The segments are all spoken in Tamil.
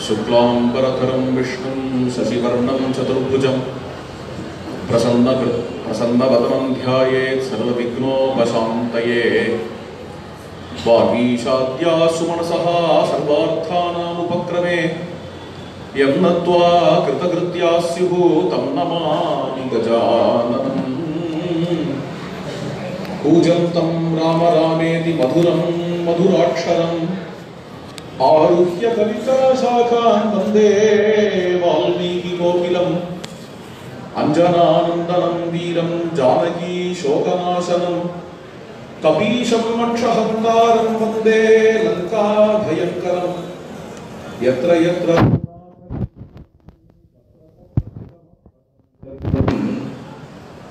शुक्लांबरधरं विष्णुं शशिवर्णं चतुर्भुजं प्रसन्नवदनं ध्यायेत् सर्वविघ्नोपशान्तये। वागीशाद्या सुमनसः सर्वार्थानामुपक्रमे यं नत्वा कृतकृत्या स्युः तं नमामि गजाननम्। कूजन्तं राम रामेति मधुरं मधुराक्षरम् आरुह्य कविता शाखान् वन्दे वाल्मीकि कोकिलम्। अंजनानन्दनं वीरं जानकी शोकनाशनं कपीशं मक्षहन्तारं वन्दे लंका भयङ्करम्। यत्र यत्र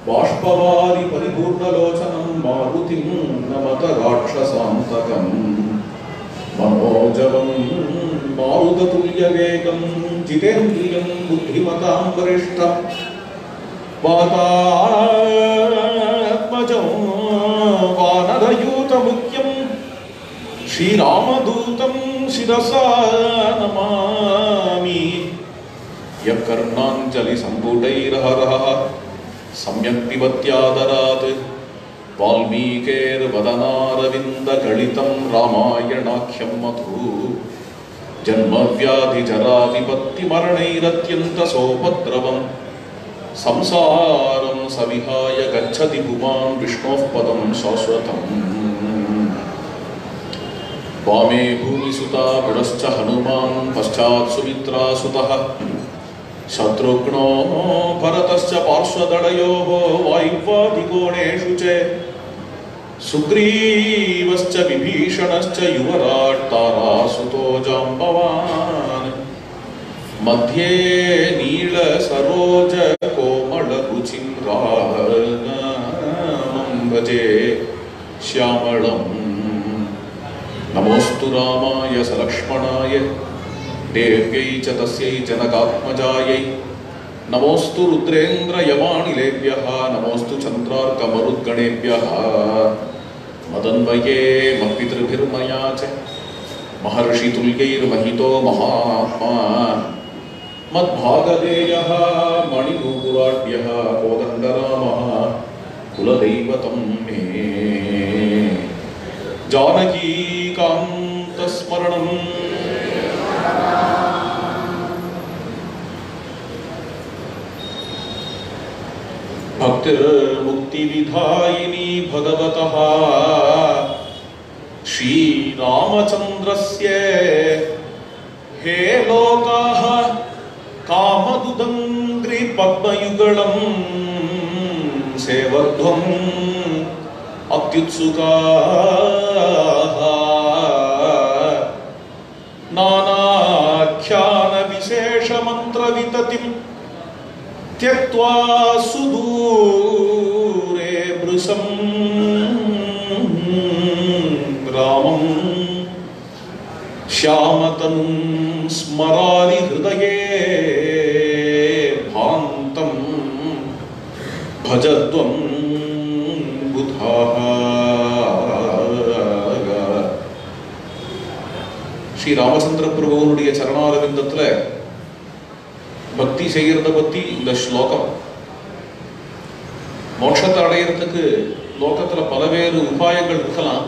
बाष्पवारि परिपूर्णलोचनं मारुतिं नमत राक्षसान्तकम्। मनोजवं मारुततुल्यवेगं जितेन्द्रियं बुद्धिमतां वरिष्ठं वातात्मजं वानरयूतमुख्यं श्रीरामदूतं शिरसा नमामि। यः कर्णाञ्जलिसम्पुटैर्हरः सम्यक् पिबत्यादरात् वाल्मीकेर्वदनारविन्दगलितं रामायणाख्यं मधु। जन्मव्याधिजराविपत्तिमरणैरत्यन्तसोपद्रवं संसारं सविहाय गच्छति पुमान् विष्णोः पदं शाश्वतम्। वामे भूमिसुता पुरश्च हनुमान् पश्चात् सुमित्रासुतः शत्रुघ्नो भरतश्च पार्श्वदलयोः वायुवादिकोणेषु च सुग्रीवश्च विभीषणश्च युवराट् तारासुतो जाम्बवान्। मध्ये नीलसरोज कोमलरुचिं रामं भजे श्यामळम्। नमोऽस्तु रामाय सलक्ष्मणाय देव्यै च तस्यै जनकात्मजायै। नमोऽस्तु रुद्रेन्द्रयमानिलेभ्यः नमोऽस्तु चन्द्रार्कमरुद्गणेभ्यः। मदन्वये मत्पितृभिर्मया च महर्षितुल्यैर्महितो महात्मा मद्भागधेयः मणिनूपुराढ्यः कोदण्डरामः कुलदैवतं मे। जानकीकान्तस्मरणम् भक्तिर्मुक्तिविधायिनी भगवतः श्रीरामचन्द्रस्य। हे लोकाः कामदुदङ्घ्रिपद्मयुगलं सेवध्वम् अत्युत्सुकाः। नानाख्यानविशेषमन्त्रविततिम् त्यक्त्वा सुदूरे वृषं रामं श्यामतनुं स्मरामि हृदये भान्तं भजध्वं बुधाः। श्री रामचंद्र प्रभुवनुடைய சரணாரவிந்தத்துல பக்தி செய்யறத பத்தி இந்த ஸ்லோகம். மோட்சத்தை அடையறதுக்கு லோகத்துல பலவேறு உபாயங்கள் இருக்கலாம்.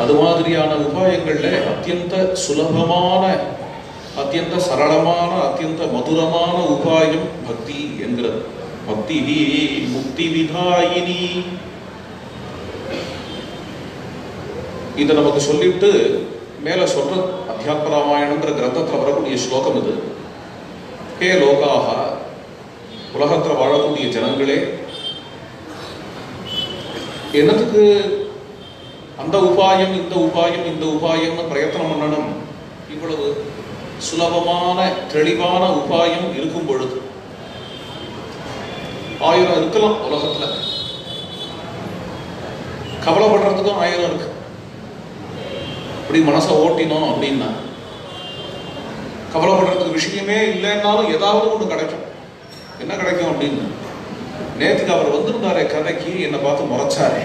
அது மாதிரியான உபாயங்கள்ல அத்தியந்த சுலபமான அத்தியந்த சரளமான அத்தியந்த மதுரமான உபாயம் பக்தி என்கிறது. பக்தி முக்தி விதாயினி. இதை நமக்கு சொல்லிட்டு மேல சொல்ற அத்தியாத்ம ராமாயணம்ன்ற கிரந்தத்தில் வரக்கூடிய ஸ்லோகம் இது. ஹே லோகாக, உலகத்தில் வாழக்கூடிய ஜனங்களே, என்னத்துக்கு அந்த உபாயம் இந்த உபாயம் இந்த உபாயம்னு பிரயத்தனம் பண்ணணும்? இவ்வளவு சுலபமான தெளிவான உபாயம் இருக்கும் பொழுது 1000 இருக்கலாம் உலகத்துல. கவலைப்படுறதுக்கும் 1000 இருக்கு. இப்படி மனசை ஓட்டினோம் அப்படின்னா கவலைப்படுறதுக்கு விஷயமே இல்லைன்னாலும் ஏதாவது ஒன்று கிடைக்கும். என்ன கிடைக்கும் அப்படின்னு, நேற்றுக்கு அவர் வந்திருந்தாரே கதைக்கு, என்னை பார்த்து முறைச்சாரே,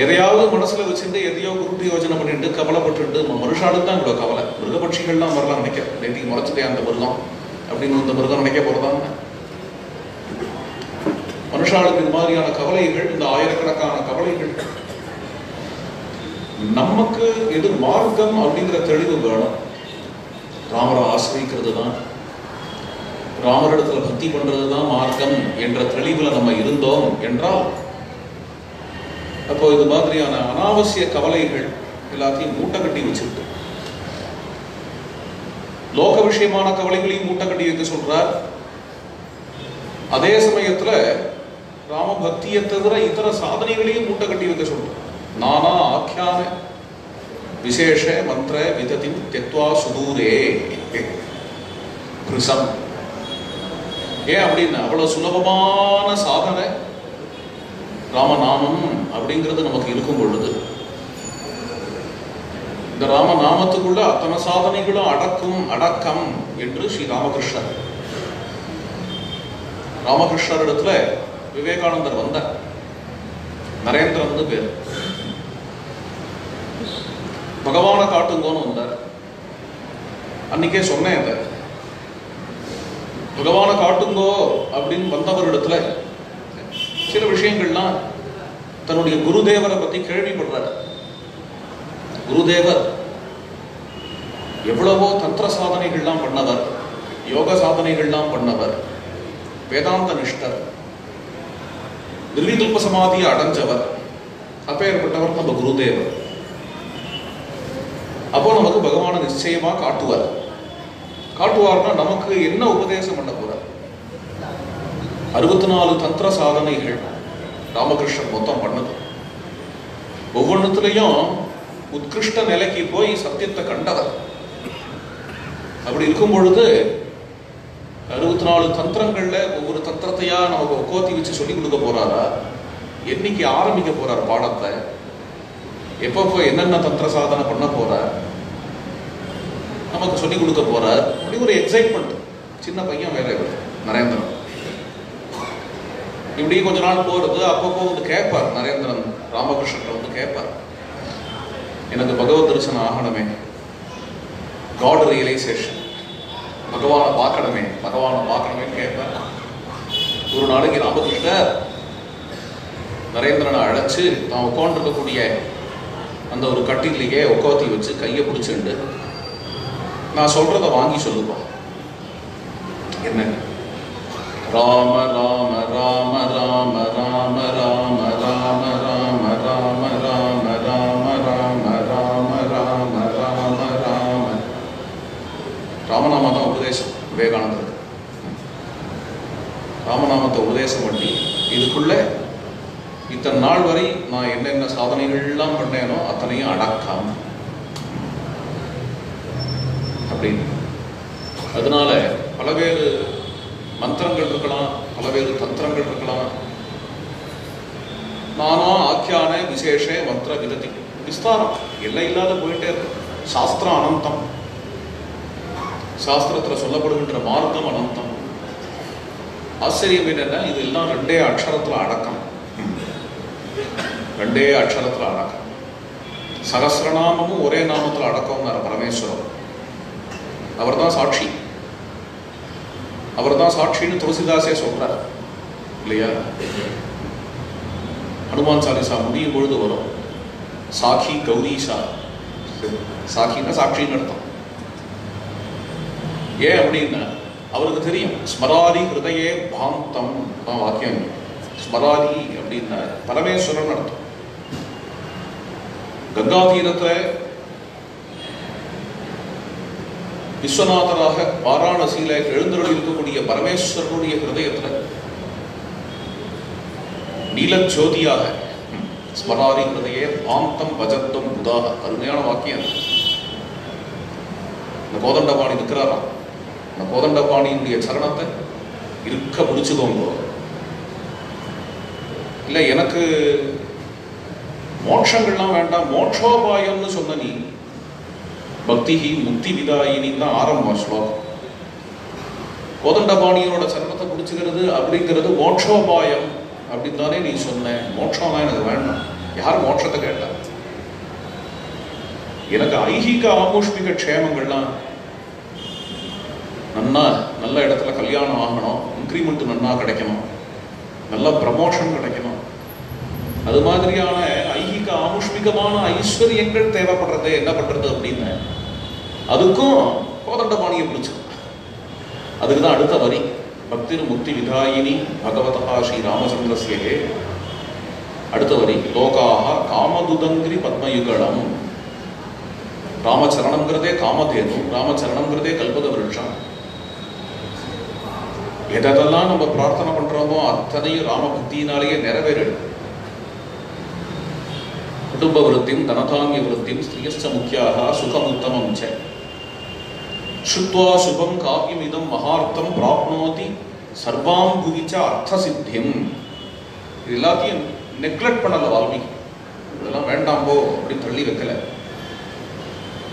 எதையாவது மனசுல வச்சுட்டு எதையோ குருட்டு யோஜனை பண்ணிட்டு கவலைப்பட்டு மனுஷாளுக்கு தான் இவ்வளோ கவலை. மிருகபட்சிகள்லாம் வரலாம் நினைக்க, நேற்றுக்கு முறைச்சதே அந்த மிருகம் அப்படின்னு இந்த மிருகம் நினைக்க போறதாங்க. மனுஷாளுக்கு இது மாதிரியான கவலைகள், இந்த ஆயிரக்கணக்கான கவலைகள். நமக்கு எது மார்க்கம் அப்படிங்கிற தெளிவு வேணும். ராமரை ஆசிரியிக்கிறது தான், ராமரிடத்துல பக்தி பண்றது தான் மார்க்கம் என்ற தெளிவுல நம்ம இருந்தோம் என்றால், அப்போ இது மாதிரியான அனாவசிய கவலைகள் எல்லாத்தையும் மூட்டை கட்டி வச்சுட்டு லோக விஷயமான கவலைகளையும் மூட்டை கட்டி வைக்க சொல்றார். அதே சமயத்துல ராம பக்தியை தவிர இதர சாதனைகளையும் மூட்டை கட்டி வைக்க சொல்றார். நானா ஆக்கியான விசேஷ மந்திர விததி தெத்வா சுதூரே கிருஷம். ஏன் அப்படின்னா, அவ்வளவு சுலபமான சாதனை ராமநாமம் அப்படிங்கிறது நமக்கு இருக்கும் பொழுது, இந்த ராமநாமத்துக்குள்ள அத்தனை சாதனைகளும் அடக்கம் என்று ஸ்ரீ ராமகிருஷ்ணர் இடத்துல விவேகானந்தர் வந்தார். நரேந்திரன் பேர். பகவான காட்டுங்கோன்னு வந்தார். அன்னைக்கே சொன்னேன், அந்த பகவான காட்டுங்கோ அப்படின்னு வந்தவரிடத்துல சில விஷயங்கள்லாம் தன்னுடைய குருதேவரை பத்தி கேள்விப்படுறார். குருதேவர் எவ்வளவோ தந்திர சாதனைகள்லாம் பண்ணவர், யோக சாதனைகள்லாம் பண்ணவர், வேதாந்த நிஷ்டர், நிர்விகல்ப சமாதியை அடைஞ்சவர். அப்பேற்பட்டவர் நம்ம குருதேவர். அப்போ நமக்கு பகவானை நிச்சயமா காட்டுவார். காட்டுவார்னா நமக்கு என்ன உபதேசம் பண்ண போறார்? 64 தந்திர சாதனைகள் ராமகிருஷ்ணன் மொத்தம் பண்ணது. ஒவ்வொன்றுத்திலையும் உத்கிருஷ்ட நிலைக்கு போய் சத்தியத்தை கண்டவர். அப்படி இருக்கும் பொழுது 64 தந்திரங்கள்ல ஒவ்வொரு தந்திரத்தையா நமக்கு கோத்தி வச்சு சொல்லி கொடுக்க போறாரா? என்னைக்கு ஆரம்பிக்க போறார் பாடத்தை? எப்போ போய் என்னென்ன தந்திர சாதனை பண்ண போறார், நமக்கு சொல்லிக் கொடுக்க போறார். அப்படி ஒரு எக்ஸைட்மெண்ட். சின்ன பையன் வேற இவர் நரேந்திரன். இப்படி கொஞ்ச நாள் போறது. அப்பப்போ வந்து கேட்பார் நரேந்திரன், ராமகிருஷ்ணன் வந்து கேட்பார், எனக்கு பகவத் தரிசனம் ஆகணுமே, காட் ரியலைசேஷன், பகவானை பார்க்கணுமே கேட்பார். ஒரு நாளைக்கு ராமகிருஷ்ணர் நரேந்திரனை அழைச்சு தான் உட்காந்துருக்கக்கூடிய அந்த ஒரு கட்டிலேயே உட்காத்தி வச்சு கையை பிடிச்சுண்டு, நான் சொல்றத வாங்கி சொல்லுவோம். என்ன? ராம ராம ராம ராம ராம ராம ராம ராம ராம ராம ராம ராம ராம ராம ராம ராம. ராமநாம தான் உபதேசம் விவேகானந்தருக்கு. ராமநாமத்தை உபதேசம் பண்ணி, இதுக்குள்ள இத்தனை நாள் வரை நான் என்னென்ன சாதனைகள்லாம் பண்ணேனோ அத்தனையும் அடக்கம் அப்படின்னு. அதனால பலவேறு மந்திரங்கள் இருக்கலாம், பலவேறு தந்திரங்கள் இருக்கலாம். நானா ஆக்கியான விசேஷ மந்திர விததி, விஸ்தாரம் எல்லை இல்லாத போயிட்டே இருக்கு. சாஸ்திரம் அனந்தம், சாஸ்திரத்துல சொல்லப்படுகின்ற மார்க்கம் அனந்தம். ஆச்சரியம் என்னன்னா, இது எல்லாம் 2 அக்ஷரத்துல அடக்கம். 2 அக்ஷரத்துல அடக்கம். சகசிரநாமமும் ஒரே நாமத்துல அடக்கம்னார் பரமேஸ்வரர். அவர் தான் சாட்சி. அவர் தான் சாட்சின்னு துளசிதாசே சொல்றார் இல்லையா? ஹனுமான் சாலிசா முடியும் பொழுது வரும், சாட்சி கௌரீஷா சாட்சின்னா சாட்சின்னு அர்த்தம். ஏன் அப்படின்னா அவருக்கு தெரியும் ஸ்மராதி ஹிருதயே பாந்தம் தான் வாக்கியம். ஸ்மராதி அப்படின்னா பரமேஸ்வரன் அர்த்தம். கங்கா தீரத்தை விஸ்வநாதராக வாராணசியில எழுந்தருள் இருக்கக்கூடிய பரமேஸ்வரனுடைய ஹிருதயத்துல நீலஜோதியாக ஸ்மராதி ஹிருதயே பாந்தம் பஜத்தம் புதாக. அருமையான வாக்கியம். இந்த கோதண்டபாணி இருக்கிறாராம். இந்த கோதண்டபாணியினுடைய சரணத்தை இருக்க பிடிச்சுக்கோங்க. இல்ல எனக்கு மோட்சங்கள்லாம் வேண்டாம், மோட்சோபாயம்னு சொன்ன நீ பக்திஹி முக்தி விதாயினின்னு தான் ஆரம்பம் ஸ்லோகம். கோதண்டபாணியோட சரணத்தை பிடிச்சுக்கிறது அப்படிங்கிறது மோட்சோபாயம் அப்படின்னு தானே நீ சொன்ன. மோட்சம் தான் எனக்கு வேண்டாம். யார் மோட்சத்தை கேட்டா? எனக்கு ஐஹிக ஆமுஷ்மிக க்ஷேமங்கள்லாம் நன்னா நல்ல இடத்துல கல்யாணம் ஆகணும், இன்க்ரிமெண்ட் நன்னா கிடைக்கணும், நல்ல ப்ரமோஷன் கிடைக்கணும், அது மாதிரியான ஐஹிக ஆமுஷ்மிகமான ஐஸ்வர்யங்கள் தேவைப்படுறது. என்ன பண்றது அப்படின்னு அதுக்கும் கோதண்டபாணியை பிடிச்சது. அதுக்கு தான் அடுத்த வரி பக்திர் முக்தி விதாயினி பகவதா ஸ்ரீ ராமச்சந்திரஸ்யே. அடுத்த வரி லோகாஹ காமதுதங்கிரி பத்மயுகலம். ராமச்சரணம்ங்கிறதே காமதேனு, ராமச்சரணம்ங்கிறதே கல்பக விருட்சம். எதெல்லாம் நம்ம பிரார்த்தனை பண்றோமோ அத்தனையும் ராம பக்தியினாலேயே நிறைவேறும். குடும்ப விருத்தியும் தனதாங்கிய விருத்தியும் ஸ்ரீயஸ்ச முக்கியாக சுகம் உத்தமம் ச ஸ்ருத்வா சுபம் காவியம் இதம் மகார்த்தம் பிராப்னோதி சர்வாம் புவிச்ச அர்த்த சித்தியம். இது எல்லாத்தையும் நெக்லெக்ட் பண்ணல வால்மீகி. இதெல்லாம் வேண்டாம் போ அப்படின்னு தள்ளி வைக்கல.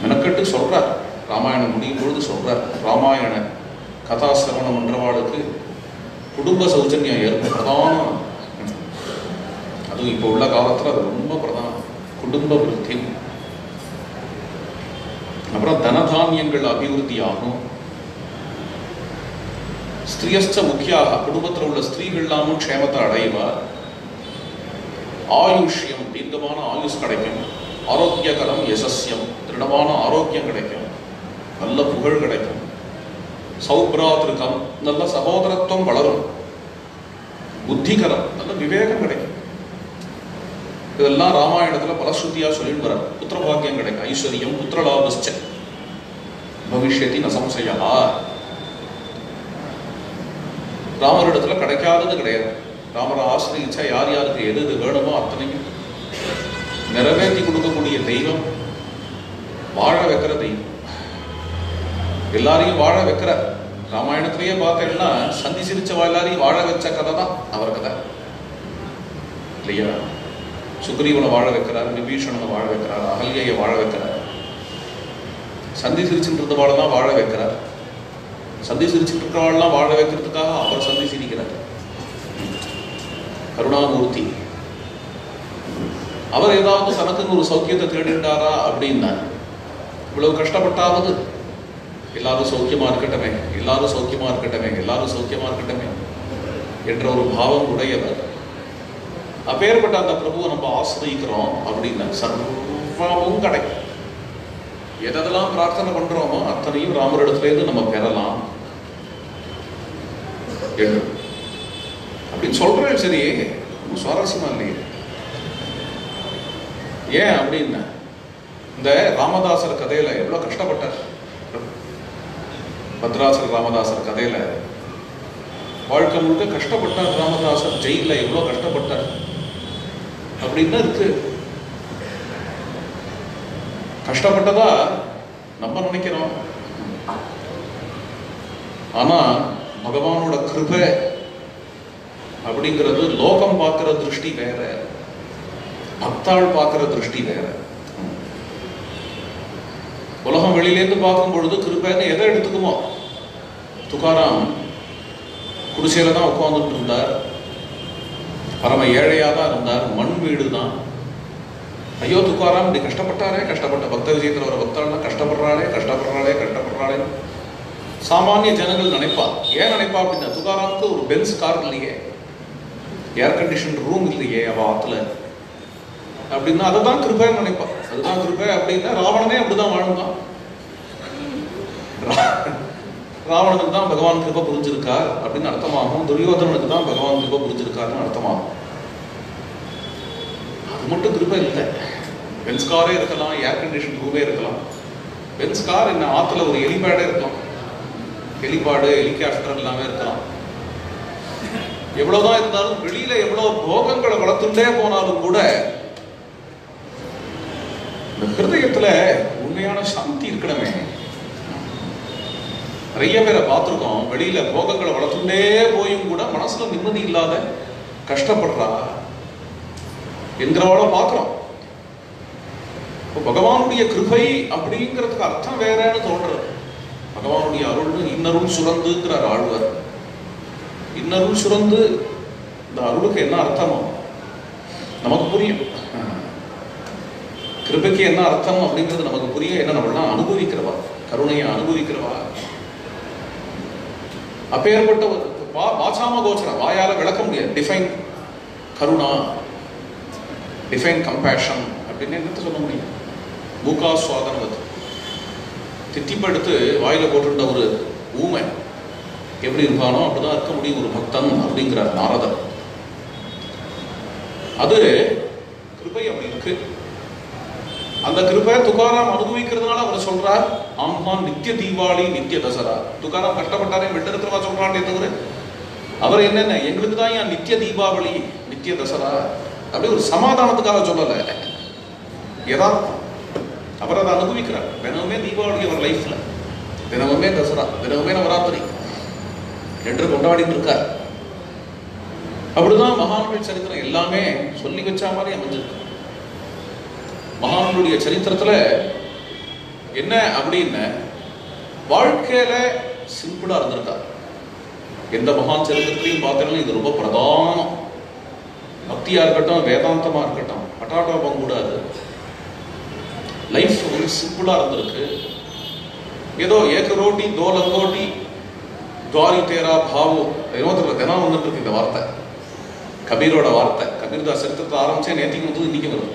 மெனக்கட்டு சொல்றார். ராமாயணம் முடியும் பொழுது சொல்றார், ராமாயண கதாசிரவணம் பண்றவாளுக்கு குடும்ப சௌஜன்யம் ஏற்படும். பிரதானம் அதுவும் இப்போ உள்ள காலத்துல அது ரொம்ப பிரதானம். குடும்ப விருத்தி, அப்புறம் தனதானியங்கள் அபிவிருத்தி ஆகும். ஸ்திரியஸ்ச முக்கியாக குடும்பத்தில் உள்ள ஸ்திரீகள்லாமும் க்ஷேமத்தை அடைவார். ஆயுஷ்யம் தீர்க்கமான ஆயுஷ் கிடைக்கும். ஆரோக்கியகரம் யசஸ்யம் திருடமான ஆரோக்கியம் கிடைக்கும். நல்ல புகழ் கிடைக்கும். சௌப்ராத்ருகம் நல்ல சகோதரத்துவம் வளரும். புத்திகரம் நல்ல விவேகம் கிடைக்கும். இதெல்லாம் ராமாயணத்துல பலஸ்ருதியா சொல்லிட்டு வர. புத்திர பாக்கியம் கிடைக்கும். ஐஸ்வர்யம் புத்திரலாபஸ்ச பவிஷ்யதி ந சம்சயா. ராமரிடத்துல கிடைக்காதது கிடையாது. ராமரை ஆசிரியச்சா யார் யாருக்கு எது எது வேணுமோ அத்தனையும் நிறைவேற்றி கொடுக்கக்கூடிய தெய்வம், வாழ வைக்கிற தெய்வம், எல்லாரையும் வாழ வைக்கிற. ராமாயணத்திலேயே பார்த்தேன்னா சந்தி சிரிச்சவா எல்லாரையும் வாழ வச்ச கதை தான் அவர் கதை இல்லையா? சுக்ரீவனை வாழ வைக்கிறார், விபீஷணனை வாழ வைக்கிறார், அகல்யை வாழ வைக்கிறார். சந்தி சிரிச்சுட்டு இருந்தவாள் தான் வாழ வைக்கிறார். சந்தி சிரிச்சுட்டு இருக்கிறவாள்லாம் வாழ வைக்கிறதுக்காக அவர் சந்தி சிரிக்கிறார். கருணாமூர்த்தி அவர் ஏதாவது தனக்குன்னு ஒரு சௌக்கியத்தை தேடிண்டாரா அப்படின்னா இவ்வளவு கஷ்டப்பட்டாவது எல்லாரும் சௌக்கியமா இருக்கட்டமே, எல்லாரும் சௌக்கியமா இருக்கட்டமே, எல்லாரும் சௌக்கியமா இருக்கட்டமே என்ற ஒரு பாவம் உடையவர். அப்பேற்பட்ட அந்த பிரபுவை நம்ம ஆசிரியிக்கிறோம் அப்படின்னா சர்வமும் கிடைக்கும். எதெல்லாம் பிரார்த்தனை பண்றோமோ அத்தனையும் ராமரிடத்திலேருந்து நம்ம பெறலாம் என்று அப்படின்னு சொல்றேன். சரி, சுவாரஸ்யமா இல்லையே? ஏன் அப்படின்னா இந்த ராமதாசர் கதையில எவ்வளவு கஷ்டப்பட்டார். பத்ராசர் ராமதாசர் கதையில வாழ்க்கை முழுக்க கஷ்டப்பட்டார். ராமதாசர் ஜெயில எவ்வளவு கஷ்டப்பட்டார் அப்படின்னு இருக்கு. கஷ்டப்பட்டதா நம்ம நினைக்கிறோம். ஆனா பகவானோட கிருபை அப்படிங்கிறது லோகம் பார்க்கிற திருஷ்டி வேற, பக்தாள் பார்க்கிற திருஷ்டி வேற. உலகம் வெளியிலேருந்து பார்க்கும் பொழுது கிருபைன்னு எதை எடுத்துக்குமோ. துகாராம் குடிசையில தான் உட்கார்ந்துட்டு இருந்தார். பரம ஏழையா தான் இருந்தார். மண் வீடு தான். ஐயோ துகாராம் இப்படி கஷ்டப்பட்டாரே, கஷ்டப்பட்ட பக்த விஜயத்தில் வர பக்தாள்லாம் கஷ்டப்படுறாளே கஷ்டப்படுறாளே கஷ்டப்படுறாளே சாமானிய ஜனங்கள் நினைப்பா. ஏன் நினைப்பா அப்படின்னா துகாராமுக்கு ஒரு பென்ஸ் கார் இல்லையே, ஏர் கண்டிஷன் ரூம் இல்லையே அவ ஆத்துல அப்படின்னா அதை தான் கிருபைன்னு நினைப்பா. அதுதான் கிருபை அப்படின்னா ராவணனே அப்படிதான் வாழ்ந்தான். ராவணனுக்கு தான் பகவான் கிருபை புரிஞ்சிருக்கார் அப்படின்னு அர்த்தமாகும். துரியோதனனுக்கு தான் பகவான் கிருபை புரிஞ்சிருக்காருன்னு அர்த்தமாகும். அது மட்டும் கிருபை இல்லை. பென்ஸ்காரே இருக்கலாம், ஏர் கண்டிஷன் ரூமே இருக்கலாம். பென்ஸ்கார் என்ன ஆத்துல ஒரு ஹெலிபேடே இருக்கலாம், ஹெலிபாடு ஹெலிகாப்டர் எல்லாமே இருக்கலாம். எவ்வளவுதான் இருந்தாலும் வெளியில எவ்வளவு போகங்களை வளர்த்துட்டே போனாலும் கூட இந்த ஹிருதயத்துல உண்மையான சாந்தி இருக்கணுமே. நிறைய பேரை பார்த்திருக்கோம், வெளியில போகங்களை வளர்த்துட்டே போயும் கூட மனசுல நிம்மதி இல்லாத கஷ்டப்படுறா என்கிறவள பார்க்கிறோம். பகவானுடைய கிருபை அப்படிங்கிறதுக்கு அர்த்தம் வேறன்னு தோன்றது. பகவானுடைய அருள் இன்னருள் சுரந்துங்கிறார் ஆழ்வார். இன்னருள் சுரந்து, இந்த அருளுக்கு என்ன அர்த்தமோ நமக்கு புரியும். கிருபைக்கு என்ன அர்த்தம் அப்படிங்கிறது நமக்கு புரியும். என்ன நம்மளாம் அனுபவிக்கிறவா, கருணையை அனுபவிக்கிறவா. அப்பேற்பட்ட வாசாம கோச்சரம், வாயால விளக்க முடியாது. டிஃபைன் கருணா, டிஃபைன் கம்பேஷன் அப்படின்னு என்னத்த சொல்ல முடியும்? மூக்கா சுவாதனவத் திட்டிப்படுத்து வாயில போட்டுட்ட ஒரு ஊமை எப்படி இருப்பானோ அப்படிதான் இருக்க முடியும் ஒரு பக்தன் அப்படிங்கிறார் நாரதர். அது கிருபை அப்படி இருக்கு. அந்த கிருபை துகாராம் அனுபவிக்கிறதுனால அவர் சொல்றார், ஆமா நித்திய தீபாவளி நித்திய தசரா. துகாராம் கஷ்டப்பட்டாரே வெள்ளத்திரவா சொல்றானே தவிர அவர் என்னென்ன எங்களுக்கு தான் ஏன் நித்திய தீபாவளி நித்திய தசரா அப்படி ஒரு சமாதானத்துக்காக சொல்லல, யதார்த்தம். அவர் அதை அனுபவிக்கிறார். தினமுமே தீபாவளி அவர் லைஃப்ல, தினமுமே தசரா, தினமுமே நவராத்திரி என்று கொண்டாடிட்டு இருக்கார். அப்படிதான் மகான்கள் சரித்திரம் எல்லாமே சொல்லி வச்ச மாதிரி அமைஞ்சிருக்கு. மகான்களுடைய சரித்திரத்துல என்ன அப்படின்னு வாழ்க்கையில சிம்பிளா இருந்திருக்கார். எந்த மகான் சரித்திரத்திலையும் பார்த்தீங்கன்னா இது ரொம்ப பிரதானம். பக்தியா இருக்கட்டும், வேதாந்தமா இருக்கட்டும், பட்டாட்டோபம் கூடாது. லைஃப் ஒரு சிம்பிளா இருந்திருக்கு. ஏதோ ஏக ரோட்டி தோ லங்கோட்டி துவாரி தேரா பாவோ என்னோத்துல தினம் வந்துட்டு இருக்கு இந்த வார்த்தை, கபீரோட வார்த்தை. கபீர்தாஸ் சரித்திரத்தை ஆரம்பிச்சே நேத்திக்கு வந்து இன்னைக்கு வருது.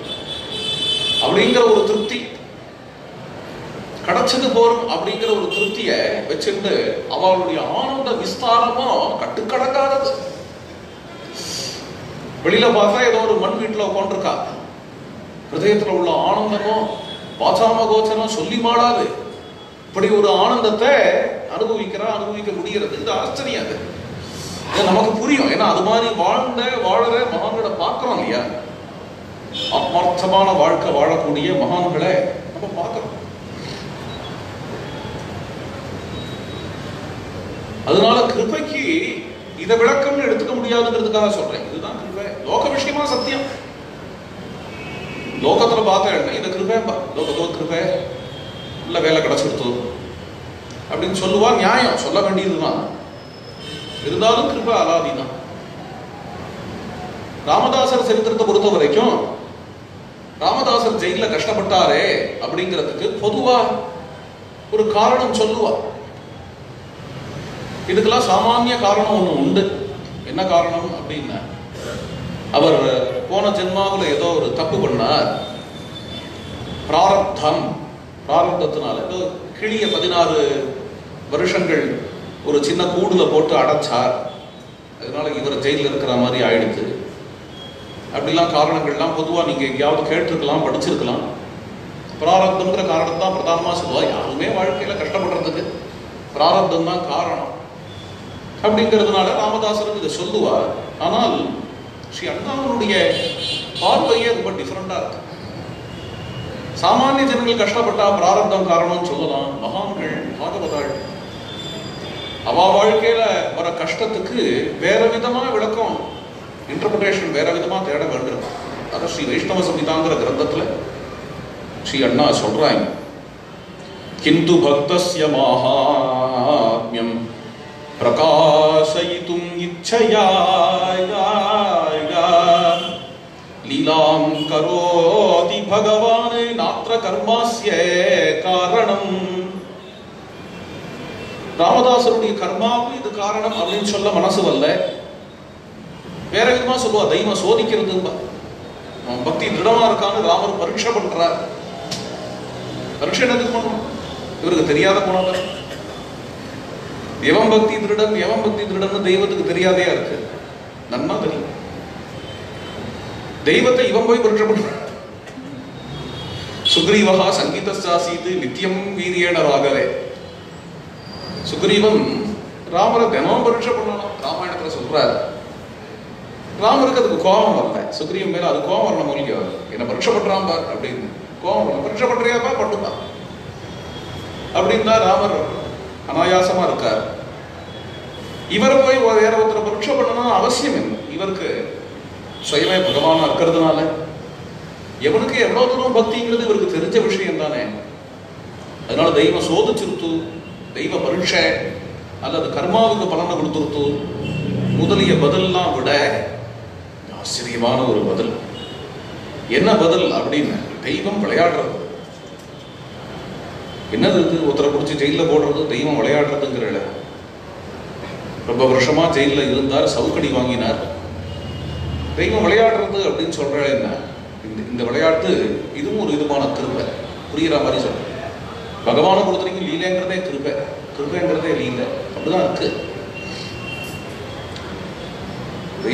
அப்படிங்கிற ஒரு திருப்தி கிடைச்சது போறோம் அப்படிங்கிற ஒரு திருப்திய வச்சுட்டு அவளுடைய ஆனந்த விஸ்தாரமும் கட்டுக்கடங்காதது. வெளியில பார்த்தா ஏதோ ஒரு மண் வீட்டுல உட்காந்துருக்கா, ஹிருதயத்துல உள்ள ஆனந்தமும் வாசாம கோச்சரம் சொல்லி மாடாது. இப்படி ஒரு ஆனந்தத்தை அனுபவிக்க முடிகிறது. இது ஆச்சரியம். நமக்கு புரியும். ஏன்னா அது மாதிரி வாழற மகான்களை பார்க்கிறோம் இல்லையா? ஆத்மார்த்தமான வாழ்க்கை வாழக்கூடிய மகான்களை நம்ம பார்க்கிறோம். அதனால கிருபைக்கு இதை விளக்கம்னு எடுத்துக்க முடியாதுங்கிறதுக்காக சொல்றேன். இதுதான் கிருபை. லோக விஷயமா சத்தியம். லோகத்துல பார்த்தேன் இந்த கிருபை, லோகத்தோ கிருபை இல்ல வேலை கிடைச்சிருத்தோ அப்படின்னு சொல்லுவா. நியாயம், சொல்ல வேண்டியதுதான். இருந்தாலும் கிருபை அலாதிதான். ராமதாசர் சரித்திரத்தை பொறுத்த வரைக்கும் ராமதாசர் ஜெயில கஷ்டப்பட்டாரே அப்படிங்கிறதுக்கு பொதுவா ஒரு காரணம் சொல்லுவா. இதுக்கெல்லாம் சாமானிய காரணம் ஒண்ணு உண்டு. என்ன காரணம் அப்படின்னா, அவர் போன ஜென்மாவில் ஏதோ ஒரு தப்பு பண்ணார். பிராரப்தத்தினால ஏதோ கிளிய 16 வருஷங்கள் ஒரு சின்ன கூடுல போட்டு அடைச்சார். அதனால இவர் ஜெயிலில் இருக்கிற மாதிரி ஆயிடுச்சு. அப்படிலாம் காரணங்கள்லாம் பொதுவாக நீங்க எங்கேயாவது கேட்டிருக்கலாம், படிச்சிருக்கலாம். பிராரப்தம்ங்கிற காரணத்தை தான் பிரதானமா சொல்லுவா. யாருமே வாழ்க்கையில கஷ்டப்படுறதுக்கு பிராரப்தம் தான் காரணம் அப்படிங்கிறதுனால ராமதாசருக்கு இதை சொல்லுவார். ஆனால் ஸ்ரீ அண்ணாமனுடைய பார்வையே ரொம்ப டிஃபரெண்டா இருக்கு. சாமானிய ஜனங்கள் கஷ்டப்பட்டா பிராரப்தம் காரணம் சொல்லலாம். மகான்கள் பாகவதாள் அவ வாழ்க்கையில வர கஷ்டத்துக்கு வேற விதமா விளக்கம், இன்டர்பிரேஷன் வேற விதமா தேட வேண்டும். அத ஸ்ரீ வைஷ்ணவ சம்ஹிதாங்கிற கிரந்தத்துல ஸ்ரீ அண்ணா சொல்றாங்க, கிந்து பக்தஸ்ய மஹாத்ம்யம் பிரகாசயிதும் இச்சயா லீலாம் கரோதி பகவான் நாத்ர கர்மாஸ்ய காரணம். ராமதாசருடைய கர்மாவும் இது காரணம் அப்படின்னு சொல்ல மனசு வரல. வேற விதமா சொல்லுவா, தெய்வம் சோதிக்கிறது. பக்தி திருடமா இருக்கான்னு ராமர் பரீட்சை பண்றார். பரீட்சை என்னதுக்கு பண்ணணும்? இவருக்கு தெரியாத போனவங்க. எவன் பக்தி திருடன் தெய்வத்துக்கு தெரியாதையா இருக்கு. நன்னா தெரியும். தெய்வத்தை இவன் போய் பரீட்சை பண்ண. சுக்ரீவஹா சங்கீதஸ்தாசீது நித்தியம் வீரியேன ராகவே. சுக்ரீவன் ராமரை தினமும் பரீட்சை பண்ணணும். ராமாயணத்துல சொல்றாரு. ராமருக்கு அதுக்கு கோபம் வரல. சுக்ரீவன் மேல அது கோபம் வரணும். இல்லையோ என்ன பரீட்சை பண்றான் பார் அப்படின்னு கோபம் வரணும். பரீட்சை பண்றியாப்பா பண்ணுப்பா அப்படின்னு தான் ராமர் அனாயாசமா இருக்கார். இவர் போய் வேற ஒருத்தரை பரீட்சை பண்ணணும் அவசியம் என்ன? இவருக்கு சுயமே பகவானா இருக்கிறதுனால எவனுக்கு எவ்வளவு தூரம் பக்திங்கிறது இவருக்கு தெரிஞ்ச விஷயம் தானே. அதனால தெய்வம் சோதிச்சிருத்து, தெய்வ பரீட்சை அல்லது கர்மாவுக்கு பலனை கொடுத்துருத்து முதலிய பதில்லாம் விட ஆச்சரியமான ஒரு பதில். என்ன பதில் அப்படின்னு, தெய்வம் விளையாடுறது. என்னது இது? ஒருத்தரை பிடிச்சி ஜெயில போடுறது தெய்வம் விளையாடுறதுங்கிற. ரொம்ப வருஷமா ஜெயில இருந்தார், சவுக்கடி வாங்கினார். தெய்வம் விளையாடுறது அப்படின்னு சொல்ற என்ன? இந்த விளையாட்டு இதுவும் ஒரு விதமான கிருபை. புரியுற மாதிரி சொல்ற. பகவானை கொடுத்துறீங்க லீலைங்கிறதே கிருபை, கிருபைங்கிறதே லீலை. அப்படிதான் இருக்கு.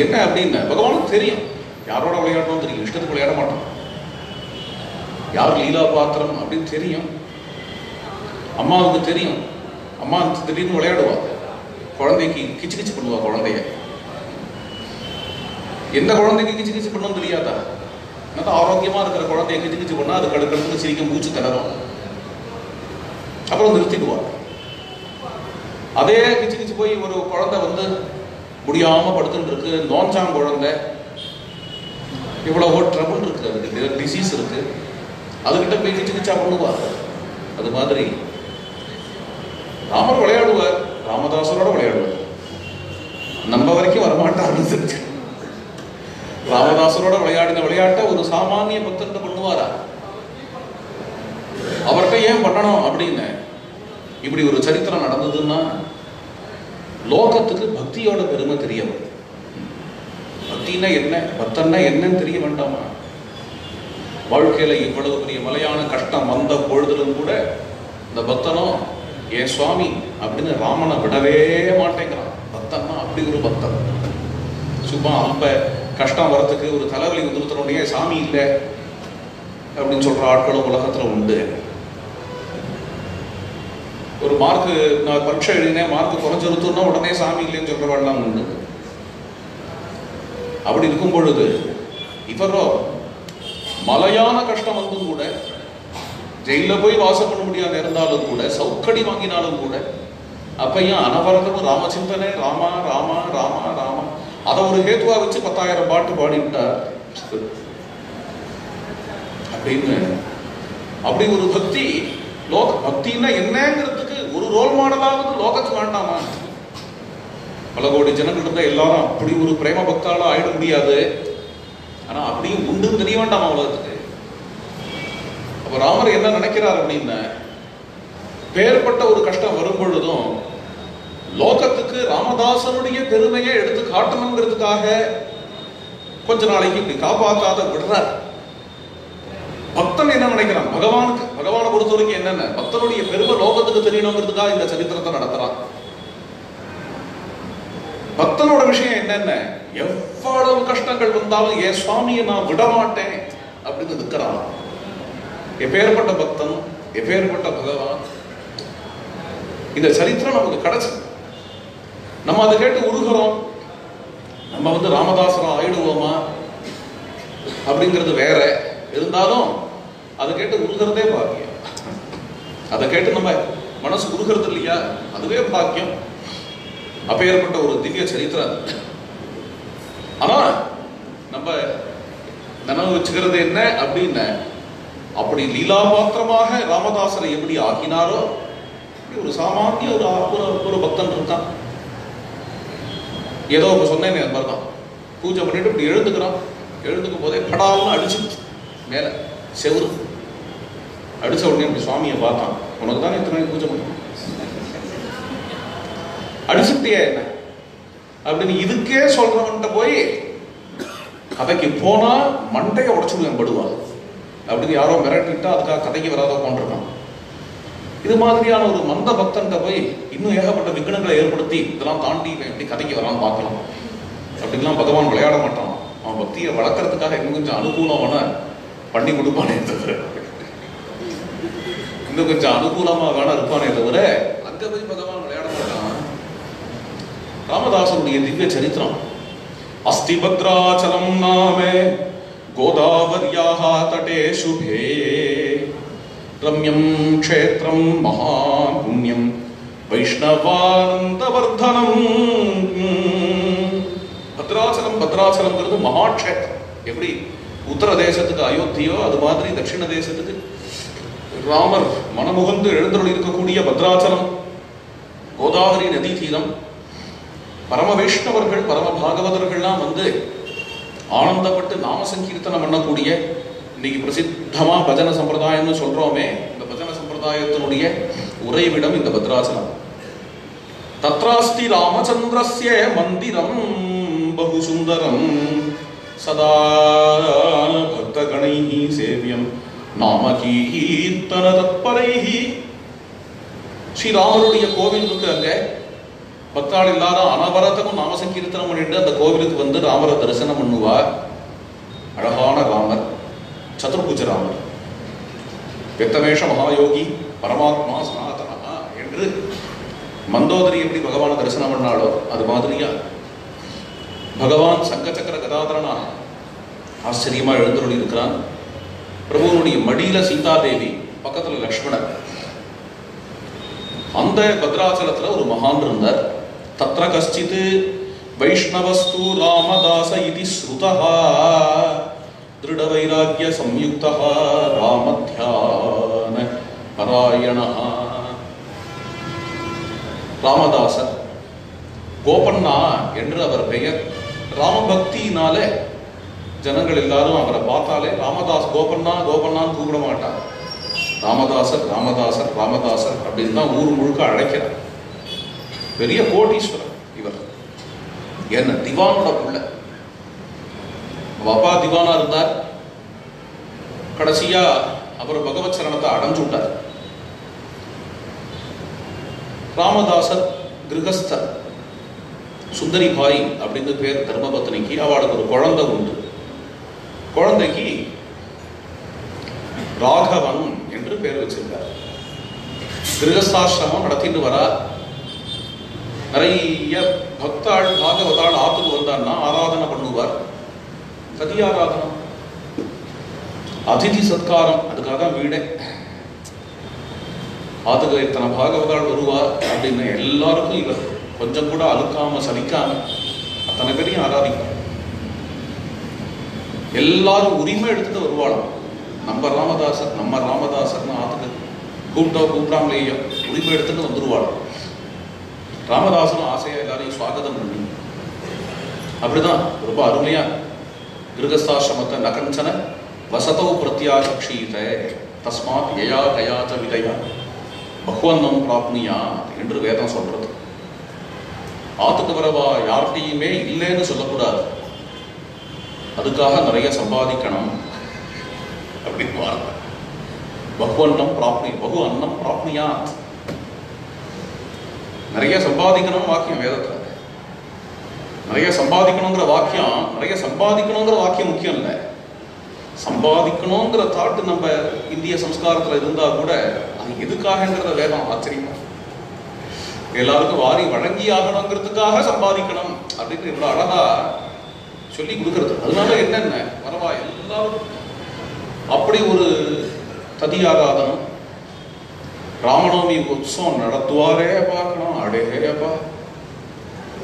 என்ன அப்படின்னு பகவானுக்கு தெரியும். யாரோட விளையாடணும் தெரியும். இஷ்டத்துக்கு விளையாட மாட்டோம். யார் லீலா பாத்திரம் அப்படின்னு தெரியும். அம்மாவுக்கு தெரியும். அம்மா திடீர்னு விளையாடுவா, குழந்தைக்கு கிச்சு கிச்சு பண்ணுவா. குழந்தைய எந்த குழந்தைக்கு கிச்சு கிச்சு பண்ணணும் தெரியாதா? நல்லா ஆரோக்கியமா இருக்கிற குழந்தைய கிச்சு கிச்சு பண்ணா அது கடுக்கடுன்னு சிரிக்க மூச்சு திணறும். அப்புறம் நிறுத்திடுவா. அதே கிச்சு கிச்சு போய் ஒரு குழந்தை வந்து முடியாம படுத்துட்டு இருக்கு, நோஞ்சான் குழந்தை, இவ்வளவு ட்ரபிள் இருக்கு, அதுக்கு டிசீஸ் இருக்கு, அதுகிட்ட போய் கிச்சு கிச்சா பண்ணுவா. அது மாதிரி ராமர் விளையாடுவார், ராமதாசரோட விளையாடுவார். நம்ம வரைக்கும் வரமாட்டாருன்னு தெரிஞ்சு ராமதாசரோட விளையாடின விளையாட்ட ஒரு சாமானிய பக்தர்கிட்ட பண்ணுவாரா? அவர்கிட்ட ஏன் பண்ணணும் அப்படின்னு இப்படி ஒரு சரித்திரம் நடந்ததுன்னா லோகத்துக்கு பக்தியோட பெருமை தெரிய வரும். பக்தினா என்ன, பக்தன்னா என்னன்னு தெரிய வேண்டாமா? வாழ்க்கையில இவ்வளவு பெரிய மலையான கஷ்டம் வந்த பொழுதிலும் கூட இந்த பக்தனும் என் சுவாமி அப்படின்னு ராமனை விடவே மாட்டேங்கிறான். பக்தன்னா அப்படி ஒரு பக்தன். சும்மா அப்ப கஷ்டம் வரத்துக்கு ஒரு தலைவலி வந்துருத்தனுடைய சாமி இல்லை அப்படின்னு சொல்ற ஆட்களும் உலகத்துல உண்டு. ஒரு மார்க்கு நான் பரீட்சை எழுதினேன், மார்க்கு குறைஞ்சிருத்தோம்னா உடனே சாமி இல்லைன்னு சொல்றவாள்லாம் உண்டு. அப்படி இருக்கும் பொழுது இவரோ மலையான கஷ்டம் வந்தும் கூட, ஜெயில போய் வாசம் பண்ண முடியாம இருந்தாலும் கூட, சவுக்கடி வாங்கினாலும் கூட, அப்பையும் அனவரதமும் ராமச்சிந்தனை, ராமா ராமா ராமா ராமா, அதை ஒரு ஹேத்துவா வச்சு 10,000 பாட்டு பாடிவிட்டார் அப்படின்னு. அப்படி ஒரு பக்தி, லோக பக்தின்னா என்னங்கிறதுக்கு ஒரு ரோல் மாடலாவது லோகத்துக்கு வேண்டாமா? பல கோடி ஜனங்கள் இருந்தா எல்லாரும் அப்படி ஒரு பிரேம பக்தால ஆயிட முடியாது. ஆனா அப்படியும் உண்டுன்னு தெரிய வேண்டாமா உலகத்துக்கு? அப்ப ராமர் என்ன நினைக்கிறார் அப்படின்னா, பேர்பட்ட ஒரு கஷ்டம் வரும் பொழுதும் லோகத்துக்கு ராமதாசனுடைய பெருமையை எடுத்து காட்டணுங்கிறதுக்காக கொஞ்ச நாளைக்கு இப்படி காப்பாற்றாத விடுறார். பக்தன் என்ன நினைக்கிறான்? பகவானை பொறுத்த வரைக்கும் என்னென்ன பக்தனுடைய பெருமை லோகத்துக்கு தெரியணுங்கிறதுக்காக இந்த சரித்திரத்தை நடத்துறான். பக்தனோட விஷயம் என்னென்ன, எவ்வளவு கஷ்டங்கள் வந்தாலும் என் சுவாமியை நான் விடமாட்டேன் அப்படின்னு நிற்கிறான். எப்பேற்பட்ட பக்தன், எப்பேற்பட்ட பகவான். இந்த சரித்திரம் நமக்கு கிடைச்சு நம்ம அதை கேட்டு உருகிறோம். நம்ம வந்து ராமதாசரா ஆயிடுவோமா அப்படிங்கிறது வேற. இருந்தாலும் அதை கேட்டு உருகிறதே பாக்கியம். அதை கேட்டு நம்ம மனசு உருகிறது இல்லையா, அதுவே பாக்கியம். அப்பேற்பட்ட ஒரு திவ்ய சரித்திரம். ஆனா நம்ம நினைவு வச்சுக்கிறது என்ன அப்படின்னா, அப்படி லீலா மாத்திரமாக ராமதாசரை எப்படி ஆக்கினாரோ ஒரு சாமானிய ஒரு பக்தன் இருக்கான். ஏதோ இப்ப சொன்னேன் அது மாதிரிதான். பூஜை பண்ணிட்டு இப்படி எழுந்துக்கிறான். எழுந்துக்கும் போதே படால்னு அடிச்சு மேல செவுரு அடிச்ச உடனே இப்படி சுவாமியை பார்த்தான். உனக்கு தானே இத்தனை நாள் பூஜை பண்ண, அடிச்சுட்டியா என்ன அப்படின்னு இதுக்கே சொல்றவன்ட்ட போய் கதைக்கு போனா மண்டைய உடைச்சுடுவேன் படுவா. அப்படின்னு யாரோ மிரட்டிட்டா அதுக்காக கதைக்கு வராத உட்காந்துருக்கான். இது மாதிரியான ஒரு மந்த பக்தன்கிட்ட போய் இன்னும் ஏகப்பட்ட விக்னங்களை ஏற்படுத்தி இதெல்லாம் தாண்டி எப்படி கதைக்கு வரான்னு பார்க்கலாம் அப்படின்லாம் பகவான் விளையாட மாட்டான். அவன் பக்தியை வளர்க்கறதுக்காக இன்னும் கொஞ்சம் அனுகூலமான பண்ணி கொடுப்பானே தவிர, இன்னும் கொஞ்சம் அனுகூலமா வேணா இருப்பானே தவிர அங்க போய் பகவான் விளையாட மாட்டான். ராமதாசனுடைய திவ்ய சரித்திரம். அஸ்தி பத்ராச்சலம் நாமே கோதாவர்யாஹ தடே சுபே ரம்யம் க்ஷேத்ரம் மகாபுண்யம் வைஷ்ணவானந்தவர்தனம். பத்ராச்சலம், பத்ராச்சலம்ங்கிறது மகாக்ஷேத்திரம். எப்படி உத்தர தேசத்துக்கு அயோத்தியோ அது மாதிரி தட்சிண தேசத்துக்கு ராமர் மனமுகந்து எழுந்தருள் இருக்கக்கூடிய பத்ராச்சலம், கோதாவரி நதி தீரம். பரம வைஷ்ணவர்கள் பரம பாகவதர்கள்லாம் வந்து ஆனந்தப்பட்டு நாம சங்கீர்த்தனம் பண்ணக்கூடிய, இன்னைக்கு பிரசித்தமா பஜன சம்பிரதாயம்னு சொல்றோமே, இந்த பஜன சம்பிரதாயத்தினுடைய உறைவிடம் இந்த பத்ராச்சலம். தத்ராஸ்தி ராமச்சந்திரஸ்ய மந்திரம் பகு சுந்தரம் சதா பக்தகணைஹி சேவியம் நாம கீர்த்தன தத்பரைஹி. ஸ்ரீராமருடைய கோவில் இருக்கு அங்க. பக்தாள் இல்லாத அனவரத்துக்கும் நாம சங்கீர்த்தனம் பண்ணிட்டு அந்த கோவிலுக்கு வந்து ராமரை தரிசனம் பண்ணுவார். அழகான ராமர், சதுர்புஜ ராமர், வெத்தமேஷ மகாயோகி பரமாத்மா சனாதனா என்று மந்தோதரி எப்படி பகவான தரிசனம் பண்ணாலோ அது மாதிரியா பகவான் சங்கச்சக்கர கதாதரனா ஆச்சரியமா எழுந்தருளி இருக்கிறான். பிரபுவனுடைய மடியில சீதாதேவி, பக்கத்துல லக்ஷ்மணர். அந்த பத்ராச்சலத்துல ஒரு மகான் இருந்தார். தத்ர கஷ்டித் வைஷ்ணவஸ்து ராமதாச இதி ஸ்ருதஹ திருட வைராக்ய சம்யுக்தஹ ராமத்யான பராயணஹ. ராமதாசர், கோபண்ணா என்று அவர் பெயர். ராமபக்தியினால ஜனங்கள் எல்லாரும் அவரை பார்த்தாலே ராமதாஸ் கோபண்ணா கோபண்ணான்னு கூப்பிட மாட்டார். ராமதாசர் ராமதாசர் ராமதாசர் அப்படின்னு தான் ஊர் முழுக்க அழைக்கிறார். பெரிய கோடீஸ்வரர் இவர். என்ன திவானோட புள்ள. அப்பா திவானா இருந்தார். கடைசியா அவர் பகவத் சரணத்தை அடைஞ்சு விட்டார். ராமதாசர் கிரகஸ்தர். சுந்தரி பாய் அப்படின்னு பேர் தர்மபத்னிக்கு. அவளுக்கு ஒரு குழந்தை உண்டு. குழந்தைக்கு ராகவன் என்று பேர் வச்சிருக்கார். கிரகஸ்தாசிரமம் நடத்திட்டு வரா. நிறைய பக்தாள் பாகவதாள் ஆத்துக்கு வந்தான்னா ஆராதனை பண்ணுவார். சதி ஆராதனம், அதிதி சத்காரம், அதுக்காக வீடே. ஆத்துக்கு இத்தனை பாகவதாள் வருவார் அப்படின்னு எல்லாருக்கும் இவர் கொஞ்சம் கூட அழுக்காம சலிக்காம அத்தனை பேரையும் ஆராதிப்பார். எல்லாரும் உரிமை எடுத்துட்டு வருவாளாம். நம்ம ராமதாசர்னு ஆத்துக்கு கூப்பிட்டோ கூப்பிடாமலேயோ உரிமை எடுத்துட்டு வந்துருவாளாம். ராமதாசனும் ஆசையா எல்லாரையும் சுவாகதம் பண்ணி அப்படிதான் ரொம்ப அருமையா கிருகஸ்தாசிரமத்தை நகஞ்சன வசதோ பிரத்யாசக்ஷீத தஸ்மாத் யயா கயாச்ச விதயா பகவன்னம் பிராப்னியா என்று வேதம் சொல்றது. ஆத்துக்கு வரவா யார்கிட்டையுமே இல்லைன்னு சொல்லக்கூடாது. அதுக்காக நிறைய சம்பாதிக்கணும் அப்படின்னு வார்த்தை. பகவன்னம் பிராப்னி, பகு அன்னம் பிராப்னியா, நிறைய சம்பாதிக்கணும் வாக்கியம் வேதத்துல. நிறைய சம்பாதிக்கணுங்கிற வாக்கியம் முக்கியம் இல்லை. சம்பாதிக்கணுங்கிற தாட்டு நம்ம இந்திய சம்ஸ்காரத்துல இருந்தா கூட அது எதுக்காகங்கிறத வேதம் ஆச்சரியமா எல்லாருக்கும் வாரி வழங்கி ஆகணுங்கிறதுக்காக சம்பாதிக்கணும் அப்படின்னு இவ்வளவு அழகா சொல்லி கொடுக்கறது. அதனால என்னென்ன வரவா எல்லாரும் அப்படி ஒரு ததி ஆராதனம். ராமநவமி உற்சவம் நடத்துவாரே பார்க்கணும். அடேப்பா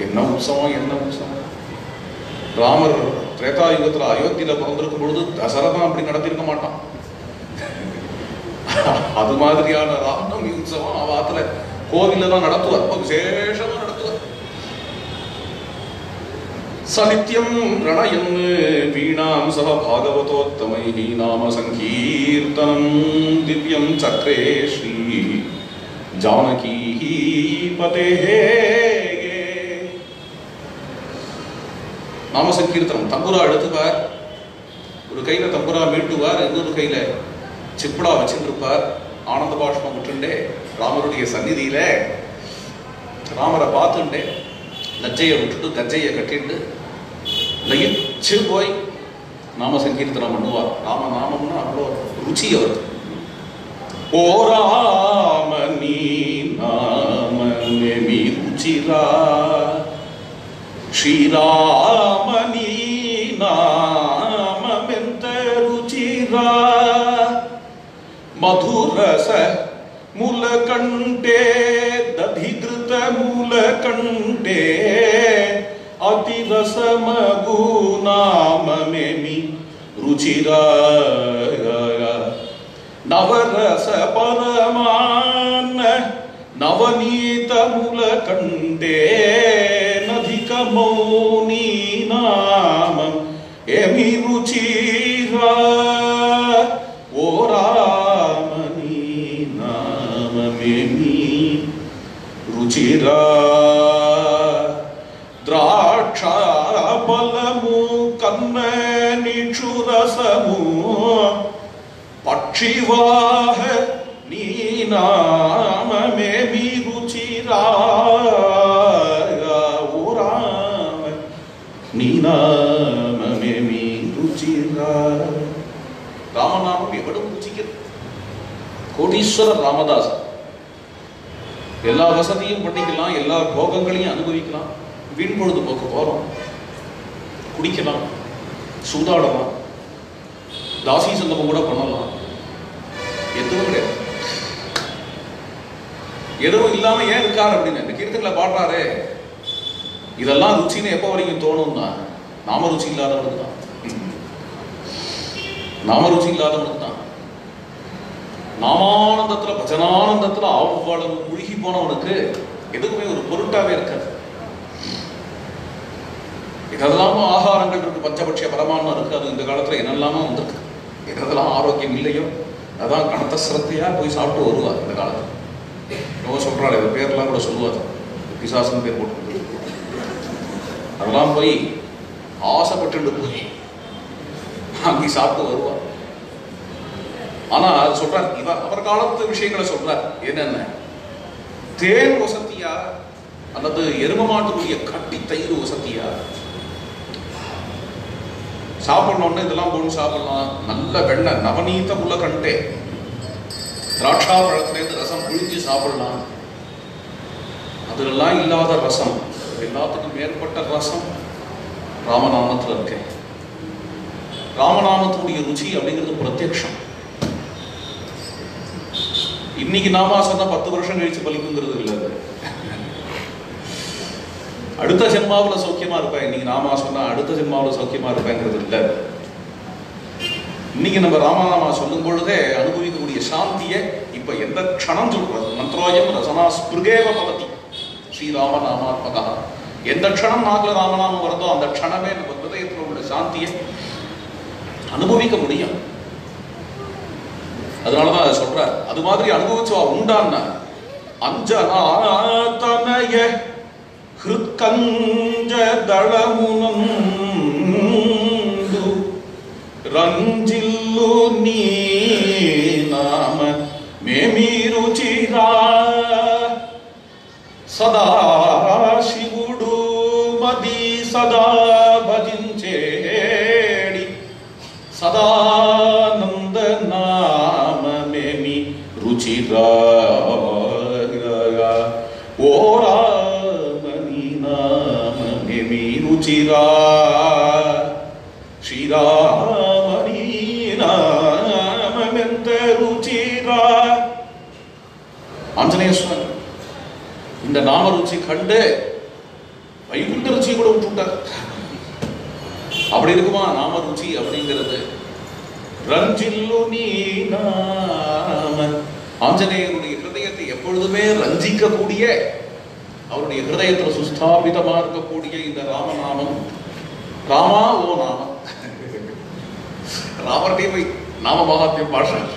என்ன உற்சவம். ராமர் திரேதாயுகத்துல அயோத்தியில பிறந்திருக்கும் பொழுது தசரதம் அப்படி நடத்திருக்க மாட்டான். அது மாதிரியான ராமநவமி உற்சவம் அவாத்துல கோவில தான் நடத்துவார். விசேஷமா நடத்துவார். சனித்யம் பிரணயம் வீணாம் சக பாகவதோத்தமைஹி நாம சங்கீர்த்தனம் திவ்யம் சக்ரே ஸ்ரீ ஜானகி பதேஹே. நாம சங்கீர்த்தனம் தம்புரா எடுத்துப்பார். ஒரு கையில தம்புரா மீட்டுவார், இன்னொரு கையில சிப்படா வச்சுருப்பார். ஆனந்த பாஷ்பம் விட்டுண்டே ராமருடைய சந்நிதியில ராமரை பார்த்துட்டே லஜ்ஜையை விட்டுட்டு கஜ்ஜையை கட்டிட்டு லயிச்சு போய் நாம சங்கீர்த்தனம் பண்ணுவார். ராம நாமம்னா அவ்வளோ ருச்சி அவருக்கு. ஓ ராம நீ நாமமே ருச்சிரா, ஸ்ரீராம நீ நாமமெந்த ருச்சிரா, மதுரச மூலகண்டே ದಧಿಧೃತ ಮೂಲಕಂಠೆ ಅತಿರಸ ಮಗು ನಾಮಮೇಮಿ ರುಚಿರ, ನವರಸ ಪರಮಾನ್ನ ನವನೀತ ಮೂಲಕಂಠೆ ನಧಿಕ ಮೌನಿ ನಾಮ ಎಮಿ ರುಚಿರ, ಓ ರಾಮನಿ ನಾಮಮೇಮಿ ರುಚಿರ, ద్రాక్షా ఫలము కన్న నిక్షురసము పక్షివాహ నీ నామమేమి రుచిరా, ఓ రామ నీ నామమేమి రుచిరా. ராமநாமம் எவ்வளவு ருச்சிக்கிறது. கோடீஸ்வரர் ராமதாஸ் எல்லா வசதியும் பண்ணிக்கலாம், எல்லா போகங்களையும் அனுபவிக்கலாம், வீண் பொழுது போக்க போறோம், குடிக்கலாம், சூதாடலாம், தாசி சந்தமம் கூட பண்ணலாம், எதுவும் கிடையாது. எதுவும் இல்லாம ஏன் இருக்காரு அப்படின்னு இந்த கீர்த்தனை பாடுறாரு. இதெல்லாம் ருச்சின்னு எப்போ வரைக்கும் தோணும்னா நாம ருச்சி இல்லாதவனுக்கு தான், நாம ருச்சி இல்லாதவனுக்கு தான். நாமானந்தத்துல பஜனானந்தத்துல அவ்வளவு முழுகி போனவனுக்கு எதுக்குமே ஒரு பொருட்டாவே இருக்காது. இதெல்லாமோ ஆகாரங்கள் இருக்கு, பஞ்சபட்சிய பரமானம் இருக்கு, அது இந்த காலத்துல என்னெல்லாமோ வந்திருக்கு. எதெல்லாம் ஆரோக்கியம் இல்லையோ அதான் கனத்த சிரத்தையா போய் சாப்பிட்டு வருவார் இந்த காலத்துல. ரொம்ப சொல்றாரு, இது பேர்லாம் கூட சொல்லுவார், பிசாசன் பேர் போட்டு அதெல்லாம் போய் ஆசைப்பட்டு போய் அங்கே சாப்பிட்டு வருவார். ஆனா அது சொல்றார், இவர் அவர் காலத்து விஷயங்களை சொல்றார். என்னென்ன தேன் வசதியா அல்லது எரும மாட்டுடைய கட்டி தயிர் வசதியா சாப்பிடணும்னு இதெல்லாம் போட்டு சாப்பிடலாம். நல்ல வெண்ணெய் நவநீத முலகண்டே திராட்சா பழத்திலேருந்து ரசம் புழிஞ்சு சாப்பிடலாம். அதெல்லாம் இல்லாத ரசம், எல்லாத்துக்கும் மேற்பட்ட ரசம் ராமநாமத்தில் இருக்கு. ராமநாமத்துடைய ருச்சி அப்படிங்கிறது பிரத்யக்ஷம். இன்னைக்கு நாமா சொன்னா 10 வருஷம் கழிச்சு பலிக்குங்கிறது இல்லை. அடுத்த ஜென்மாவுல சௌக்கியமா இருப்பேன், இன்னைக்கு நாமா சொன்னா அடுத்த ஜென்மாவுல சௌக்கியமா இருப்பேங்கிறது இல்லை. இன்னைக்கு நம்ம ராமநாமா சொல்லும் பொழுதே அனுபவிக்கக்கூடிய சாந்தியை இப்ப எந்த க்ஷணம் சொல்றது. மந்த்ரோயம் ரசனா ஸ்பிருகேவ பவதி ஸ்ரீராமநாமாத்மகா. எந்த க்ஷணம் நாக்குல ராமநாமம் வருதோ அந்த க்ஷணமே நம்ம ஹிருதயத்தில் உள்ள சாந்தியை அனுபவிக்க முடியும். அதனாலதான் அதை சொல்றார். அது மாதிரி அனுபவிச்சுவா உண்டான்னா அஞ்சனாதனய ஹிருத்கஞ்ச தளமுனந்து ರಂಜಿಲ್ಲು ನೀ ನಾಮ ಮೇಮೀರುಚಿರಾ ಸದಾ ಶಿವುಡು ಮದಿ ಸದಾ ಭಜಿಂಚೇಡಿ ಸದಾನಂದ ನಾಮ ಮೇಮಿ ರುಚಿರಾ ಓ ರಾಮನಿ ನಾಮ ಮೇಮಿ ರುಚಿರಾ ಶ್ರೀರಾಮನಿ ನಾಮಮೆಂತ ರುಚಿರಾ. ஆஞ்சநேய சுவாமி இந்த நாம ருச்சி கண்டு வைகுண்ட ருச்சி கூட விட்டுட்டார். அப்படி இருக்குமா நாம ருச்சி அப்படிங்கிறது? ரஞ்சில்லு நீ நாம, ஆஞ்சநேயருடைய ஹிருதயத்தை எப்பொழுதுமே ரஞ்சிக்கக்கூடிய, அவருடைய ஹிருதயத்தில் சுஸ்தாபிதமா இருக்கக்கூடிய இந்த ராமநாமம். ராமா ஓ நாம, ராமர்டே போய் நாம மகாத்மியம் பாடுறார்.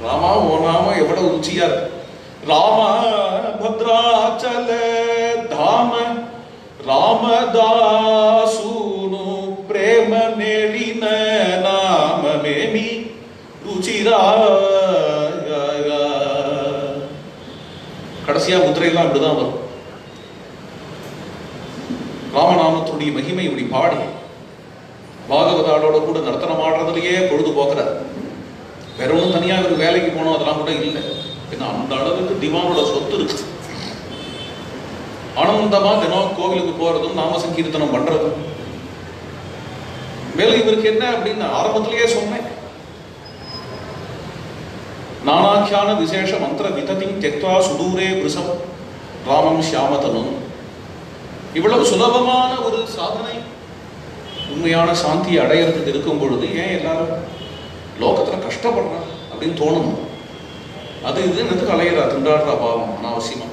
ராமா ஓ நாம எவ்வளவு ருச்சியா இருக்கு. ராம பத்ராச்சல தாம ராமதாசுனு பிரேம நெளின ருச்சிரா. கடைசியா முத்திரையெல்லாம் இப்படிதான் வரும். ராமநாமத்துடைய மகிமை இப்படி பாடி பாகவதாளோட கூட நர்த்தனம் ஆடுறதுலயே பொழுது போக்குறார். வேற ஒன்றும் தனியா ஒரு வேலைக்கு போனோம் அதெல்லாம் கூட இல்லை. ஏன்னா அந்த அளவுக்கு திவானோட சொத்து இருக்கு. ஆனந்தமா தினம் கோவிலுக்கு போறதும் நாம சங்கீர்த்தனம் பண்றதும். மேலும் இவருக்கு என்ன அப்படின்னு ஆரம்பத்திலேயே சொன்னேன், நானாக்கியான விசேஷ மந்திர விதத்தின் தெக்வா சுதூரே விருசம் ராமம் ஷியாமதனும். இவ்வளவு சுலபமான ஒரு சாதனை உண்மையான சாந்தியை அடையிறதுக்கு இருக்கும் பொழுது ஏன் எல்லாரும் லோகத்துல கஷ்டப்படுறான் அப்படின்னு தோணணும். அது இது என்னதுக்கு அலையிறா திண்டாடுறா பாவம் அனாவசியமா.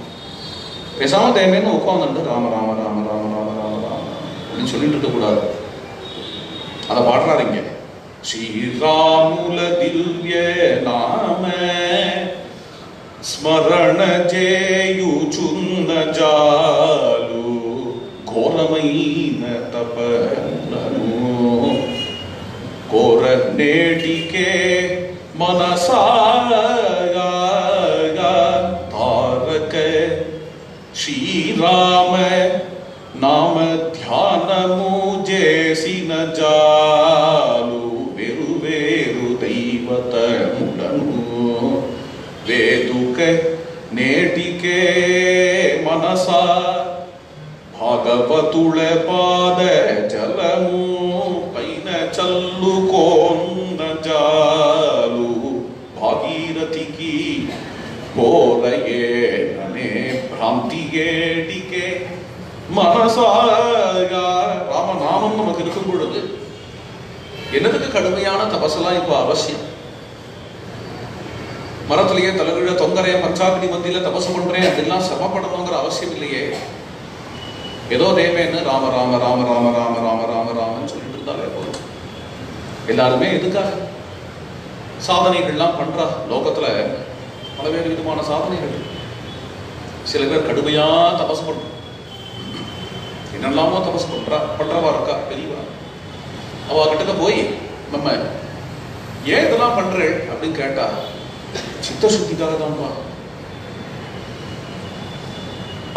பேசாம தேவைன்னு உட்காந்துட்டு ராம ராம ராம ராம ராம ராம ராம அப்படின்னு சொல்லிட்டு இருக்க கூடாது. அதை பாடுறாரு இங்க. ஸ்ரீராமுல திவ்ய நாம ஸ்மரண ஜேயுச்சுன்ன ஜாலு ಘೋರಮೈನ ತಪನು ಕೋರ ನೇಟಿಕೆ ಮನಸಾಯ ತಾರಕ ಶ್ರೀರಾಮ ನಾಮ ಧ್ಯಾನ ಮೂಜೇಸಿನ ಜಾಲು ವೇರು ವೇರು ದೈವತ ಮುಡನು ವೇದುಕ ನೇಟಿಕೆ ಮನಸ ಭಾಗವತುಳ ಪಾದ ಜಲಮು ಪೈನ ಚಲ್ಲುಕೋನ್ನ ಜಾಲು ಭಾಗೀರಥಿಕಿ ಬೋರಯೇ ನನೆ ಭ್ರಾಂತಿಗೇಡಿಕೆ மனசாக. ராமநாமம் நமக்கு இருக்கும் பொழுது என்னதுக்கு கடுமையான தபசெல்லாம் இப்ப அவசியம்? மரத்திலேயே தலைகீழ தொங்கறேன் பஞ்சாக்னி மத்தியில தபசு பண்றேன் அப்படிலாம் சிரமப்படணுங்கிற அவசியம் இல்லையே. ஏதோ தேவேன்னு ராம ராம ராம ராம ராம ராம ராம ராமன்னு சொல்லிட்டு இருந்தாலே போதும். எல்லாருமே எதுக்காக சாதனைகள்லாம் பண்றா? லோகத்துல பலவேறு விதமான சாதனைகள். சில பேர் கடுமையா தபசு பண்ற, என்னெல்லாமோ தபசு பண்றவா இருக்கா பெரியவா. அவ கிட்ட போய் நம்ம ஏன் இதெல்லாம் பண்றேன் அப்படின்னு கேட்டா, சித்த சுத்திக்காக தான்ப்பா,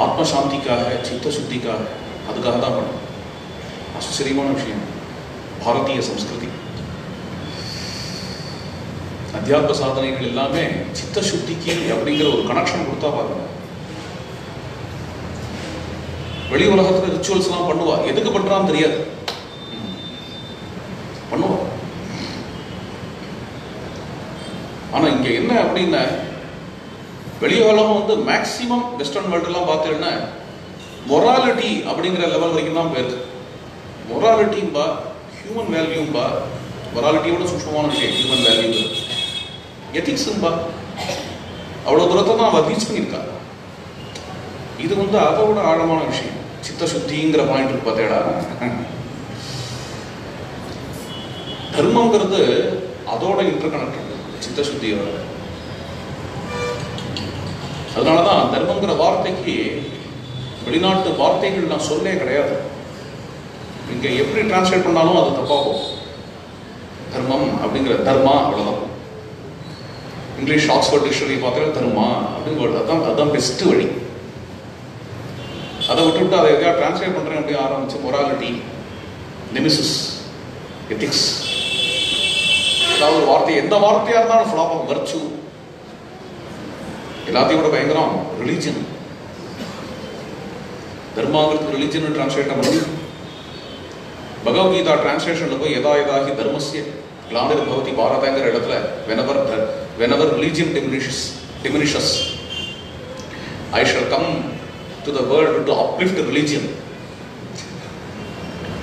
ஆத்ம சாந்திக்காக, சித்த சுத்திக்காக, அதுக்காக தான் பண்ணும். ஆச்சரியமான விஷயம். பாரதிய சம்ஸ்கிருதி அத்தியாத்ம சாதனைகள் எல்லாமே சித்த சுத்திக்கு அப்படிங்கிற ஒரு கனெக்ஷன் கொடுத்தா பாருங்க. வெளி உலகத்துல ரிச்சுவல்ஸ் எல்லாம் பண்ணுவா, எதுக்கு பண்றான்னு தெரியாது, பண்ணுவா. ஆனா இங்க என்ன அப்படின்னா, வெளி உலகம் வந்து மேக்சிமம் வெஸ்டர்ன் வேர்ல்டு எல்லாம் பார்த்தீங்கன்னா மொராலிட்டி அப்படிங்கிற லெவல் வரைக்கும் தான் போயிருக்கு. மொராலிட்டியும்பா, ஹியூமன் வேல்யூம்பா, மொராலிட்டியோட சூக்ஷ்மமான விஷயம் ஹியூமன் வேல்யூ, எத்திக்ஸும்பா, அவ்வளவு தூரத்தை தான் அவ ரீச் பண்ணியிருக்கா. இது வந்து அதை விட ஆழமான விஷயம். சித்த சுத்திங்கிற பாயிண்ட் இருக்கு பார்த்தேடா. தர்மங்கிறது அதோட இன்டர் கனெக்ட், சித்த சுத்தியோட. அதனாலதான் தர்மங்கிற வார்த்தைக்கு வெளிநாட்டு வார்த்தைகள் நான் சொல்லே கிடையாது. இங்க எப்படி டிரான்ஸ்லேட் பண்ணாலும் அது தப்பாகும். தர்மம் அப்படிங்கிற தர்மா அவ்வளவுதான். இங்கிலீஷ் ஆக்ஸ்போர்ட் டிக்ஷனரி பார்த்தா தர்மா அப்படின்னு அதுதான் பெஸ்ட் வழி. அதை விட்டுவிட்டு அதை எதையா டிரான்ஸ்லேட் பண்றேன் அப்படி ஆரம்பிச்சு மொராலிட்டி, நெமிசிஸ், எத்திக்ஸ், ஏதாவது ஒரு வார்த்தை, எந்த வார்த்தையா இருந்தாலும் ஃப்ளாப் ஆகும். வர்ச்சு எல்லாத்தையும் கூட பயங்கரம். ரிலிஜன், தர்மாங்கிறது ரிலிஜன் டிரான்ஸ்லேட் பண்ணி பகவத்கீதா டிரான்ஸ்லேஷன்ல போய் எதா எதாகி தர்மஸ்ய கிளானிர் பவதி பாரதங்கிற இடத்துல whenever religion diminishes I shall come to the world to uplift religion.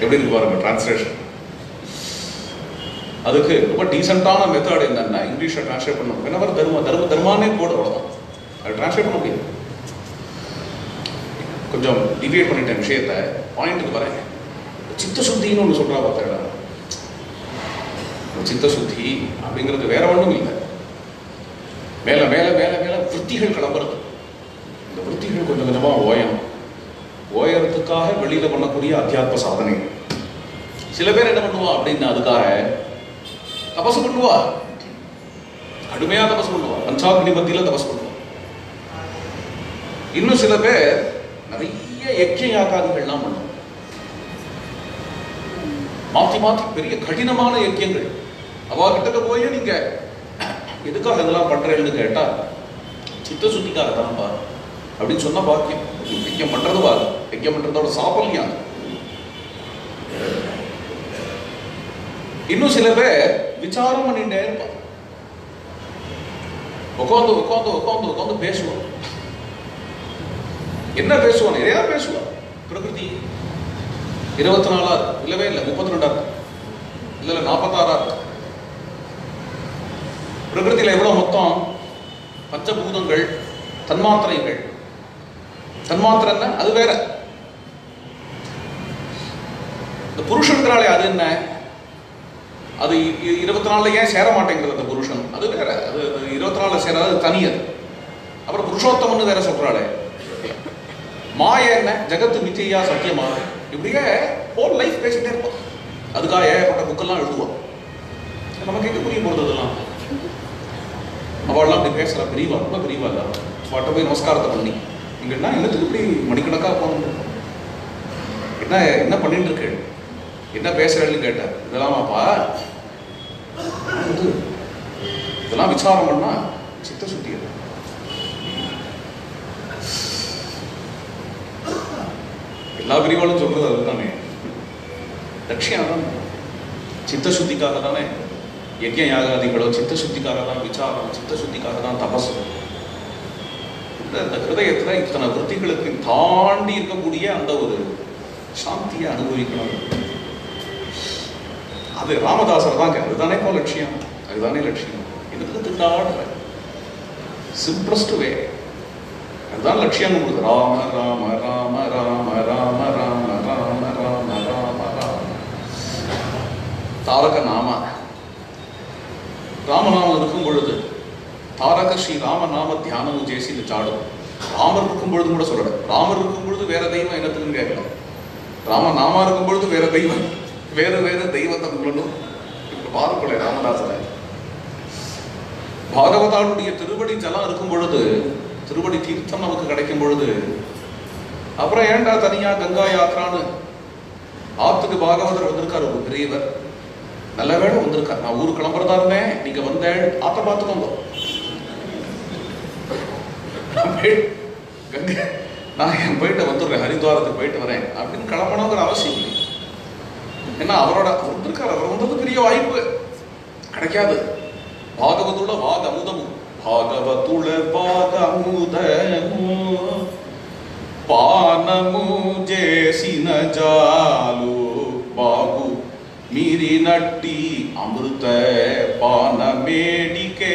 எப்படி இருக்கு பாருங்க டிரான்ஸ்லேஷன். அதுக்கு ரொம்ப டீசென்டான மெத்தட் என்னன்னா, இங்கிலீஷை டிரான்ஸ்லேட் பண்ணணும். whenever தர்மானே போடு, அவ்வளவுதான். அது டிரான்ஸ்லேட் பண்ண முடியும். கொஞ்சம் டிவியேட் பண்ணிட்டேன் விஷயத்தை, பாயிண்ட்டுக்கு வரேன். சித்த சுத்தின்னு ஒன்று சொல்றா பார்த்தா, சித்த சுத்தி அப்படிங்கிறது வேற ஒன்றும் இல்லை. மேல மேல மேல மேல விருத்திகள் கிளம்புறது. இந்த விருத்திகள் கொஞ்சம் கொஞ்சமா ஓயறதுக்காக வெளியில பண்ணக்கூடிய அத்தியாத்ம சாதனை. சில பேர் என்ன பண்ணுவா அப்படின்னா, அதுக்காக தபசு பண்ணுவா. கடுமையா தபஸ் பண்ணுவான், பஞ்சாக்னி மத்தியில தபஸ் பண்ணுவான். இன்னும் சில பேர் நிறைய யஜ்ஞ யாகாதிகள்லாம் பண்ணுவாங்க, மாத்தி மாத்தி பெரிய கடினமான யஜ்யங்கள். அவா கிட்ட போய் நீங்க எதுக்காக இதெல்லாம் பண்றேன்னு கேட்டா, சித்த சுத்திக்காக தான்ப்பா அப்படின்னு சொன்ன பாக்கியம். யஜ்யம் பண்றது பாரு, யஜ்யம் பண்றதோட சாபல்யம். இன்னும் சில பேர் விசாரம் பண்ணிட்டே இருப்பான், உட்காந்து உட்காந்து உட்காந்து உட்காந்து பேசுவான். என்ன பேசுவான்? நிறையா பேசுவான். பிரகிருதி 24 இல்லவே இல்லை, 32 இல்ல 46. பிரகிருதியில எவ்வளவு மொத்தம்? பஞ்சபூதங்கள், தன்மாத்திரைகள். தன்மாத்திரை அது வேற. இந்த புருஷன்கிறாளே அது என்ன? அது 24 ஏன் சேர மாட்டேங்கிறது? அந்த புருஷன் அது வேற. அது 24 சேராது, தனி. அது அப்புறம் புருஷோத்தமன்னு வேற சொல்றாளே. மாய என்ன? ஜகத்து மிச்சையா சத்தியமா? இப்படியே ஹோல் லைஃப் பேசிட்டே இருப்போம். அதுக்காக ஏகப்பட்ட புக்கெல்லாம் எழுதுவோம். நமக்கு எங்க புரிய போறது அதெல்லாம்? அவள்லாம் அப்படி பேசுறா, பிரிவா, ரொம்ப பிரிவா இல்ல. அவட்ட போய் நமஸ்காரத்தை பண்ணி, நீங்க என்ன என்னத்துக்கு இப்படி மணிக்கணக்கா போகணும், என்ன என்ன பண்ணிட்டு இருக்கு, என்ன பேசுறேன்னு கேட்டார். இதெல்லாமாப்பா, இதெல்லாம் விசாரம் பண்ணா சித்த சுத்தி. எல்லா பிரிவாலும் சொல்றது அதுதானே, லட்சியம் தான். சித்த சுத்திக்காக தானே யஜ்ய யாகாதிகளோ, சித்த சுத்திக்காக தான் விசாரம், சித்த சுத்திக்காக தான் தபஸ். இந்த ஹிருதயத்துல இத்தனை விருத்திகளுக்கு தாண்டி இருக்கக்கூடிய அந்த ஒரு சாந்தியை அனுபவிக்கணும். அது ராமதாசர் தாங்க. அதுதானே இப்போ லட்சியம், அதுதானே லட்சியம். இதுக்கு திண்டாடுற சிம்பிளஸ்ட் வே, அதுதான் லட்சியம். உங்களுக்கு ராம ராம ராம ராம ராம ராம ராம ராம ராம ராம தாரக நாம. ராமநாமம் இருக்கும் பொழுது தாரக ஸ்ரீ ராமநாம தியானமும் ஜேசி சாடும். ராமர் இருக்கும் பொழுது கூட சொல்லல, ராமர் இருக்கும் பொழுது வேற தெய்வம் என்னத்துன்னு கேட்கல, ராமநாமா இருக்கும் பொழுது வேற தெய்வம், வேற வேற தெய்வத்தை சொல்லணும். பாருங்களே ராமதாசரை. பாகவதாளுடைய திருவடி ஜலம் இருக்கும் பொழுது, திருவடி தீர்த்தம் நமக்கு கிடைக்கும் பொழுது, அப்புறம் ஏண்டா தனியா கங்கா யாத்திரான்னு ஆத்துக்கு பாகவதர் வந்திருக்காரு, ஒரு பெரியவர். நல்ல வேலை வந்திருக்காரு. நான் ஊருக்கு கிளம்புறதா இருந்தேன், நீங்க வந்தேன், ஆத்த பார்த்துக்கோங்க. கங்கை நான் போயிட்டு வந்துடுறேன், ஹரித்வாரத்துக்கு போயிட்டு வரேன் அப்படின்னு கிளம்பணுங்கிற அவசியம் இல்லை. ஏன்னா அவரோட வந்திருக்காரு, அவர் வந்தது பெரிய வாய்ப்பு கிடைக்காது. பாகவதுள்ள வாக அமுதமும், భాగవతుల భాగముదము పానము చేసిన జాలు బాగు మీరినట్టి అమృత పానమేడికే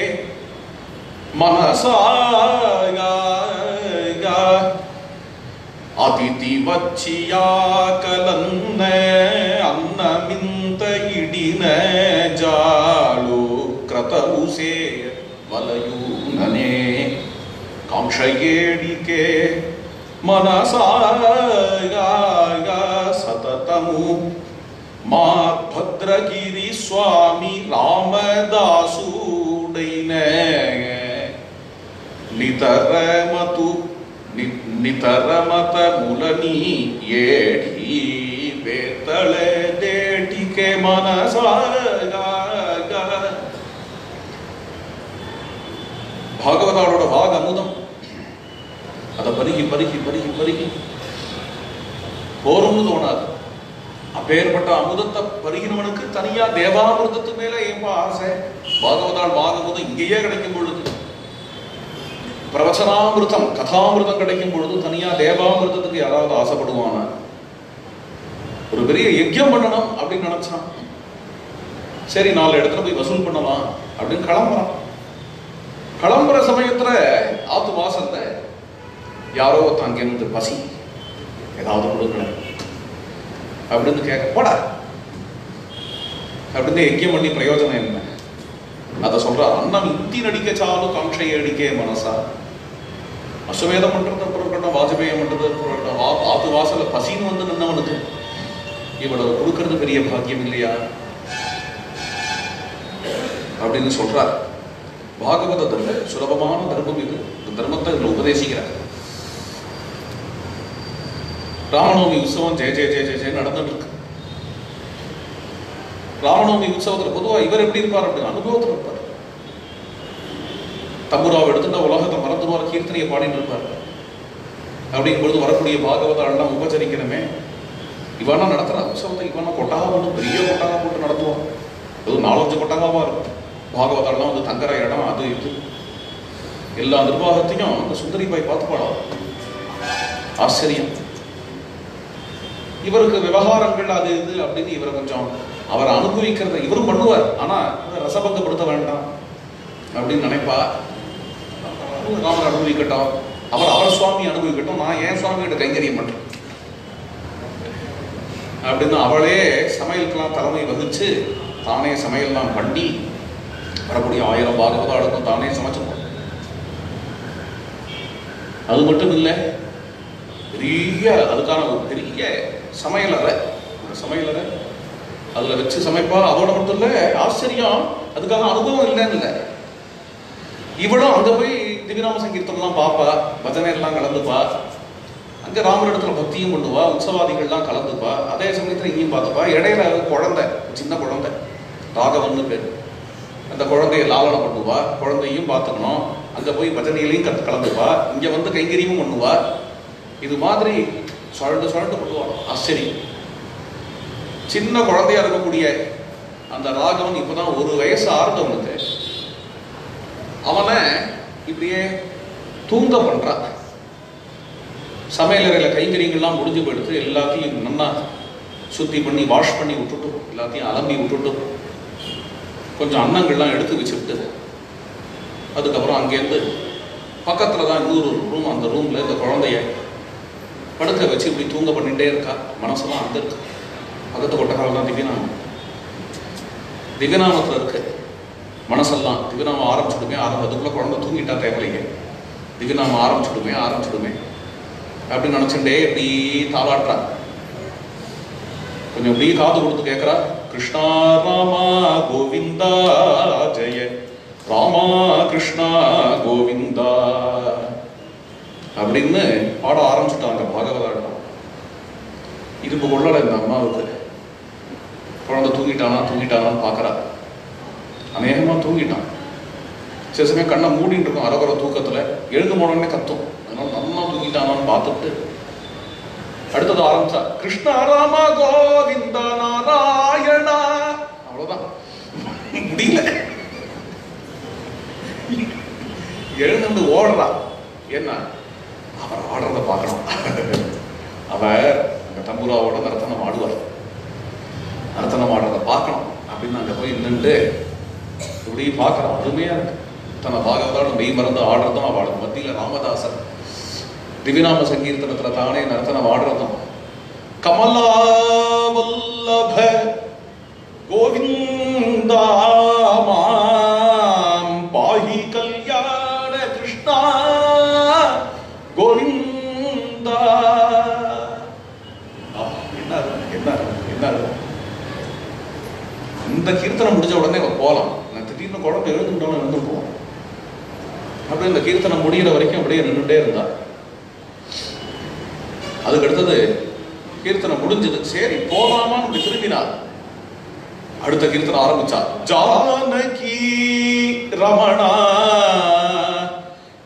మనసాగా అతిథి వచ్చియాకలన్న అన్నమింత ఇడిన జాలు క్రతముసే వలయుననే కాంక్షయేడికే మనసాగా సతతము మా భద్రగిరి స్వామి రామదాసుడైన నితరమత ములని ఏడి వేతళే దేటికే మనసాగా. பாகவதாளோட வாக அமுதம் அதை பருகி பருகி பருகி பருகி போரும்னு தோணாது. அப்பேற்பட்ட அமுதத்தை பருகினவனுக்கு தனியா தேவாமிர்தத்து மேல ஏன்பா ஆசை? பாகவதாள் வாகமுதம் இங்கேயே கிடைக்கும் பொழுது, பிரவச்சனாமிருதம் கதாமிருதம் கிடைக்கும் பொழுது தனியா தேவாமிர்தத்துக்கு யாராவது ஆசைப்படுவானா? ஒரு பெரிய யஜ்யம் பண்ணணும் அப்படின்னு நினைச்சான். சரி 4 இடத்துல போய் வசூல் பண்ணலாம் அப்படின்னு கிளம்புறான். கிளம்புற சமயத்துல ஆத்து வாசல்ல யாரோ தாங்க இருந்து பசி ஏதாவது கொடுக்கல அப்படின்னு கேட்க, போடா அப்படின்னு யஜ்யம் பண்ணி பிரயோஜனம் என்ன? அதை சொல்ற, அன்னம் இத்தி நடிக்க சாலு காட்சை அடிக்கே மனசா. அஸ்வமேதம் பண்றது இருக்கட்டும், வாஜபேயம் பண்றது இருக்கட்டும், ஆத்து வாசல்ல பசின்னு வந்து நின்னவனுக்கு இவ்வளவு கொடுக்கறது பெரிய பாக்கியம் இல்லையா அப்படின்னு சொல்றார். பாகவதத்தில் சுலபமான தர்மம் இது. இந்த தர்மத்தை இதில் உபதேசிக்கிறார். ராமநவமி உற்சவம் ஜெய ஜெய ஜெய ஜெய ஜெய நடந்துட்டு இருக்கு. ராமநவமி உற்சவத்தில் பொதுவாக இவர் எப்படி இருப்பார் அப்படின்னு அனுபவத்தில் இருப்பார். தம்புராவை எடுத்துட்டா உலகத்தை மறந்துடுவார், கீர்த்தனையை பாடிட்டு இருப்பார். அப்படிங்கும் பொழுது வரக்கூடிய பாகவதாலாம் உபச்சரிக்கணுமே. இவனா நடத்துற உற்சவத்தை இவனா கொட்டகா போட்டு பெரிய கொட்டகா போட்டு நடத்துவான். அது 4-5 கொட்டகாவா இருக்கும். பாகவதாலாம் வந்து தங்குற இடம் அது இது எல்லா நிர்வாகத்தையும் அந்த சுந்தரி பாய் பார்த்து பாடம். ஆச்சரியம். இவருக்கு விவகாரங்கள் அது இது அப்படின்னு இவரை கொஞ்சம் அவரை அனுபவிக்கிறத இவரும் பண்ணுவார். ஆனா ரசபங்கப்படுத்த வேண்டாம் அப்படின்னு நினைப்பா. ராமர் அனுபவிக்கட்டும், அவர் சுவாமி அனுபவிக்கட்டும், நான் என் சுவாமி கிட்ட கைங்கரியம் பண்றேன் அப்படின்னு அவளே சமையலுக்கெல்லாம் தலைமை வகிச்சு தானே சமையல்லாம் பண்ணி வரக்கூடிய 1000 பாகவதாளுக்கும் தானே சமைச்சிருக்கோம். அது மட்டும் இல்லை, பெரிய அதுக்கான ஒரு பெரிய சமையலறை, சமையலறை அதுல வச்சு சமைப்பா. அதோட மட்டும் இல்லை, ஆச்சரியம், அதுக்காக அனுபவம் இல்லைன்னு இல்லை. இவளும் அங்க போய் திவ்யநாம சங்கீர்த்தனம்லாம் பார்ப்பா, பஜனை எல்லாம் கலந்துப்பா. அங்க ராமர் இடத்துல பக்தியும் பண்ணுவா, உற்சவாதிகள்லாம் கலந்துப்பா. அதே சமயத்துல இங்கேயும் பார்த்துப்பா. இடையில குழந்தை, சின்ன குழந்தை ராகவன்னு பேர், அந்த குழந்தைய லாலனை பண்ணுவா. குழந்தையும் பார்த்துக்கணும். அங்க போய் பஜனையிலையும் கலந்துப்பா, இங்க வந்து கைங்கரியும் பண்ணுவா. இது மாதிரி சுழண்டு சுழண்டு பண்ணுவாள். ஆச்சரியம். சின்ன குழந்தையா இருக்கக்கூடிய அந்த ராகவன் இப்பதான் 1 வயசு ஆறுதவனுக்கு அவனை இப்படியே தூங்க பண்றான். சமையலறையில கைங்கரியங்கள்லாம் முடிஞ்சு போயிடுத்து எல்லாத்தையும் நல்லா சுத்தி பண்ணி வாஷ் பண்ணி விட்டுட்டு எல்லாத்தையும் அலம்பி விட்டுட்டு கொஞ்சம் அன்னங்கள்லாம் எடுத்து வச்சுட்டு அதுக்கப்புறம் அங்கேருந்து பக்கத்துல தான் இன்னொரு ரூம், அந்த ரூம்ல இந்த குழந்தைய படுக்க வச்சு இப்படி தூங்க பண்ணிட்டே இருக்கா. மனசெல்லாம் அங்க இருக்கு. பக்கத்து கொட்டக்கால தான் திவ்யநாமம், திவ்யநாமத்துல இருக்கு மனசெல்லாம். திவ்யநாமம் ஆரம்பிச்சுடுமே, அதுக்குள்ள குழந்தை தூங்கிட்டா தேவையில்லைங்க, திவ்யநாமம் ஆரம்பிச்சுடுமே அப்படின்னு நினைச்சுட்டே இப்படி தாளாட்டுறா. கொஞ்சம் இப்படி காது கொடுத்து கேட்கிறா. கிருஷ்ணா ராமா கோவிந்தா ஜெய ராமா கிருஷ்ணா கோவிந்தா அப்படின்னு பாட ஆரம்பிச்சுட்டாங்க பாகவதாட்டம். இருப்பு கொள்ளல இந்த அம்மாவுக்கு. குழந்தை தூங்கிட்டானான்னு பார்க்கறா. அநேகமா தூங்கிட்டான். சில சமயம் கண்ணை மூடிட்டு இருக்கும் அரகுற தூக்கத்துல. எழுந்து போனோடனே கத்தும். அதனால நல்லா தூங்கிட்டானான்னு பார்த்துட்டு அடுத்தது ஆரம்பிச்சா. கிருஷ்ணா ராமா கோவிந்தா நாராயணா. அவ்வளவுதான், முடியல. எழுந்து ஓடுறா. என்ன, அவர் ஆடுறத பார்க்கணும். அவர் அங்க தம்புராவோட நர்த்தனம் ஆடுவார். நர்த்தனம் ஆடுறத பார்க்கணும் அப்படின்னு அங்க போய் நின்று இப்படி பார்க்கறோம். அருமையா இருக்கு. தன்னை பாகவதோட மெய் மறந்து ஆடுறதும், அவளுக்கு மத்தியில ராமதாசர் திவ்யநாம சங்கீர்த்தனத்துல தானே நர்த்தனம் ஆடுறதும். கமலா வல்லப கோவிந்தா மாம் பாஹி கல்யாண கிருஷ்ணா கோவிந்தா. என்ன இந்த கீர்த்தனம் முடிஞ்ச உடனே போகலாம். நான் திடீர்னு குழந்தை எழுந்துட்டோன்னு எழுந்து போவோம். அப்படியே இந்த கீர்த்தனம் முடிகிற வரைக்கும் அப்படியே நின்றுட்டே இருந்தா. அதுக்கு அடுத்தது கீர்த்தனை முடிஞ்சது. சரி போகலாமான்னு திரும்பினா அடுத்த கீர்த்தனை ஆரம்பிச்சா. ஜானகி ரமணா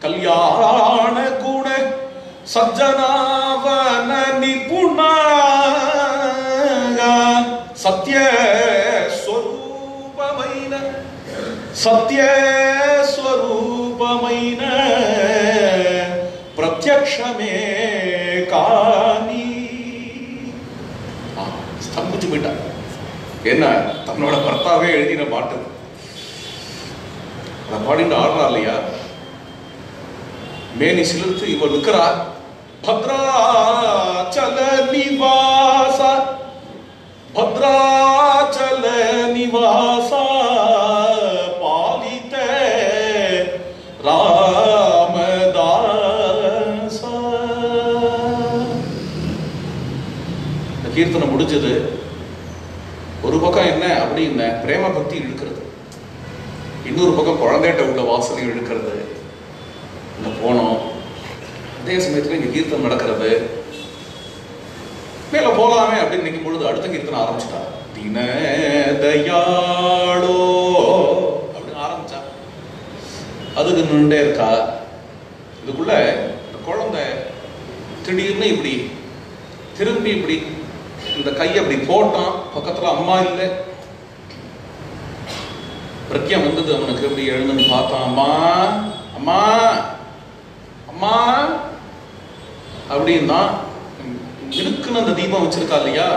கல்யாண குண சஜ்ஜனாவன நிபுணா சத்ய ஸ்வரூபமைன பிரத்யக்ஷமே காணி. ஸ்தம்பிச்சு போயிட்டா. என்ன, தன்னோட கர்த்தாவே எழுதின பாட்டு அதை பாடிட்டு ஆடுறா இல்லையா. மேனி சிலிர்த்து இவ நிற்கிறா. பத்ராச்சல நிவாச பத்ராச்சல நிவாச பாலித ராமதாச. கீர்த்தனை முடிஞ்சது. ஒரு பக்கம் என்ன அப்படின்னு பிரேம பக்தி இழுக்கிறது. இன்னொரு பக்கம் குழந்தைகிட்ட உள்ள வாசனை இழுக்கிறது, இந்த போனோம். அதே சமயத்துல இங்க கீர்த்தனம் நடக்கிறது. மேல போலாமே அப்படின்னு நினைக்கும் பொழுது அடுத்த கீர்த்தனை ஆரம்பிச்சுட்டா. தின தயாளோ அப்படின்னு ஆரம்பிச்சா. அதுக்கு நின்றுட்டே இருக்கா. இதுக்குள்ள குழந்தை திடீர்னு இப்படி திரும்பி இப்படி இந்த கையை அப்படி போட்டான். பக்கத்துல அம்மா இல்லை. பிரக்யம் வந்தது அவனுக்கு. இப்படி எழுந்துன்னு பார்த்தான். அம்மா அம்மா அம்மா அப்படின்னா இருக்குன்னு அந்த தீபம் வச்சிருக்கா இல்லையா.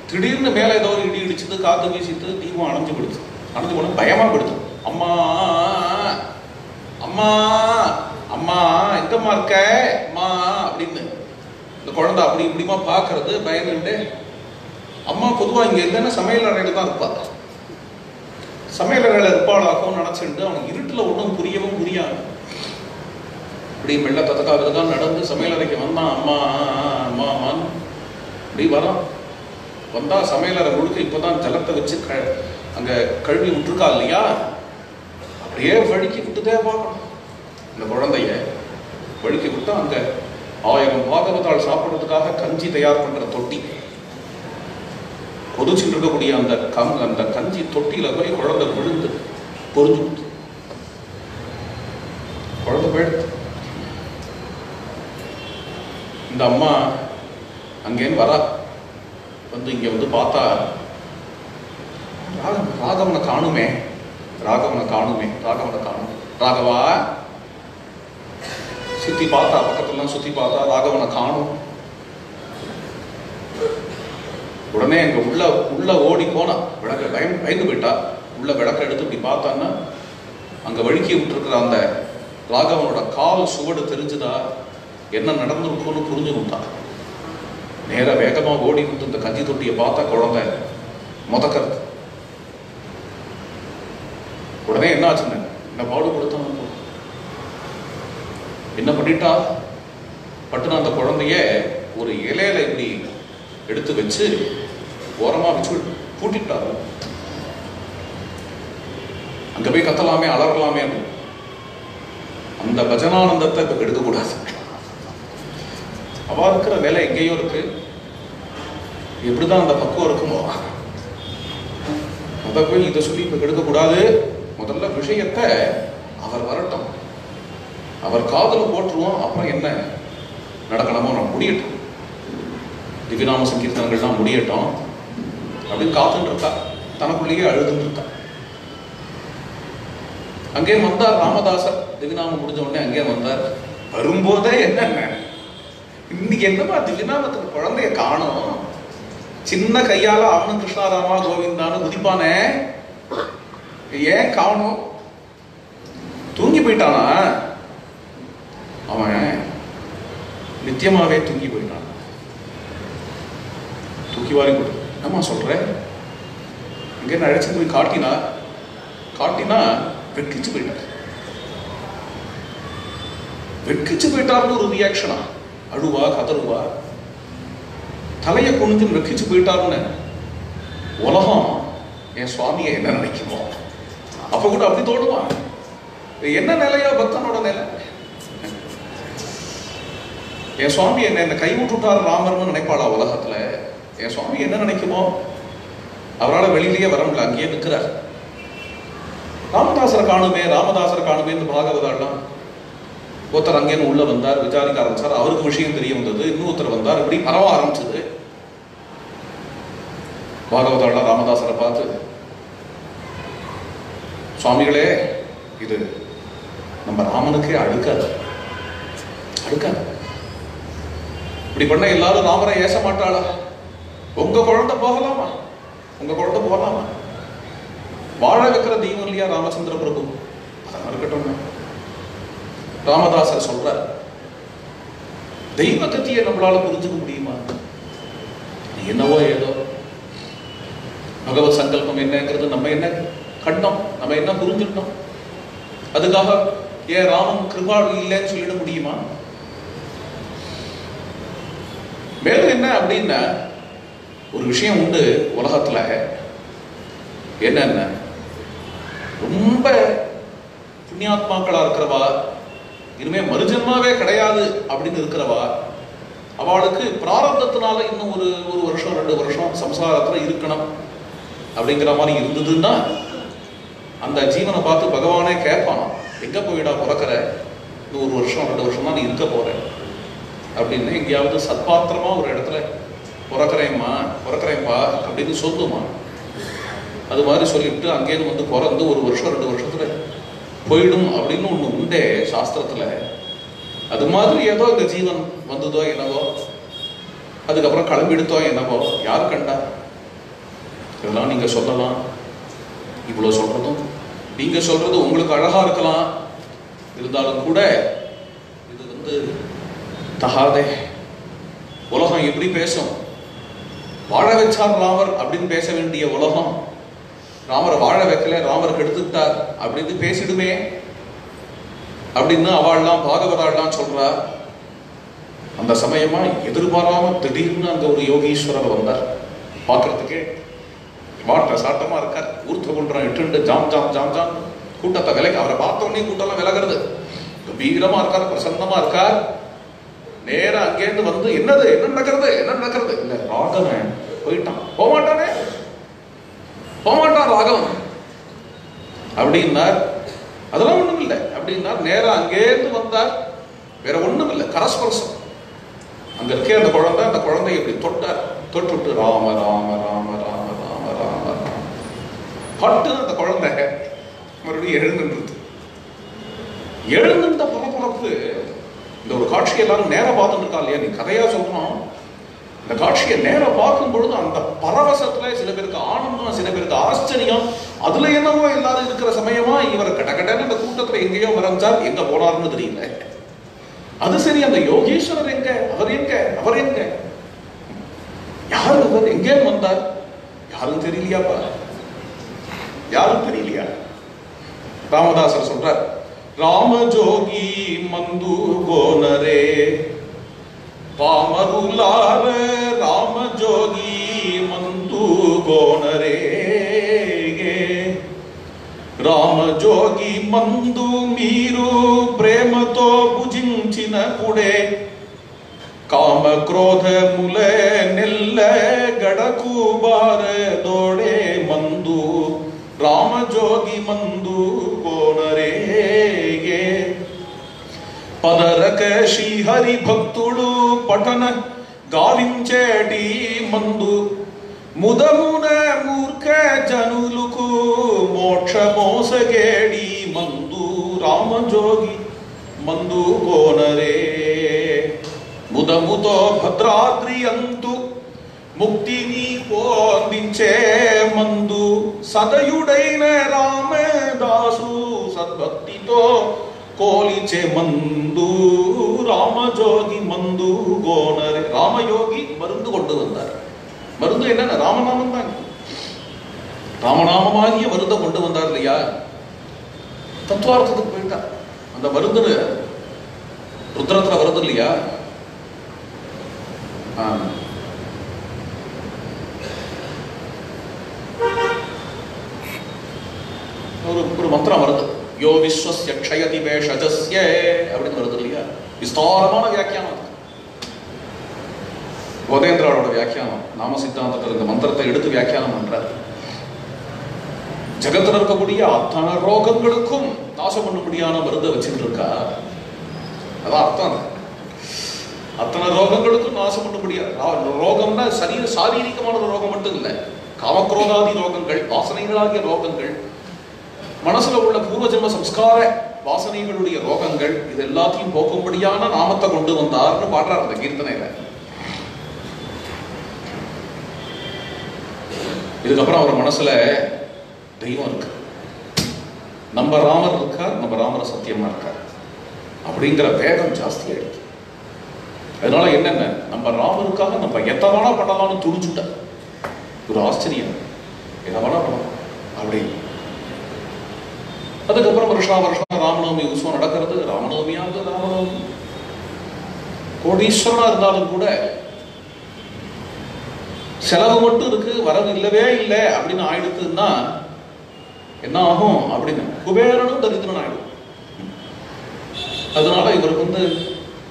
திடீர்னு மேல ஏதோ இடி இடிச்சது, காத்து வீசிட்டு தீபம் அணைஞ்சு போடுது. அணைஞ்சு போன பயமா போடுது. அம்மா அம்மா அம்மா எங்கம்மா இருக்க அம்மா அப்படின்னு இந்த குழந்தை அப்படி இப்படிமா பாக்குறது பயந்துட்டு. அம்மா பொதுவா இங்க இல்லைன்னா சமையல் அறையில தான் இருப்பா. சமையல் அறையில இருப்பாளாகவும் நினைச்சுட்டு அவனுக்கு இருட்டுல ஒன்றும் புரியவும் புரியாது. இப்படி மெல்ல தத்தக்காக நடந்து சமையல் அறைக்கு வந்தான். அம்மா அம்மா அம்மான்னு இப்படி வரான். வந்தா சமையல் அறை முழுக்க இப்பதான் ஜலத்தை வச்சு அங்க கழுவி விட்டுருக்கா இல்லையா. அப்படியே வழுக்கி விட்டுதே பார்க்கணும். இந்த குழந்தைய வழுக்கி விட்டா அங்க 1000 பாகவதாள் சாப்பிட்றதுக்காக கஞ்சி தயார் பண்ற தொட்டி கொதிச்சுட்டு இருக்கக்கூடிய அந்த கஞ்சி தொட்டியில போய் குழந்தை விழுந்து பொறிஞ்சு கொடுத்து குழந்தை போயிடுது. இந்த அம்மா அங்கேன்னு வரா. வந்து இங்க வந்து பார்த்தா ராகவனை காணுமே, ராகவனை காணுமே, ராகவனை காணும். ராகவா சுத்தி பார்த்தா, பக்கத்துலாம் சுத்தி பார்த்தா ராகவனை காணும். உடனே அங்க உள்ள ஓடி போனா. விளக்க பயந்து போயிட்டா. உள்ள விளக்க எடுத்து இப்படி பார்த்தான்னா அங்க வழுக்கி விட்டுருக்கிற அந்த ராகவனோட கால் சுவடு தெரிஞ்சுதா, என்ன நடந்திருக்கும்னு புரிஞ்சு விட்டான். நேர வேகமா ஓடி விட்டு இந்த கஞ்சி தொட்டியை பார்த்தா குழந்தை முதக்கிறது. உடனே என்ன ஆச்சுன்னு இந்த பாடு கொடுத்தான். என்ன பண்ணிட்டா, பட்டுனா அந்த குழந்தைய ஒரு இலையில இப்படி எடுத்து வச்சு ஓரமா வச்சு பூட்டிட்டாரு. அங்க போய் கத்தலாமே, அலறலாமே. அந்த பஜனானந்தத்தை இப்ப எடுக்கக்கூடாது. அவ இருக்கிற வேலை எங்கேயோ இருக்கு. எப்படிதான் அந்த பக்குவம் இருக்குமோ அத போய் இதை சொல்லி இப்ப எடுக்கக்கூடாது. முதல்ல விஷயத்தை அவர் வரட்டும், அவர் காதல போட்டுருவோம். அப்புறம் என்ன நடக்கணுமோ நம்ம முடியட்டும், திவ்யநாம சங்கீர்த்தனங்கள்லாம் முடியட்டும் அப்படின்னு காத்துட்டு இருக்கா. தனக்குள்ளேயே அழுதுன்னு இருக்கா. அங்கே வந்தார் ராமதாசர். திவ்யநாமம் முடிஞ்ச உடனே அங்கே வந்தார். வரும்போதே என்னென்ன இன்னைக்கு என்னமா திவ்யநாமத்துக்கு குழந்தைய காணும். சின்ன கையால அவனும் கிருஷ்ணாராமா கோவிந்தான்னு குதிப்பானே, ஏன் காணும்? தூங்கி போயிட்டானா? அவன் நித்தியமாவே தூங்கி போயிட்டான். தூக்கி வாரி போட்டு என்னமா சொல்ற? இங்க அழைச்சு போய் காட்டினா வெட்கிச்சு போயிட்டார். வெட்கிச்சு போயிட்டார்னு ஒரு ரியாக்ஷனா? அழுவா, கதறுவா, தலையை குனிஞ்சு வெட்கிச்சு போயிட்டாருன்னு உலகம் என் சுவாமியை என்ன நினைக்குமோ? அப்ப கூட அப்படி தோடுவான். என்ன நிலையா பக்தனோட நிலை? என் சுவாமி என்ன கை விட்டுட்டாரு ராமர்னு நினைப்பாளா உலகத்துல? என் சுவாமி என்ன நினைக்குமோ? அவரால் வெளியிலேயே வர முடியல, அங்கேயே நிற்கிறார். ராமதாசரை காணுமே இந்த பாகவதாலாம். ஒருத்தர் அங்கேன்னு உள்ள வந்தார், விசாரிக்க ஆரம்பிச்சார். அவருக்கு விஷயம் தெரிய வந்தது. இன்னொருத்தர் வந்தார். இப்படி பரவ ஆரம்பிச்சது. பாகவதாலாம் ராமதாசரை பார்த்து, சுவாமிகளே, இது நம்ம ராமனுக்கே அடுக்காது. இப்படி பண்ண எல்லாரும் ராமரை ஏச மாட்டாளா? உங்க குழந்தை போகலாமா? வாழ வைக்கிற தெய்வம் இல்லையா ராமச்சந்திர பிரபு? அதெல்லாம் இருக்கட்டும். ராமதாசர் சொல்ற தெய்வ கத்தியை நம்மளால புரிஞ்சுக்க முடியுமா? என்னவோ ஏதோ பகவத் சங்கல்பம் என்னங்கிறது நம்ம என்ன கண்டோம், நம்ம என்ன புரிஞ்சுட்டோம். அதுக்காக ஏன் ராமன் கிருபாளு இல்லைன்னு சொல்லிட முடியுமா? மேலும் என்ன அப்படின்னா ஒரு விஷயம் உண்டு உலகத்துல. என்னென்ன ரொம்ப புண்ணியாத்மாக்களா இருக்கிறவா, இனிமே மறுஜன்மாவே கிடையாது அப்படின்னு இருக்கிறவா, அவளுக்கு பிராரப்தத்தினால இன்னும் ஒரு வருஷம் 2 வருஷம் சம்சாரத்துல இருக்கணும் அப்படிங்கிற மாதிரி இருந்ததுன்னா அந்த ஜீவனை பார்த்து பகவானே கேட்பான், எங்க போயிடா பிறக்கிற, இன்னும் 1 வருஷம் 2 வருஷம் தான் நீ இருக்க போற அப்படின்னு எங்கேயாவது சத்பாத்திரமா ஒரு இடத்துல பிறக்கிறேன்ப்பா அப்படின்னு சொல்லுமா. அது மாதிரி சொல்லிட்டு அங்கேயிருந்து வந்து பிறந்து 1 வருஷம் 2 வருஷத்துல போயிடும் அப்படின்னு ஒண்ணு உண்டே சாஸ்திரத்துல. அது மாதிரி ஏதோ இந்த ஜீவன் வந்ததோ என்னவோ, அதுக்கப்புறம் கிளம்பிடுத்தோ என்னவோ, யாரு கண்டா? இதெல்லாம் நீங்க சொல்லலாம். இவ்வளவு சொல்றதும் நீங்க சொல்றது உங்களுக்கு அழகா இருக்கலாம், இருந்தாலும் கூட இது தகாதே. உலகம் எப்படி பேசும்? வாழ வச்சார் ராமர் அப்படின்னு பேச வேண்டிய உலகம் ராமரை வாழ வைக்கல, ராமர் கெடுத்துட்டார் அப்படின்னு பேசிடுமே அப்படின்னு அவள்லாம் பாகவதாள்லாம் சொல்றா. அந்த சமயமா எதிர்பாராம திடீர்னு அங்க ஒரு யோகீஸ்வரர் வந்தார். பார்க்கறதுக்கே வாட்ட சாட்டமா இருக்கார், ஊர்த்த கொண்டான் இட்டு ஜாம் ஜாம் ஜாம் ஜாம் கூட்டத்தை விலகி, அவரை பார்த்த உடனே கூட்டம்லாம் விலகிறது. கம்பீரமா இருக்கார், பிரசன்னமா இருக்கார். நேரா அங்கேருந்து வந்து என்ன நடக்கிறது இல்ல, ராகவன் போயிட்டான், போமாட்டான் ராகவன் அப்படின்னார். அதெல்லாம் ஒண்ணும் இல்லை அப்படின்னார். நேரா அங்கேருந்து வந்தார். வேற ஒண்ணும் இல்லை, கரஸ்பரசம். அங்க இருக்கே அந்த குழந்தை இப்படி தொட்டார். தொட்டு ராம ராம ராம ராம ராம ராம ராம பட்டு அந்த குழந்தை மறுபடியும் எழுந்துட்ட பரபரப்பு. இந்த ஒரு காட்சி எல்லாரும் நேரம் பார்த்துட்டு இருக்கா இல்லையா, நீ கதையா சொல்லணும். இந்த காட்சியை நேரம் பார்க்கும் பொழுது அந்த பரவசத்துல சில பேருக்கு ஆனந்தம், சில பேருக்கு ஆச்சரியம். அதுல என்னவோ எல்லாரும் இருக்கிற சமயமா இவர் கடகடன்னு அந்த கூட்டத்துல எங்கேயோ மறைஞ்சார், எங்க போனார்னு தெரியல. அது சரி, அந்த யோகேஸ்வரர் எங்க, அவர் எங்க, யாரு அவர், எங்கே வந்தார், யாரும் தெரியலையாப்பா, யாரும் தெரியலையா? ராமதாசர் சொல்றார், ராமஜோகி மந்து கோனரே பாமருலார ராமஜோಗಿ ಮಂದು ಗೋಣರೇ రామజోగి మందు మీరు ప్రేమతో భుజించిన పుడే కామ క్రోధ ముల నెల్ల గడకు బారదోడే మందు రామజోగి మందు కోనరే పదరక శ్రీహరి భక్తుడు పఠన గావించేటి మందు ముదమున మూర్ఖ జనులకు మోక్ష మోసగేడి మందు రామజోగి మందు కోనరే ముదముతో భద్రాద్రి అంతు ముక్తిని పొందించే మందు సదయుడైన రామదాసు సద్భక్తితో கோலிச்சே மந்து ராமஜோகி மந்து கோனரே. ராமயோகி மருந்து கொண்டு வந்தார். மருந்து என்ன? ராமநாமம் தான். ராமநாமமாகிய மருந்தை கொண்டு வந்தார் இல்லையா? தத்துவார்த்தத்துக்கு போயிட்டார். அந்த மருந்து ருத்ரத்துல வருது இல்லையா? ஒரு மந்திரம் வருது, யோ விஸ்வஸ்ய க்ஷயதி வேஷஜஸ்ய அப்படின்னு வருது இல்லையா? விஸ்தாரமான வியாக்கியானம். போதேந்திராவோட வியாக்கியானம் நாம சித்தாந்தத்தில் இந்த மந்திரத்தை எடுத்து வியாக்கியானம் பண்றார். ஜகத்துல இருக்கக்கூடிய அத்தனை ரோகங்களுக்கும் நாசம் பண்ணும்படியான மருந்தை வச்சுட்டு இருக்கா. அதான் அர்த்தம். அத்தனை ரோகங்களுக்கும் நாசம் பண்ணும்படியா. ரோகம்னா சாரீரிகமான ரோகம் மட்டும் இல்லை, காமக்ரோதாதி ரோகங்கள், வாசனைகளாகிய ரோகங்கள், மனசுல உள்ள பூர்வ ஜென்ம சம்ஸ்கார வாசனைகளுடைய ரோகங்கள், இது எல்லாத்தையும் போக்கும்படியான நாமத்தை கொண்டு வந்தார்னு பாடுறார் அந்த கீர்த்தனையில. இதுக்கப்புறம் அவர் மனசுல தெய்வம் இருக்கு, நம்ம ராமர் இருக்கார், நம்ம ராமர் சத்தியமா இருக்கார் அப்படிங்கிற வேகம் ஜாஸ்தியா இருக்கு. அதனால என்னென்ன, நம்ம ராமருக்காக நம்ம எத்தனை பண்ணலாம்னு துணிச்சுட்ட. ஒரு ஆச்சரியம், எதை வேணா பண்ணலாம் அப்படி. அதுக்கப்புறம் வருஷா வருஷம் ராமநவமி உற்சவம் நடக்கிறது. ராமநவமியாவது ராமநவமி. கோடீஸ்வரனா இருந்தாலும் கூட செலவு மட்டும் இருக்கு, வரவு இல்லவே இல்லை அப்படின்னு ஆயிடுத்துன்னா என்ன ஆகும் அப்படின்னு குபேரனும் தரித்திரன் ஆயிடும். அதனால இவருக்கு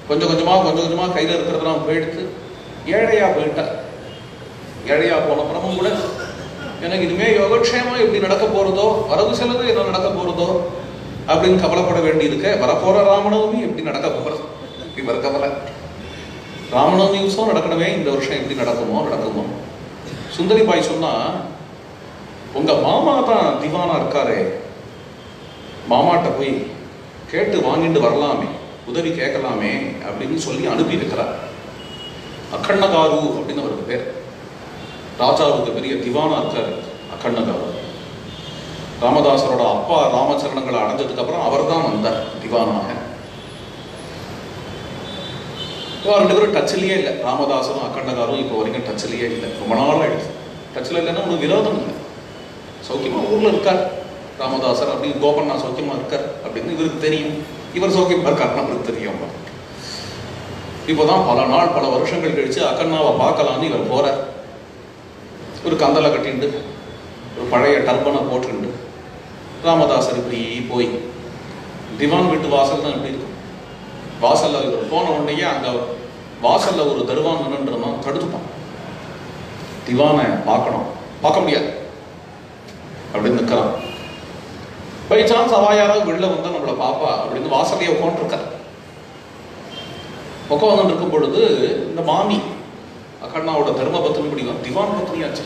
கொஞ்சம் கொஞ்சமா கையில இருக்கிறதெல்லாம் போயிடுத்து ஏழையா போயிட்டார். ஏழையா போன அப்புறமும் கூட எனக்கு இனிமே யோகக்ஷேமம் எப்படி நடக்க போறதோ, வரவு செலவு என்ன நடக்க போறதோ அப்படின்னு கவலைப்பட வேண்டி இருக்க. வரப்போற ராமநவமி எப்படி நடக்க போறது இவர் கவலை. ராமநவமி உற்சவம் நடக்கணுமே, இந்த வருஷம் எப்படி நடக்குமோ. சுந்தரி பாய் சொன்னா, உங்க மாமா தான் திவானா இருக்காரே, மாமாட்ட போய் கேட்டு வாங்கிட்டு வரலாமே, உதவி கேட்கலாமே அப்படின்னு சொல்லி அனுப்பி இருக்கிறார். அக்கண்ணகாரு அப்படின்னு அவருக்கு பேர். ராஜாவுக்கு பெரிய திவானா இருக்காரு அக்கண்ணகாரு. ராமதாசரோட அப்பா ராமச்சரணங்களை அடைஞ்சதுக்கு அப்புறம் அவர் தான் வந்தார் திவானாக. ரெண்டு பேரும் டச்சிலேயே இல்லை. ராமதாசரும் அக்கண்ணகாரும் இப்போ வரைக்கும் டச்சிலேயே இல்லை. ரொம்ப நாள் ஆயிடுச்சு. டச்சில் இல்லைன்னா ஒரு விரோதம் இல்லை. சௌக்கியமா ஊர்ல இருக்கார் ராமதாசர், அப்படின்னு கோபண்ணா சௌக்கியமா இருக்கார் அப்படின்னு இவருக்கு தெரியும். இவர் சௌக்கியமா இருக்காருன்னு அவருக்கு தெரியும். இப்போதான் பல நாள் பல வருஷங்கள் கழிச்சு அக்கண்ணாவை பார்க்கலான்னு இவர் போறார். ஒரு கந்தலை கட்டிண்டு ஒரு பழைய டர்பனை போட்டுண்டு ராமதாசர் இப்படி போய் திவான் வீட்டு வாசல் தான் இப்படி இருக்கும். வாசல்ல இவர் போன உடனேயே அங்க வாசல்ல ஒரு தருவான் நின்றுதான் தடுத்துப்பான். திவானை பார்க்கணும், பார்க்க முடியாது அப்படின்னு நிற்கிறான். பை சான்ஸ் அவா யாராவது வெளில வந்தா நம்மளை பாப்பா அப்படின்னு வாசலையே உட்காந்துருக்கார். உட்காந்து இருக்கும் பொழுது இந்த மாமி அக்கண்ணாவோட தர்ம பத்தினி பிடிக்கும், திவான் பத்தினியாச்சு.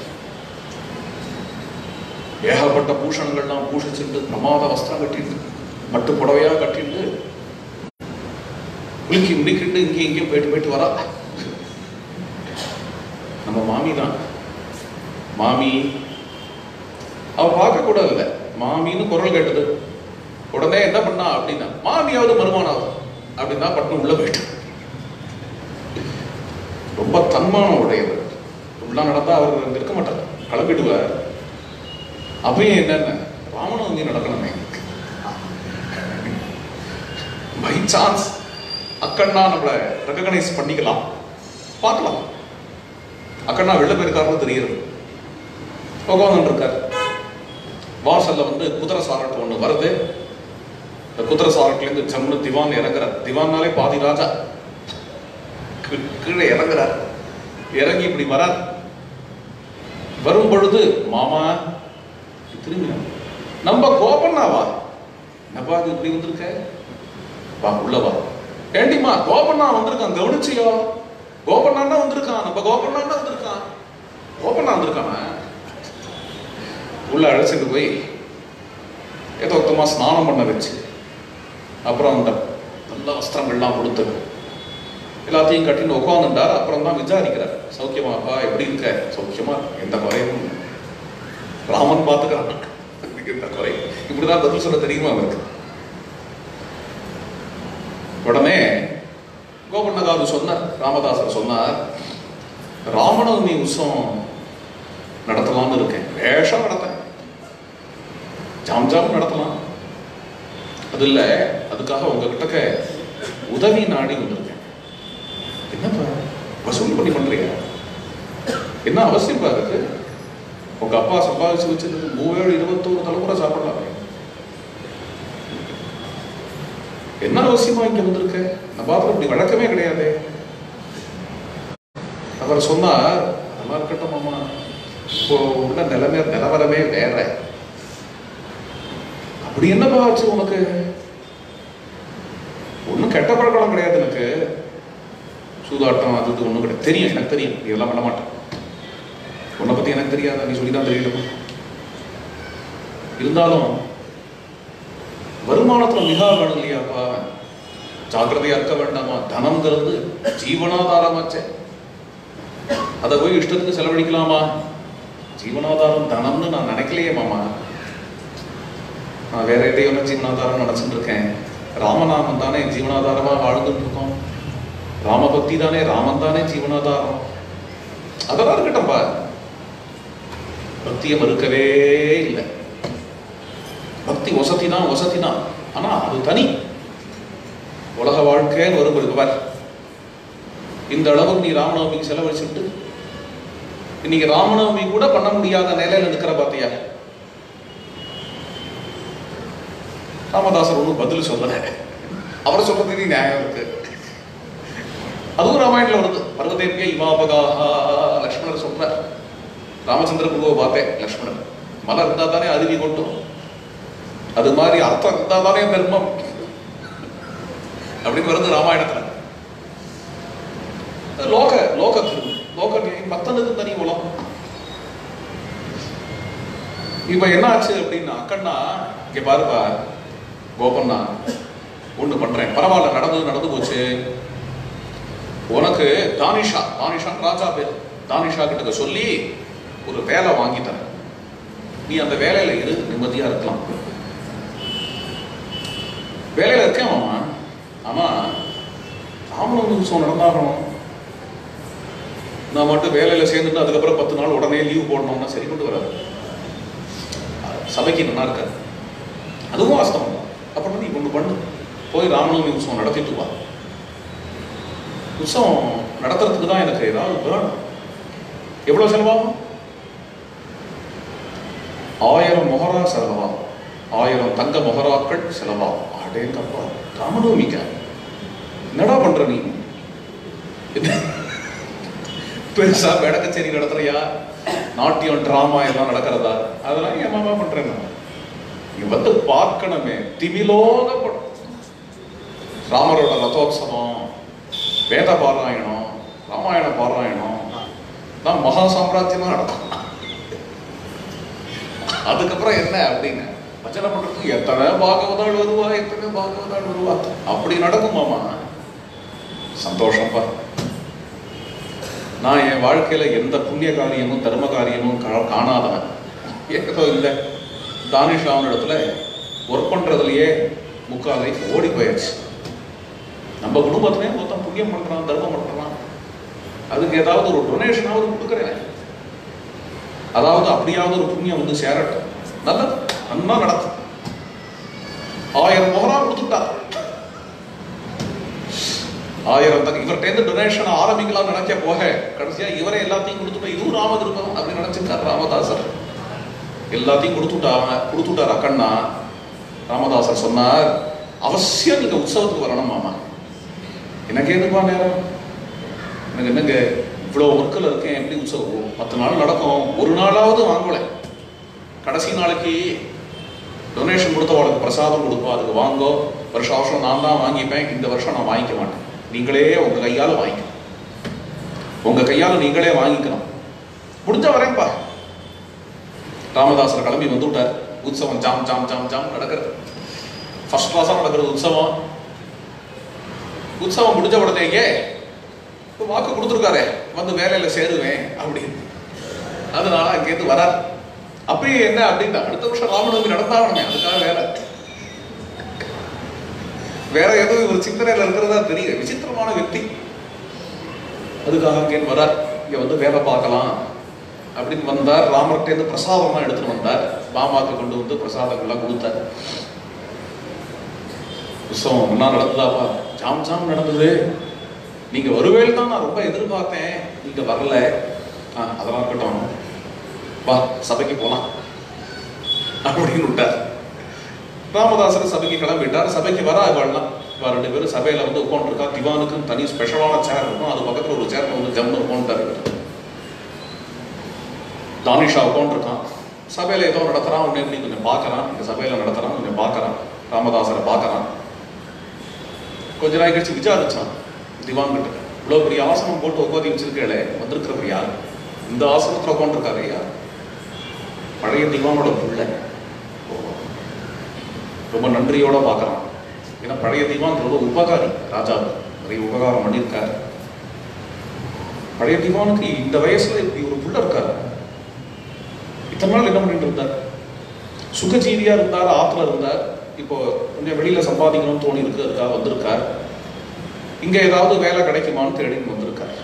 ஏகப்பட்ட பூஷணங்கள்லாம் பூஷிச்சுட்டு பிரமாத வஸ்திரம் கட்டிட்டு மட்டு புடவையா கட்டிட்டு குளிக்கி முடிக்கிட்டு இங்கேயும் போயிட்டு வரா. நம்ம மாமி தான். மாமி அவ பார்க்க கூட இல்லை. மாமின்னு குரல் கேட்டது உடனே என்ன பண்ணா அப்படின்னா, மாமியாவது மருமானாவது அப்படின்னா பட்டு உள்ள போயிட்டு. ரொம்ப தன்மானம் உடையவர். உள்ள நடந்தா அவர் இருக்க மாட்டார், கிளம்பிடுவார். அப்பயும் என்னென்ன ராமநவமி நடக்கணுமே, பை சான்ஸ் அக்கண்ணா நம்மளை ரெகனைஸ் பண்ணிக்கலாம், பார்க்கலாம். அக்கண்ணா வெளில போயிருக்காருன்னு தெரியுது. உட்கார்ந்து இருக்கார். வாசல்ல குதிரை சாரட்டு ஒண்ணு வருது. இந்த குதிரை சாரட்டுலேருந்து ஜம்னு திவான் இறங்குறார். திவான்னாலே பாதி ராஜா. கீழே இறங்குறார். இறங்கி இப்படி வரார். வரும் பொழுது மாமா திரும்பி நம்ம கோபண்ணாவா, என்னப்பா அது இப்படி வந்திருக்க, வா உள்ள வா. ஏண்டிமா கோபண்ணா வந்திருக்கான், கவனிச்சியோ? கோபண்ணா வந்திருக்கான், நம்ம கோபண்ணா வந்திருக்கான். கோபண்ணா வந்திருக்கான உள்ள அழைச்சிட்டு போய் ஏதோத்தமா ஸ்நானம் பண்ண வச்சு, அப்புறம் அந்த நல்ல வஸ்திரங்கள்லாம் கொடுத்து எல்லாத்தையும் கட்டின்னு உட்காந்துட்டார். அப்புறம் தான் விசாரிக்கிறார், சௌக்கியமாப்பா, எப்படி இருக்க? சௌக்கியமா, எந்த குறையும் ராமன் பார்த்துக்கிறான், எந்த குறை. இப்படிதான் பதில் சொல்ல தெரியுமா அவருக்கு? உடனே கோபண்ணகாரு சொன்னார், ராமதாசர் சொன்னார், ராமநவமி உற்சவம் நடத்தலாம்னு இருக்கேன். வேஷம் நடத்தேன், ஜாம் நடத்தலாம். அது இல்ல, அதுக்காக உங்ககிட்ட உதவி நாடி வந்திருக்கேன். என்னப்பா வசூல் பண்ணி பண்றீங்க? என்ன அவசியம் இருக்கு? உங்க அப்பா சம்பாதிச்சு வச்சது 37-21 தலைமுறை சாப்பிடலாம். என்ன அவசியமா இங்க வந்திருக்க? நான் பார்த்து அப்படி வழக்கமே கிடையாது. அவர் சொன்னார், நல்லா இருக்கட்டும் மாமா, இப்போ உள்ள நிலவரமே வேற. அப்படி என்னப்பா ஆச்சு உனக்கு? ஒன்னும் கெட்ட பழக்கம் கிடையாது எனக்கு. சூதாட்டம் அது இது ஒண்ணும் கிடையாது. தெரியும், எனக்கு தெரியும், இதெல்லாம் பண்ண மாட்டேன். உன்னை பத்தி எனக்கு தெரியாத, நீ சொல்லிதான் தெரியல. இருந்தாலும் வருமானத்துல மிக வேணும் இல்லையாப்பா, ஜாக்கிரதையா இருக்க வேண்டாமா? தனம்ங்கிறது ஜீவனாதாரமாச்சே, அதை போய் இஷ்டத்துக்கு செலவழிக்கலாமா? ஜீவனாதாரம் தனம்னு நான் நினைக்கலையே மாமா. நான் வேற எதையும் ஜீவனாதாரம் நினைச்சுட்டு இருக்கேன். ராமநாமம் தானே ஜீவனாதாரமா வாழ்ந்துட்டு இருக்கோம். ராமபக்தி தானே, ராமன் தானே ஜீவனாதாரம். அதெல்லாம் இருக்கட்டும்பா, பக்தியை மறுக்கவே இல்லை. பக்தி வசதிதான். ஆனா அது தனி. உலக வாழ்க்கைன்னு வரும் இருக்குவார். இந்த அளவுக்கு நீ ராமநவமிக்கு செலவழிச்சுட்டு இன்னைக்கு ராமநவமி கூட பண்ண முடியாத நிலையில இருக்கிற பாத்தியா? ராமதாசர் ஒன்றும் பதில் சொல்லல. அவர் சொல்றதுக்கு நியாயம் இருக்கு. அதுவும் ராமாயணத்துல வருது. பர்வதேபிய இமாபகாஹா லக்ஷ்மணர் சொல்றார். ராமச்சந்திர குருவை பார்த்தேன் லக்ஷ்மணர். மலை இருந்தா தானே அருவி கொட்டும், அது மாதிரி அர்த்தம் இருந்தா தானே தர்மம் அப்படின்னு வருது ராமாயணத்துல. லோக லோக லோக மத்தனுக்கு தனி உலகம். இப்ப என்ன ஆச்சு அப்படின்னா, அக்கண்ணா இங்க பாருப்பா கோபண்ணா, ஒண்ணு பண்றேன், பரவாயில்ல, நடந்து போச்சு. உனக்கு தானிஷா ராஜா பேர், தானிஷா கிட்ட சொல்லி ஒரு வேலை வாங்கி தர, நீ அந்த வேலையில இரு, நிம்மதியா இருக்கலாம். வேலையில இருக்கேன் மாமா. ஆமா, ராமநவமி உற்சவம் நடந்தாகணும். நான் மட்டும் வேலையில சேர்ந்துட்டு அதுக்கப்புறம் 10 நாள் உடனே லீவ் போடணும்னா சரி கொண்டு வராது, சபைக்கு நல்லா இருக்காது. அதுவும் வாஸ்தவம் தான். அப்புறம் நீ ஒண்ணு பண்ணு, போய் ராமநவமி உற்சவம் நடத்திட்டு வா. உற்சவம் நடத்துறதுக்கு தான் எனக்கு ஏதாவது வேணும். எவ்வளவு செலவாகும்? 1000 மொஹரா செலவாகும், 1000 தங்க மொஹராக்கள் செலவாகும். அடேங்கப்பா, ராமநவமிக்கா என்னடா பண்ற நீ? பெருசா வேட கச்சேரி நடத்துறியா, நாட்டியம் டிராமா எல்லாம் நடக்கிறதா? அதெல்லாம் என் மாமா பண்றேன். நீ வந்து பார்க்கணுமே, திமிலோகப்படும். ராமரோட ரதோத்சவம், வேத பாராயணம், ராமாயண பாராயணம் தான் மகா சாம்ராஜ்யமா நடக்கும். அதுக்கப்புறம் என்ன அப்படின்னு பஜனை பண்றதுக்கு எத்தனை பாகவதாள் வருவா, அப்படி நடக்கும் மாமா. சந்தோஷம்பா. நான் என் வாழ்க்கையில எந்த புண்ணிய காரியமும் தர்ம காரியமும் காணாதவன். ஏதோ இல்லை, தானிஷாவின் இடத்துல ஒர்க் பண்றதுலயே முக்கால் லைஃப் ஓடி போயாச்சு. நம்ம குடும்பத்திலே மொத்தம் புண்ணியம் பண்றான், தர்மம் பண்றான், அதுக்கு ஏதாவது ஒரு டொனேஷனாவது கொடுக்குறேன். அதாவது அப்படியாவது ஒரு புண்ணியம் வந்து சேரட்டும், நல்லது நன்னா நடக்கும். 1000 மொஹரா கொடுத்துட்டா, 1000 தங்க. இவர்கிட்ட டொனேஷன் ஆரம்பிக்கலாம் நினைக்க போக கடைசியா இவரே எல்லாத்தையும் கொடுத்துட்டா. இதுவும் ராமகிருப்பம் அப்படின்னு நினைச்சிருக்காரு ராமதாசர். எல்லாத்தையும் கொடுத்துட்டார் அக்கண்ணா. ராமதாசர் சொன்னார், அவசியம் நீங்க உற்சவத்துக்கு வரணும் மாமா. எனக்கு எதுப்பா நேரம், எனக்கு என்னங்க இவ்வளவு ஒர்க்கில் இருக்கேன், எப்படி உற்சவம் 10 நாள் நடக்கும், ஒரு நாளாவது வாங்கல. கடைசி நாளைக்கு டொனேஷன் கொடுத்தவளுக்கு பிரசாதம் கொடுப்போம், அதுக்கு வாங்கோ. வருஷம் நான் தான் வாங்கிப்பேன், இந்த வருஷம் நான் வாங்கிக்க மாட்டேன், நீங்களே உங்க கையால வாங்கிக்கணும், உங்க கையால நீங்களே வாங்கிக்கணும், முடிஞ்ச வரேன்ப்பா. ராமதாசர் கிளம்பி வந்துட்டார். உற்சவம் ஜாம் ஜாம் ஜாம் ஜாம் நடக்கிறது, ஃபர்ஸ்ட் கிளாஸா நடக்கிறது உற்சவம். உற்சவம் முடிஞ்ச உடனேயே வாக்கு கொடுத்துருக்காரு, வந்து வேலையில சேருவேன் அப்படின்னு. அதனால அங்கேருந்து வரார். அப்பயே என்ன அப்படின்னா, அடுத்த வருஷம் ராமநவமி நடந்தாகணுமே, அதுக்காக வேற எதுவும் இவர் சிந்தனையில இருக்கிறதா தெரியல. விசித்திரமான व्यक्ति. அதுக்காக அங்கே வரார். இங்க வந்து வேலை பார்க்கலாம் அப்படின்னு வந்தார். ராமர்கிட்ட இருந்து பிரசாதம்லாம் எடுத்துட்டு வந்தார். மாமாக்கு கொண்டு வந்து பிரசாதங்கள்லாம் கொடுத்தார். உற்சவம் எல்லாம் நடந்ததாப்பா? ஜாம் ஜாம் நடந்தது. நீங்க வருவேல் தான் நான் ரொம்ப எதிர்பார்த்தேன், நீங்க வரல. அதெல்லாம் இருக்கட்டும், வா சபைக்கு போலாம் அப்படின்னு விட்டார். ராமதாசர் சபைக்கு கிளம்பிட்டார். சபைக்கு வர இவாள்லாம் 2 பேரும் சபையில வந்து உட்காந்துருக்கா. திவானுக்கும் தனி ஸ்பெஷலான சேர் இருக்கும், அது பக்கத்துல ஒரு சேர்ல வந்து ஜம்னு உட்காந்துட்டாரு. தானிஷா உட்காந்துருக்கான். சபையில ஏதோ நடத்துறான், உடனே இப்படி கொஞ்சம் பார்க்கறான். இந்த சபையில நடத்துறான், கொஞ்சம் பார்க்கறான், ராமதாசரை பார்க்கறான். கொஞ்ச நாள் கழிச்சு விசாரிச்சான் திவான் கிட்ட, இவ்வளவு பெரிய ஆசனம் போட்டு உட்காந்து வச்சிருக்கே, வந்திருக்கிறவர் யார், இந்த ஆசனத்துல உட்காந்துருக்காரு யார்? பழைய திவானோட பிள்ளை. ரொம்ப நன்றியோட பார்க்கறான். ஏன்னா பழைய திவான் ரொம்ப உபகாரி, ராஜாவுக்கு நிறைய உபகாரம் பண்ணியிருக்காரு. பழைய திவானுக்கு இந்த வயசுல இப்படி ஒரு புள்ள இருக்காரு. இத்தனை நாள் என்ன பண்ணிட்டு இருந்தார்? சுகஜீவியா இருந்தார், ஆத்துல இருந்தார். இப்போ கொஞ்சம் வெளியில சம்பாதிக்கணும்னு தோணி இருக்கு, அதுக்காக வந்திருக்கார். இங்க ஏதாவது வேலை கிடைக்குமான்னு தேடின்னு வந்திருக்கார்.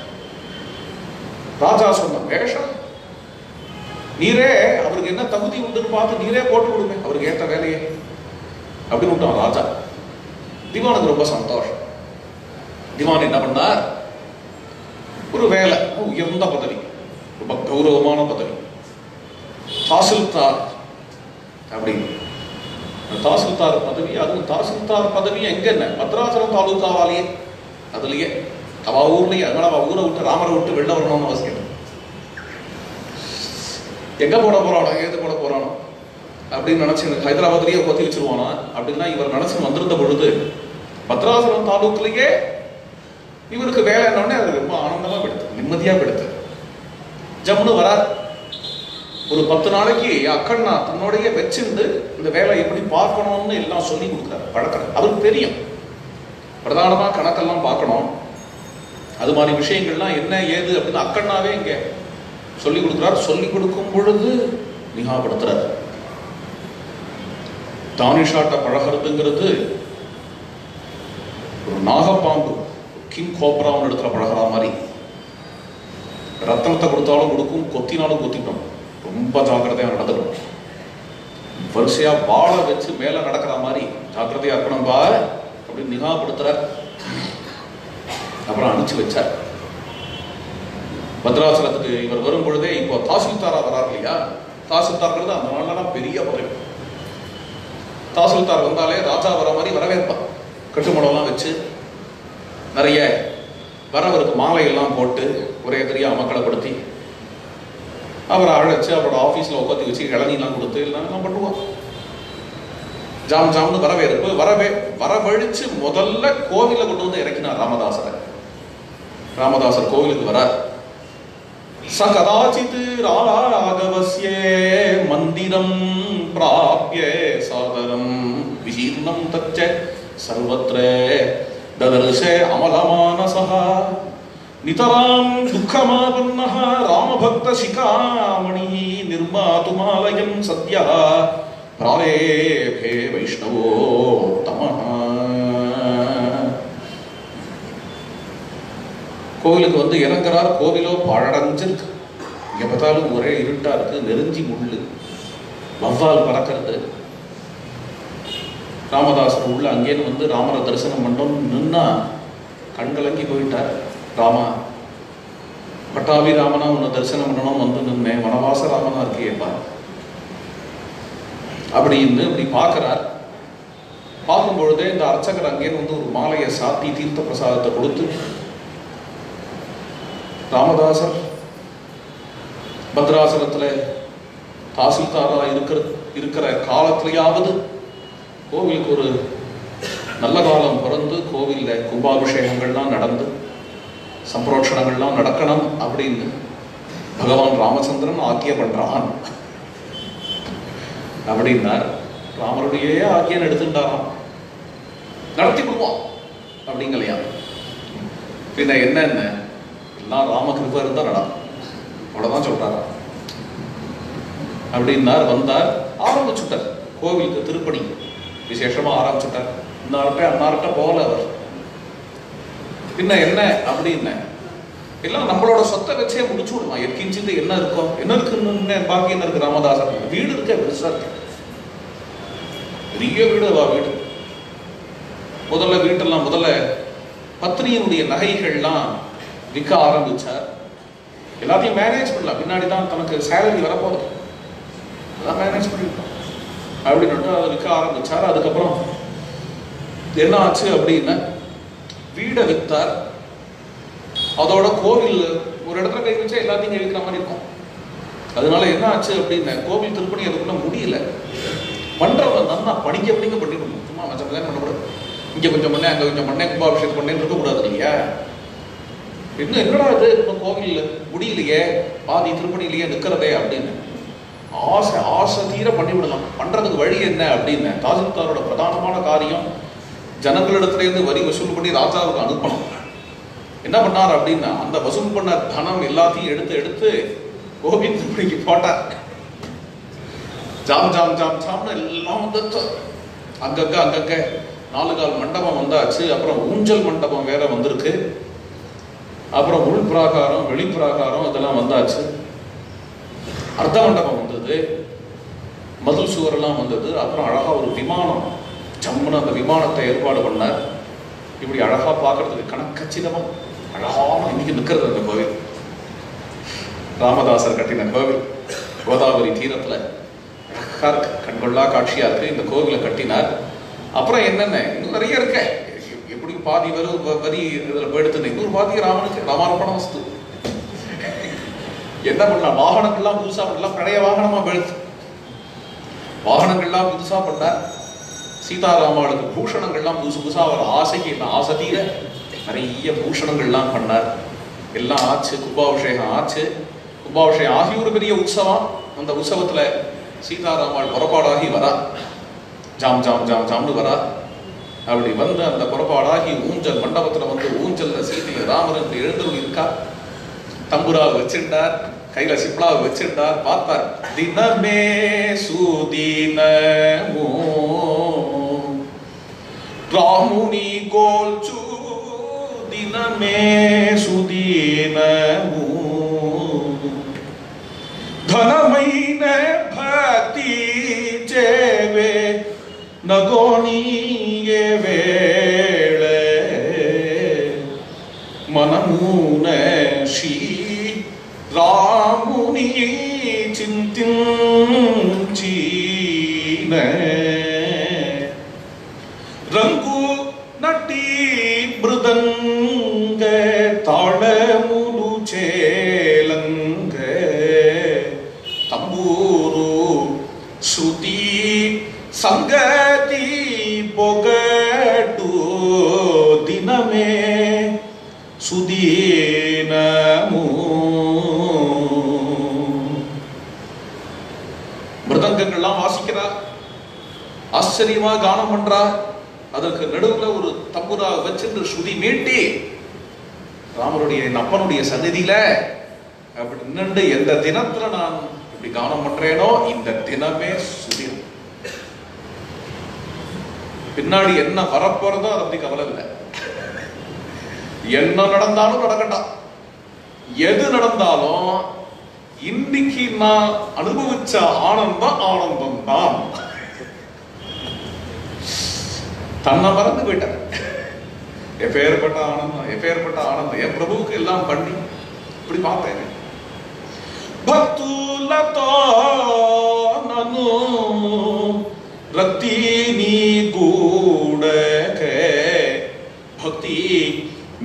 ராஜா சொன்ன வேஷம், நீரே அவருக்கு என்ன தகுதி உண்டுன்னு பார்த்து நீரே போட்டு கொடுங்க, அவருக்கு ஏற்ற வேலையே அப்படின்னு விட்டான் ராஜா. திவானுக்கு ரொம்ப சந்தோஷம். திவான் என்ன பண்ணார், ஒரு வேலை, உயர்ந்த பதவி, ரொம்ப கௌரவமான பதவி, தாசில்தார் அப்படின்னு தாசில்தார் பதவி, அதுவும் தாசில்தார் பதவி எங்க என்ன பத்ராசலம் தாலுகாவாலேயே, அதுலயே அவ ஊர்லயே. அதனால அவ ஊரை விட்டு ராமரை விட்டு வெளில வரணும்னு அவசியம். எங்க போட போறானோ, ஏது போட போறானோ அப்படின்னு நினைச்சு ஹைதராபாத்லயே கொத்தி வச்சிருவானா அப்படின்னா இவர் நினைச்சு வந்திருந்த பொழுது பத்ராசலம் தாலுக்குலயே இவருக்கு வேலை என்னோடனே அது ரொம்ப ஆனந்தமா படுத்து, நிம்மதியா படுத்து. ஜம்னு வரார். ஒரு 10 நாளைக்கு அக்கண்ணா தன்னுடைய வச்சிருந்து இந்த வேலை எப்படி பார்க்கணும்னு எல்லாம் சொல்லி கொடுக்குறாரு, பழக்கிறார். அவருக்கு தெரியும் பிரதானமா கணக்கெல்லாம் பார்க்கணும், அது மாதிரி விஷயங்கள்லாம் என்ன ஏது அப்படின்னு அக்கண்ணாவே இங்க சொல்லி கொடுக்குறார். சொல்லி கொடுக்கும் பொழுது நிகாப்படுத்துறார். தானிஷாட்ட பழகிறதுங்கிறது ஒரு நாகப்பாம்பு கிங் கோப்ரான்னு இடத்துல பழகிற மாதிரி. ரத்தனத்தை கொடுத்தாலும் கொடுக்கும், கொத்தினாலும் கொத்திட்டோம். ரொம்ப ஜாக்கிரதையா நடந்துக்கணும். வரிசையா வாழை வச்சு மேல நடக்கிற மாதிரி ஜாக்கிரதையா இருக்கணும்பா அப்படின்னு நிகாப்படுத்துறார். அப்புறம் அனுப்பிச்சு வச்சார். பத்ராசலத்துக்கு இவர் வரும் பொழுதே இப்போ தாசில்தாரா வரார் இல்லையா, தாசில்தார்ங்கிறது அந்த நாள்லாம் பெரிய பதவி. தாசில்தார் வந்தாலே ராஜா வர மாதிரி வரவேற்பார். கட்டுமடம்லாம் வச்சு நிறைய வரவருக்கு மாலையெல்லாம் போட்டு ஒரே தெரியா மக்களைப்படுத்தி அவரை அழைச்சு அவரோட ஆஃபீஸில் உட்காந்து வச்சு இளநீலாம் கொடுத்து எல்லாம் பண்ணுவான். ஜாம் ஜாம்னு வரவேற்பு. வரவழிச்சு முதல்ல கோவில கொண்டு வந்து இறக்கினார் ராமதாசரை. ராமதாசர் கோவிலுக்கு வரார். ச கதாச்சித் ராகவஸ்ய மந்திரம் பிராப்ய சாதரம் விசீர்ணம் தச்ச சர்வத்ர ததர்ஷ அமலமானசஹ நிதராம் துக்கமாபன்னஹ ராமபக்த சிகாமணி நிர்மாதுமாலயம் சத்யஹ பிராவேபே வைஷ்ணவோத்தமஹ. கோவிலுக்கு வந்து இறங்குறார். கோவிலோ பாழடைஞ்சிருக்கு. இங்க பார்த்தாலும் ஒரே இருட்டா இருக்கு, நெருஞ்சி முள்ளு, வவ்வால் பறக்கிறது. ராமதாசர் உள்ள அங்கேன்னு வந்து ராமரை தரிசனம் பண்ணோம். நின்னா கண்கலங்கி போயிட்டார். ராமா, பட்டாபி ராமனா உன்னை தரிசனம் பண்ணணும் வந்து நின்னேன், வனவாச ராமனா இருக்கியேப்பா அப்படின்னு இப்படி பார்க்கிறார். பார்க்கும் பொழுதே இந்த அர்ச்சகர் அங்கேன்னு வந்து ஒரு மாலையை சாத்தி தீர்த்த பிரசாதத்தை கொடுத்து ராமதாசர் பத்ராசலத்துல தாசில்தாரா இருக்கிற காலத்திலேயாவது கோவிலுக்கு ஒரு நல்ல காலம் பிறந்து கோவில்ல கும்பாபிஷேகங்கள்லாம் நடந்து சம்பிரோட்சணங்கள்லாம் நடக்கணும் அப்படின்னு பகவான் ராமச்சந்திரன் ஆக்கிய பண்றான் அப்படின்னார். ராமருடைய ஆக்கியன் எடுத்துட்டாராம், நடத்தி கொடுவான் அப்படிங்கலையா. பின்ன என்ன எல்லாம் ராமகிருபா இருந்தா நடக்கும், அவ்வளவுதான் சொல்றாரா அப்படின்னார். வந்தார், ஆரம்பிச்சுட்டார். கோவிலுக்கு திருப்பணி விசேஷமா ஆரம்பிச்சுட்டார். அன்னார்கிட்ட போகல அவர். பின்ன என்ன அப்படின்னு எல்லாம் நம்மளோட சொத்தை வச்சே முடிச்சு விடுமா. எற்கிஞ்சிட்டு என்ன இருக்கும், என்ன இருக்குன்னு பாக்கி என்ன இருக்கு. ராமதாசர் வீடு இருக்க பெருசா இருக்கு, பெரிய வீடு. வீடு முதல்ல பத்னியினுடைய நகைகள்லாம் விற்க ஆரம்பிச்சார். எல்லாத்தையும் மேனேஜ் பண்ணலாம், பின்னாடிதான் தனக்கு சேலரி வரப்போகுது, அதான் மேனேஜ் பண்ணிருக்கோம் அப்படின்னு அதை விற்க ஆரம்பிச்சார். அதுக்கப்புறம் என்ன ஆச்சு அப்படின்னா வீடை வித்தார். அதோட கோவில் ஒரு இடத்துல கை வச்சா எல்லாத்தையும் விற்கிற மாதிரி இருக்கும். அதனால என்ன ஆச்சு அப்படின்னா கோவில் திருப்பணி அதுக்குள்ள முடியல. பண்றவன் நல்லா படிக்க பண்ணிடணும். சும்மா மச்சம் பண்ணக்கூடாது. இங்க கொஞ்சம் பண்ணேன், அங்க கொஞ்சம் பண்ணேன், கும்பாபிஷேகம் பண்ணேன்னு இருக்கக்கூடாது இல்லையா. இன்னும் என்னடா இது இன்னும் கோவில் முடியலையே, பாதி திருப்பணியிலேயே நிற்கிறதே அப்படின்னு ஆசை தீர பண்ணிவிடலாம். பண்றதுக்கு வழி என்ன அப்படின்னு தாசில்தாரோட பிரதானமான காரியம் ஜனங்களிடத்திலேருந்து வரி வசூல் பண்ணி ராஜாவுக்கு அனுப்பணும். என்ன பண்ணார் அப்படின்னா அந்த வசூல் பண்ண தனம் எல்லாத்தையும் எடுத்து கோவில் திருப்பணிக்கு போட்டார். ஜாம் ஜாம் ஜாம் ஜாம்னு எல்லாம் வந்து அங்கங்க 4 கால் மண்டபம் வந்தாச்சு. அப்புறம் ஊஞ்சல் மண்டபம் வேற வந்திருக்கு. அப்புறம் உள் பிராகாரம் வெளி பிராகாரம் இதெல்லாம் வந்தாச்சு. அர்த்த மண்டபம் வந்தது, மதில் சுவரெல்லாம் வந்தது. அப்புறம் அழகா ஒரு விமானம் ஜம்முன்னு அந்த விமானத்தை ஏற்பாடு பண்ணார். இப்படி அழகா பார்க்கறதுக்கு கணக்கச்சிதமா அழகான இன்னைக்கு நிற்கிறது அந்த கோவில். ராமதாசர் கட்டின கோவில் கோதாவரி தீரத்துல அழகா இருக்கு. கண்கொள்ளா காட்சியா இருக்கு. இந்த கோவிலை கட்டினார். அப்புறம் என்னென்ன இன்னும் நிறைய இருக்க, எப்படி பாதி வரி இதுல போயிடுத்து, இன்னொரு பாதி ராமனுக்கு ராமார்ப்பண வஸ்து. என்ன பண்ண, வாகனங்கள்லாம் புதுசா பண்ணலாம், பழைய வாகனமா போயிடுது. வாகனங்கள்லாம் புதுசா பண்ணார். சீதாராமாவுக்கு பூஷணங்கள்லாம் புதுசு புதுசா அவர் ஆசைக்கு ஆசை தீர நிறைய பூஷணங்கள்லாம் பண்ணார். எல்லாம் ஆச்சு, கும்பாபிஷேகம் ஆச்சு. கும்பாபிஷேகம் ஆகி ஒரு பெரிய உற்சவம். அந்த உற்சவத்துல சீதாராமாள் புறப்பாடாகி வரா, ஜாம் ஜாம் ஜாம் ஜாம்னு வரா. அப்படி வந்து அந்த புறப்பாடாகி ஊஞ்சல் மண்டபத்துல வந்து ஊஞ்சல்ல சீதை ராமர் எழுந்தருள் இருக்கா. தம்புராவை வச்சிருந்தார், கையில சிப்ளாவை வச்சிருந்தார். பார்த்தார், தினமே சுதினமோ ராமுனி கோல்சு தினமே சுதினமோ ధనమైన భక్తి చేవే నగోనియే వేళ మనమున శ్రీ రాముని చింతించిన రంగు నటి మృదంగ తాళములు చేలంగ tamburu shruti sangati bogadu diname sudinamu மிருதங்கங்கள்லாம் வாசிக்கிறா, ஆச்சரியமா கானம் பண்றா. அதற்கு நடுவுல ஒரு தம்புரா வச்சிருந்து ஸ்ருதி மீட்டி ராமருடைய அப்பனுடைய சந்நிதியில அப்படி நின்று, எந்த தினத்துல நான் இப்படி கானம் பண்றேனோ இந்த தினமே சுதினம். பின்னாடி என்ன வரப்போறதோ அதை பத்தி கவலை இல்லை. என்ன நடந்தாலும் நடக்கட்டும், எது நடந்தாலும் இன்னைக்கு நான் அனுபவிச்ச ஆனந்தம் ஆனந்தம் தான். தன்னை மறந்து போயிட்டார். எப்பேற்பட்ட ஆனந்தம், எப்பேற்பட்ட ஆனந்தம். என் பிரபுவுக்கு எல்லாம் பண்ணி இப்படி பார்த்தேன். భక్తులతో నన్ను రక్తిని గూడకే భక్తి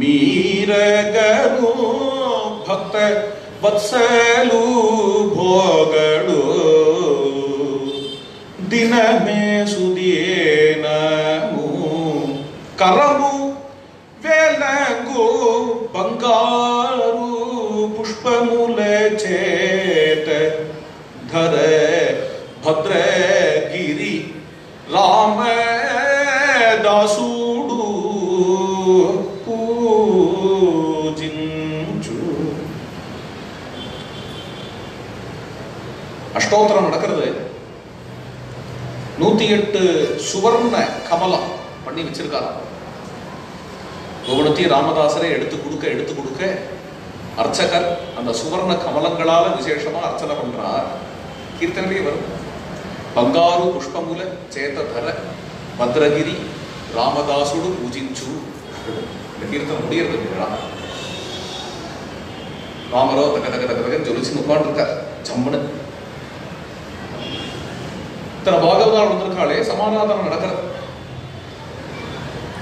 మీరగను భక్త వత్సలు భోగడు దినమే సుదేనము కరము వేలంగు బంగారు పుష్పముల చేత ధర భద్రగిరి రామదాసుడు పూజించు. அஷ்டோத்திரம் நடக்கிறது. 108 சுவர்ண கமலம் பண்ணி வச்சிருக்காராம். ஒவ்வொருத்தையும் ராமதாசரை எடுத்து கொடுக்க அர்ச்சகர் அந்த சுவர்ண கமலங்களால விசேஷமா அர்ச்சனை பண்றார். கீர்த்தனையே வரும், బంగారు పుష్పముల చేత ధర భద్రగిరి రామదాసుడు పూజించు. இந்த கீர்த்தனை முடியறது. ராமரோ தக தக தக தகன்னு ஜொலிச்சு உட்காந்துருக்கார் ஜம்முன்னு. இத்தனை பாகவதால் வந்திருக்காளே, சமாராதனம் நடக்கிறது.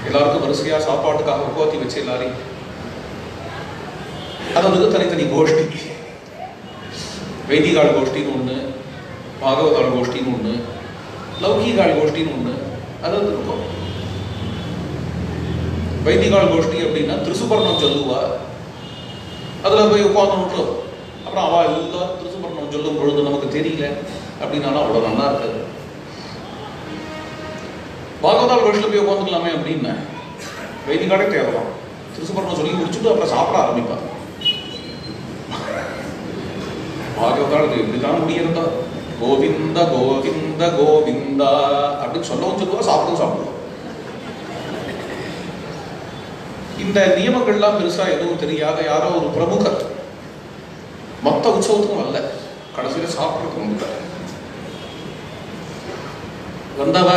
எல்லாருக்கும் வரிசையா சாப்பாட்டுக்காக உட்காத்தி வச்சு எல்லாரையும், அதாவது தனித்தனி கோஷ்டி, வைதிகால் கோஷ்டின்னு ஒண்ணு, பாகவதால் கோஷ்டின்னு ஒண்ணு, லௌகிகால் கோஷ்டின்னு ஒண்ணு. அதாவது இருக்கும். வைதிகால் கோஷ்டி அப்படின்னா திருசுபர்ணம் சொல்லுவா, அதுல போய் உட்காந்து அப்புறம் அவ எல்லாம் திருசுபர்ணம் சொல்லும் பொழுது நமக்கு தெரியல அப்படின்னாலும் அவ்வளவு நல்லா இருக்காது. பாகவதால் கோஷ்டில போய் உட்காந்துக்கலாமே அப்படின்னு வைதிகாலே தேவைதான். திருசுபர்ணம் சொல்லி முடிச்சுட்டு அப்புறம் சாப்பிட ஆரம்பிப்பாங்க. பாகவதால் இப்படிதான் முடியிருந்தா கோவிந்த கோவிந்த கோவிந்தா அப்படின்னு சொல்லவும் சொல்லுவா, சாப்பிடவும் சாப்பிடுவோம். இந்த நியமங்கள்லாம் பெருசா எதுவும் தெரியாத யாரோ ஒரு பிரமுகர் மொத்த உற்சவத்துக்கும் வரல, கடைசியில சாப்பிட்றதுக்கு வந்துட்டார். வந்தவ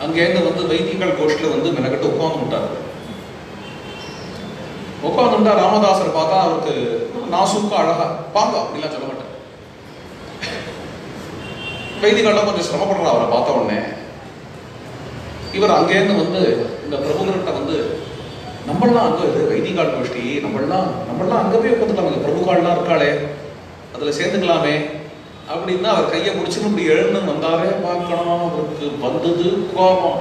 அங்கேருந்து வந்து வைதிகள் கோஷ்டில வந்து மெனக்கட்டு உட்காந்துட்டார். உட்காந்துட்டா ராமதாசர் பார்த்தா அவருக்கு நாசூக்கா அழகா பாங்க அப்படிலாம் சொல்ல மாட்டார். வைதிகாலாம் கொஞ்சம் சிரமப்படுறா அவரை பார்த்த உடனே. இவர் அங்கேருந்து வந்து இந்த பிரபுகர்கிட்ட வந்து, நம்மளாம் அங்கே இது வைதிகால் கோஷ்டி, நம்மளாம் அங்கே போய் உட்காந்துக்கலாமே, பிரபுகால்லாம் இருக்காளே அதில் சேர்ந்துக்கலாமே அப்படின்னா அவர் கையை பிடிச்சுன்னு இப்படி எழுந்து வந்தாரே பார்க்கணும். அவருக்கு வந்தது கோபம்.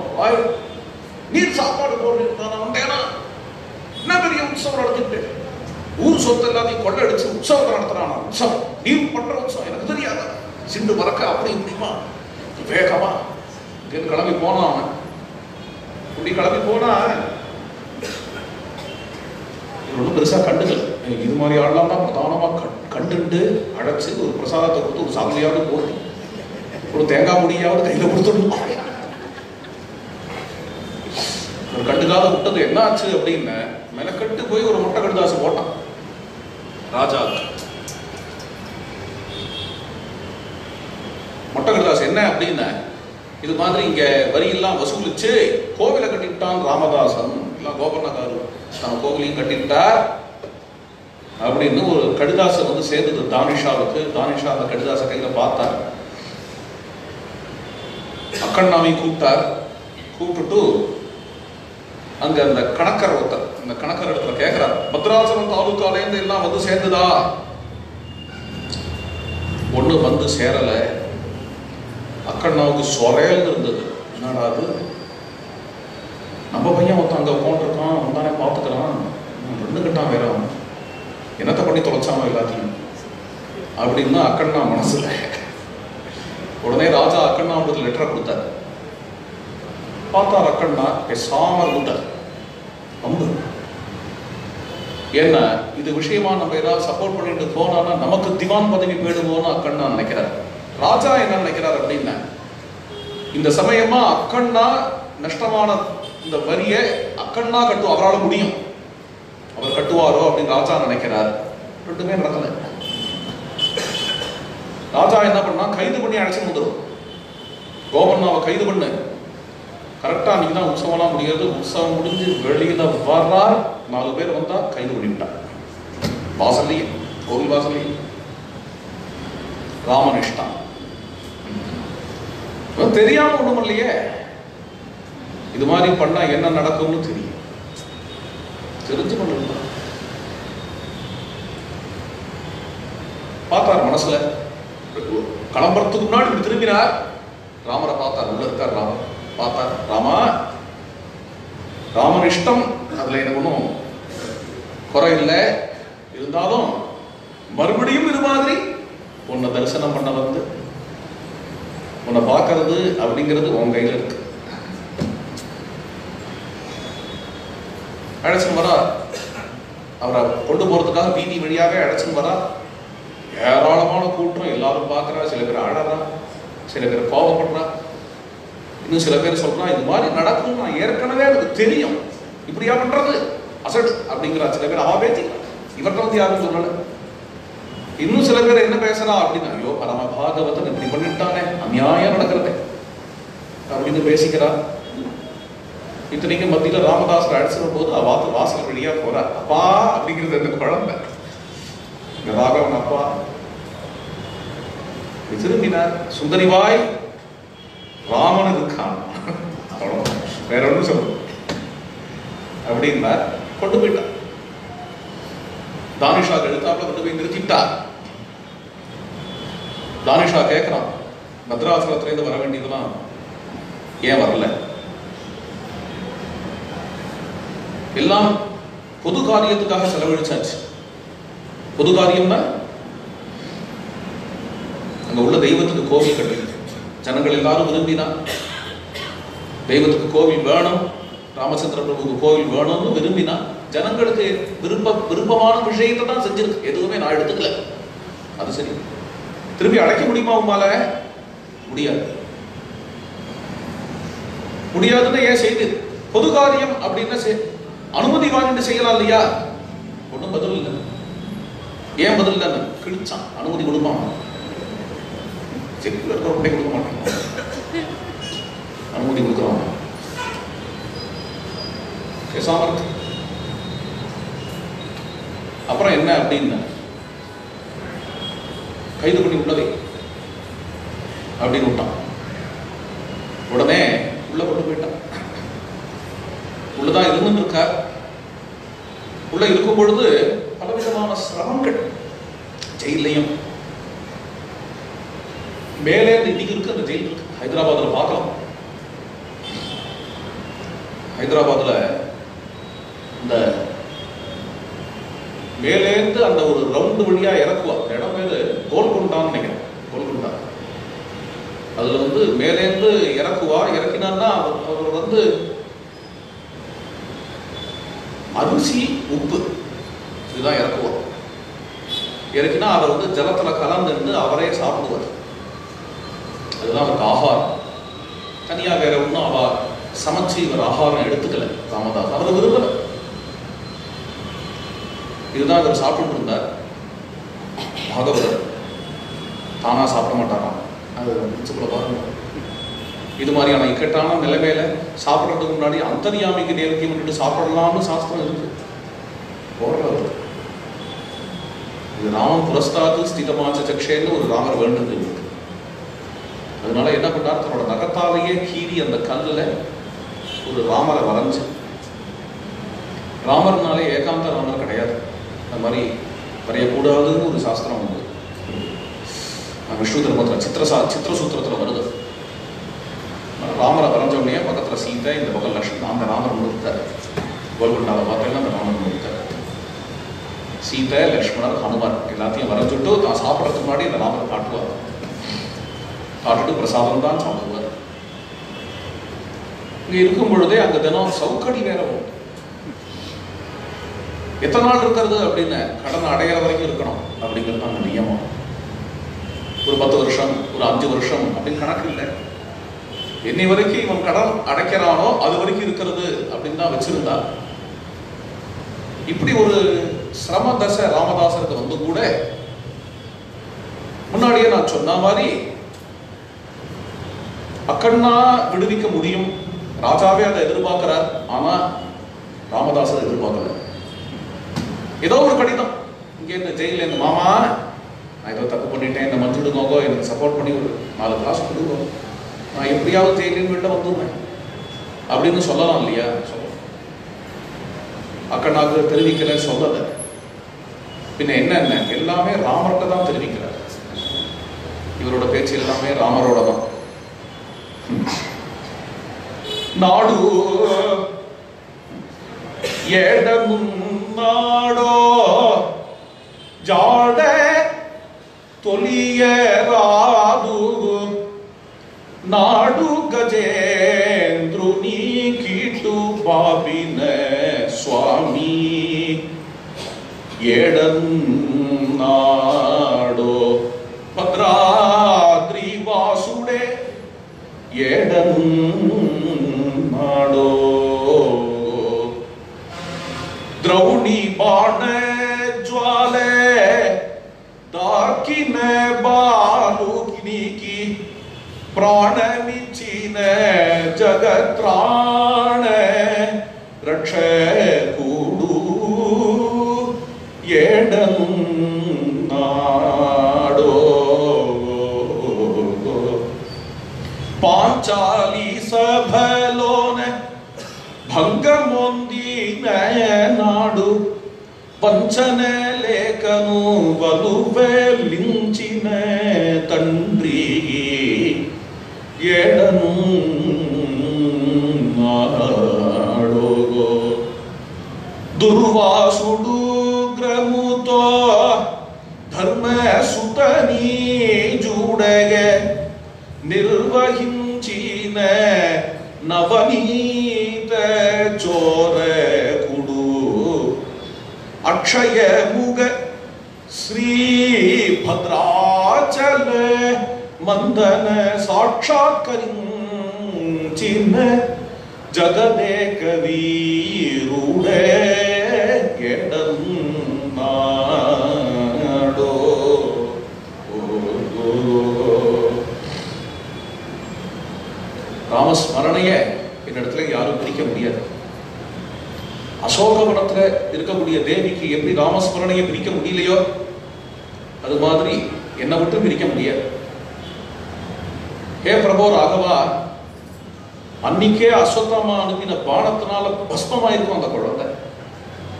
நீர் சாப்பாடு போடுறீங்க, நான் வந்தேனா என்ன பெரிய உற்சவம் நடத்திட்டு ஊர் சொத்து எல்லாத்தையும் கொள்ள அடிச்சு உற்சவத்தை நடத்துறானா? உற்சவம் நீர் பண்ற உற்சவம் எனக்கு தெரியாத சிண்டு மறக்க அப்படி முடியுமா? வேகமா இங்கிருந்து கிளம்பி போனான். அவன் இப்படி கிளம்பி போனா ஒன்றும் பெருசா கண்டுக்கல. இது மாதிரி ஆடலாம் தான் பிரதானமா கண்டுட்டு அழைச்சு ஒரு பிரசாதத்தை கொடுத்து ஒரு சாதனையாவது போட்டு ஒரு தேங்காய் முடியாவது கையில கொடுத்துடணும். ஒரு கண்டுக்காத விட்டது என்ன ஆச்சு அப்படின்னு மெனக்கட்டு போய் ஒரு முட்டை கடுதாசு போட்டான் ராஜா. முட்டை கடுதாசு என்ன அப்படின்னு, இது மாதிரி இங்க வரியெல்லாம் வசூலிச்சு கோவிலை கட்டிவிட்டான் ராமதாசன், எல்லாம் கோபர்ணக்காரு நம்ம கோவிலையும் கட்டிவிட்டார் அப்படின்னு ஒரு கடுதாசை வந்து சேர்ந்தது தானிஷாவுக்கு. தானிஷா அந்த கடுதாசை கையில பார்த்தார். அக்கண்ணாவையும் கூப்பிட்டார். கூப்பிட்டுட்டு அங்க அந்த கணக்கர் ஒருத்தர், அந்த கணக்கர் இடத்துல கேட்கிறார், பத்ராசனம் தாலுக்காலேருந்து எல்லாம் வந்து சேர்ந்துதா? ஒண்ணு வந்து சேரல. அக்கண்ணாவுக்கு சொரையல் இருந்தது. என்னடா அது, நம்ம பையன் ஒருத்தன் அங்க உட்காந்துருக்கான், அவன் தானே பார்த்துக்கிறான், ரெண்டுக்கிட்டான் வேற, அவன் என்னத்தை பண்ணி தொலைச்சானோ எல்லாத்தையும் அப்படின்னு அக்கண்ணா மனசுல. உடனே ராஜா அக்கண்ணாவுக்கு லெட்டரை கொடுத்தார். பார்த்தார் அக்கண்ணா பேசாம இருந்தார். என்ன இது விஷயமா நம்ம ஏதாவது சப்போர்ட் பண்ணிட்டு போனா நமக்கு திவான் பதவி போயிடுவோம்னு அக்கண்ணா நினைக்கிறார். ராஜா என்ன நினைக்கிறார் அப்படின்னா, இந்த சமயமா அக்கண்ணா நஷ்டமான இந்த வரிய அக்கண்ணா கட்டு அவரால் முடியும், அவர் கட்டுவாரோ அப்படின்னு ராஜா நினைக்கிறார். ரெண்டுமே நடக்கல. ராஜா என்ன பண்ணா, கைது பண்ணி அழைச்சு வந்துடும். கோபர்ணாவை கைது பண்ணு, கரெக்டா அன்னைக்கு தான் உற்சவம்லாம் முடியாது. உற்சவம் முடிஞ்சு வெளியில வர்றார், 4 பேர் வந்தா கைது பண்ணிவிட்டார். வாசல்லையே, கோவில் வாசல்லையே. ராமனிஷ்டான் தெரியாம ஒண்ணும் இல்லையே, இது மாதிரி பண்ணா என்ன நடக்கும்னு தெரியும், தெரிஞ்சு பண்ண பார்த்தார். மனசுல கிளம்புறதுக்கு முன்னாடி இப்படி திரும்பினார். ராமரை பார்த்தார். உள்ள இருக்கார் ராமர். பார்த்தார். ராமா, ராமன் இஷ்டம், அதுல எனக்கு ஒன்றும் குறை இல்லை. இருந்தாலும் மறுபடியும் இது மாதிரி உன்னை தரிசனம் பண்ண வந்து உன்னை பார்க்கறது அப்படிங்கிறது உன் கையில இருக்கு. அழைச்சுன்னு வரா. அவரை கொண்டு போறதுக்காக வீதி வழியாக அழைச்சுன்னு வரா. ஏராளமான கூட்டம், எல்லாரும் பார்க்கறா. சில பேர் அழறா, சில பேர் கோபப்படுறா, இன்னும் சில பேர் சொல்றா இது மாதிரி நடக்கும், நான் ஏற்கனவே எனக்கு தெரியும், இப்படியா பண்றது அசடு அப்படிங்கிறா. சில பேர் அவா பேச்சு, இவர்கிட்ட வந்து யாரும் சொல்லல. இன்னும் சில பேர் என்ன பேசுறா அப்படின்னா, ஐயோ பரம பாகவதன் இப்படி பண்ணிட்டானே, அநியாயம் நடக்கிறதே அப்படின்னு பேசிக்கிறா. இத்தனைக்கு மத்தியில ராமதாசர் அடிச்சிட போது வாசல் வழியா போறா. அப்பா அப்படிங்கிறது அந்த குழந்தை, இந்த ராகவன் அப்பா. திரும்பினார். சுந்தரிவாய், ராமன் இருக்கான், வேற ஒன்றும் சொல்லு அப்படின்னா கொண்டு போயிட்டார். தானிஷா எழுத்தாப்புல கொண்டு போய் நிறுத்திட்டார். தானிஷா கேட்கிறான், பத்ராசலத்திலேருந்து வர வேண்டியதுலாம் ஏன் வரல? எல்லாம் பொது காரியத்துக்காக செலவழிச்சாச்சு. பொது காரியம்னா அங்க உள்ள தெய்வத்துக்கு கோவில் கட்டி ஜனங்கள் எல்லாரும் விரும்பினா, தெய்வத்துக்கு கோவில் வேணும், ராமச்சந்திர பிரபுக்கு கோவில் வேணும்னு விரும்பினா, ஜனங்களுக்கு விருப்பமான விஷயத்தை தான் செஞ்சிருக்கு. எதுவுமே நான் எடுத்துக்கல. அது சரி, திரும்பி அழைக்க முடியுமா உமால? முடியாது. முடியாதுன்னு ஏன் செய்து? பொது காரியம் அப்படின்னு அனுமதி வாங்கிட்டு செய்யலாம் இல்லையா? ஒன்றும் பதில் இல்லை. ஏன் பதில் இல்லைன்னு கிழிச்சான். அனுமதி கொடுப்பான், செக்குல இருக்கிற கொடுக்க மாட்டாங்க, அனுமதி கொடுக்குறாங்க. பேசாம இருக்கு. அப்புறம் என்ன அப்படின்னு கைது பண்ணி உள்ளதை அப்படின்னு விட்டான். உடனே உள்ள கொண்டு போயிட்டான். உள்ளதான் இருந்துட்டு இருக்க. உள்ள இருக்கும் பொழுது பலவிதமான சிரமங்கள் ஜெயிலையும். மேலே இன்னைக்கு இருக்கு அந்த ஜெயில் இருக்கு. ஹைதராபாத்ல பார்க்கலாம். ஹைதராபாத்ல இந்த மேலேந்து அந்த ஒரு ரவுண்டு வழியா இறக்குவா. அந்த இடம் பேரு கோல்குண்டான்னு நினைக்கிறேன். கோல்குண்டா. அதுல வந்து மேலேந்து இறக்குவா. இறக்கினான்னா அவர் வந்து அரிசி உப்பு இதுதான் இறக்குவா. இறக்கினா அதை வந்து ஜலத்துல கலந்து அவரே சாப்பிடுவார். அதுதான் அவருக்கு ஆகாரம். தனியா வேற ஒன்றும் அவ சமைச்சு இவர் ஆகாரம் எடுத்துக்கல. ராமதாஸ் அவர் விரும்பல. இதுதான் இவர் சாப்பிட்டு இருந்தார். பாகவதர் தானா சாப்பிட மாட்டாராம். அது பாருங்க. இது மாதிரியான இக்கட்டான நிலைமையில சாப்பிட்றதுக்கு முன்னாடி அந்தர்யாமிக்கு நேர்த்தியம் பண்ணிட்டு சாப்பிடலாம்னு சாஸ்திரம் இருக்கு. போடுறது இது ராமன் புரஸ்தாது ஸ்திதமாச்ச சக்ஷேன்னு ஒரு ராமர் வேண்டது இருக்கு. அதனால என்ன பண்ணார், தன்னோட நகத்தாலேயே கீறி அந்த கல்லுல ஒரு ராமரை வரைஞ்சு. ராமர்னாலே ஏகாந்த ராமர் கிடையாது. அந்த மாதிரி வரையக்கூடாதுன்னு ஒரு சாஸ்திரம் உண்டு. விஷ்ணு தர்மத்தில் சித்திரசூத்திரத்துல வருது. ராமரை வரைஞ்ச உடனே பக்கத்துல சீதை, இந்த பக்கம் லட்சுமி. அந்த ராமர் முழுத்தார். கோல்குண்டாவை பார்த்தீங்கன்னா அந்த ராமர் முழுத்தார். சீதை, லக்ஷ்மணர், ஹனுமான் எல்லாத்தையும் வரைஞ்சுட்டு தான் சாப்பிட்றதுக்கு முன்னாடி இந்த ராமரை காட்டுவார். காட்டுட்டு பிரசாதம் தான் சாப்பிடுவார். இங்க இருக்கும் பொழுதே அங்க தினம் சவுக்கடி வேற உண்டு. எத்தனை நாள் இருக்கிறது அப்படின்னு கடன் அடையிற வரைக்கும் இருக்கணும் அப்படிங்கிறது அந்த நியமம். ஒரு 10 வருஷம், ஒரு 5 வருஷம் அப்படின்னு கணக்கு இல்லை. என்னை வரைக்கும் இவன் கடன் அடைக்கிறானோ அது வரைக்கும் இருக்கிறது அப்படின்னு தான் வச்சிருந்தா. இப்படி ஒரு சிரம தசை ராமதாசருக்கு வந்து கூட முன்னாடியே நான் சொன்ன மாதிரி அக்கண்ணா விடுவிக்க முடியும். ராஜாவே அதை எதிர்பார்க்கிறார். ஆனா ராமதாசர் எதிர்பார்க்கல. ஏதோ ஒரு கடிதம் இங்கே இந்த ஜெயில இருந்து, மாமா நான் ஏதோ தப்பு பண்ணிட்டேன், இந்த மஞ்சுடுங்கோ, எனக்கு சப்போர்ட் பண்ணி ஒரு 4 காசு கொடுங்க, நான் எப்படியாவது ஜெயிலின் வெளில வந்துடுவேன் அப்படின்னு சொல்லலாம் இல்லையா? சொல்லலாம். அக்கண்ணாக்கு தெரிவிக்கல, சொல்லல. பின்ன என்ன எல்லாமே ராமர்கிட்ட தான் தெரிவிக்கிறார். இவரோட பேச்சு எல்லாமே ராமரோட தான். நாடு எடமுன்னாடோ ஜாட தொலியராது நாடு ಗಜೇಂದ್ರುನಿ ಕೀಟು ಬಾಬಿನ ಸ್ವಾಮಿ ಎಡನ್ನಾಡೋ ಭದ್ರಾದ್ರಿ ವಾಸುಡೆ ಎಡನ್ನಾಡೋ ದ್ರೌಣಿ ಬಾಣ ಜ್ವಾಲೆ ದಾಕಿನ ಬಾಲುಕಿನಿಕಿ ಪ್ರಾಣಮಿಚ್ಚಿನ ಜಗತ್ರಾಣ ರಕ್ಷ ಕೂಡು ಎಡನ್ನಾಡೋ ಪಾಂಚಾಲಿ ಸಭಲೋನ ಭಂಗಮೊಂದಿನ ನಾಡು ಪಂಚನ ಲೇಖನು ವಲುವೆಲಿಂಚಿನ ತಂಡ್ರಿ ಎಡನು ನಾಡೋ ದುರ್ವಾಸುಡು ಗ್ರಮುತೋ ಧರ್ಮ ಸುತನಿ ಜೂಡಗೆ ನಿರ್ವಹಿಂಚಿನ ನವನೀತ ಚೋರ ಕುಡು ಅಕ್ಷಯ ಮುಗ ಶ್ರೀ ಭದ್ರಾಚಲ ಮಂದನ ಸಾಕ್ಷಾತ್ಕರಿಂಚಿನ ಜಗದೇಕ ವೀರುಡ ಎಡನ್ನಾಡೋ ராமஸ்மரணைய என்னிடத்துல யாரும் பிரிக்க முடியாது. அசோகவனத்துல இருக்கக்கூடிய தேவிக்கு எப்படி ராமஸ்மரணையை பிரிக்க முடியலையோ அது மாதிரி என்னை விட்டு பிரிக்க முடியாது. ஹே பிரபோ ராகவா, அன்னைக்கே அஸ்வத்தாமா அனுப்பின பானத்தினால பஸ்மமாயிருக்கும் அந்த குழந்தை.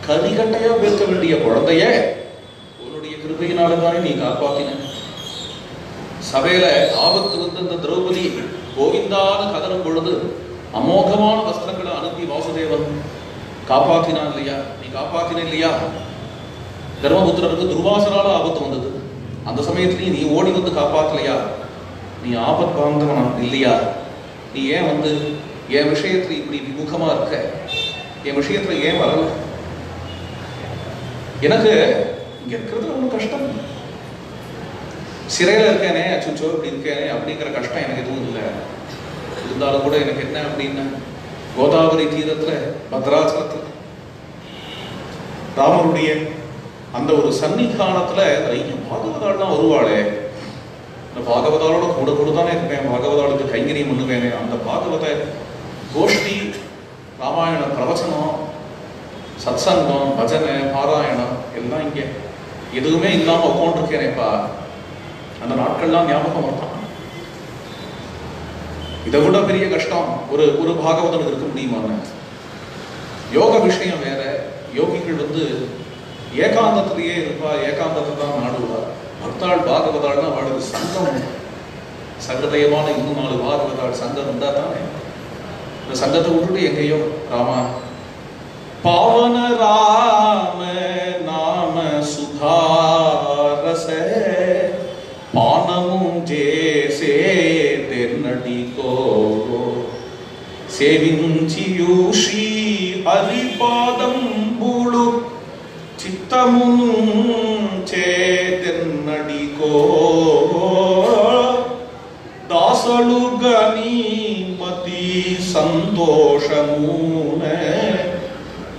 கரிகட்டையா பேர்க்க வேண்டிய குழந்தைய உன்னுடைய கிருபையினால தானே நீ காப்பாத்தின. சபையில ஆபத்து வந்து அந்த திரௌபதி கோவிந்தான்னு கதறும் பொழுது அமோகமான வஸ்திரங்களை அனுப்பி வாசுதேவன் காப்பாத்தினான் இல்லையா? நீ காப்பாத்தின இல்லையா? தர்மபுத்திரருக்கு துர்வாசனால ஆபத்து வந்தது. அந்த சமயத்திலையும் நீ ஓடி வந்து காப்பாத்தலையா? நீ ஆபத் பாந்தவனா இல்லையா? நீ ஏன் வந்து என் விஷயத்துல இப்படி விமுகமா இருக்க? என் விஷயத்துல ஏன் வரல? எனக்கு இங்க இருக்கிறது ஒன்றும் கஷ்டம். சிறையில இருக்கேனே, அச்சுச்சோ இப்படி இருக்கேனே அப்படிங்கிற கஷ்டம் எனக்கு எதுவும் இல்லை. இருந்தாலும் கூட எனக்கு என்ன அப்படின்னா, கோதாவரி தீரத்துல பத்ராச்சலத்துல ராமருடைய அந்த ஒரு சன்னிதானத்துல நிறைய பாகவதாள்லாம் வருவாளே. இந்த பாகவதாளோட கூட கூட தானே இருப்பேன், பாகவதாளுக்கு கைங்கரியம் பண்ணுவேனே. அந்த பாகவத கோஷ்டி, ராமாயண பிரவச்சனம், சத்சங்கம், பஜனை, பாராயணம் எல்லாம் இங்கே எதுவுமே இல்லாம உட்காந்துருக்கேனேப்பா. அந்த நாட்கள்லாம் ஞாபகம் வரலாம். இதை விட பெரிய கஷ்டம் ஒரு ஒரு பாகவதனுக்கு இருக்க முடியுமான்னு. யோக விஷயம் வேற. யோகிகள் வந்து ஏகாந்தத்திலேயே இருப்பா, ஏகாந்தத்தை தான் நாடுவா. பக்தாள் பாகவதாள்னா அவளுக்கு சங்கம், சங்கதயமான இன்னும் 4 பாகவதாள் சங்கம் இருந்தா தானே. இந்த சங்கத்தை விட்டுட்டு எங்கேயோ ராமா பாவன ராம நாம சுதாரச பானமும் ஜேசே தென்னடிகோ సేవించియు శ్రీ హరిపాదంబులు చిత్తమును చేతెన్నడికో దాసలు గని మతి సంతోషమునే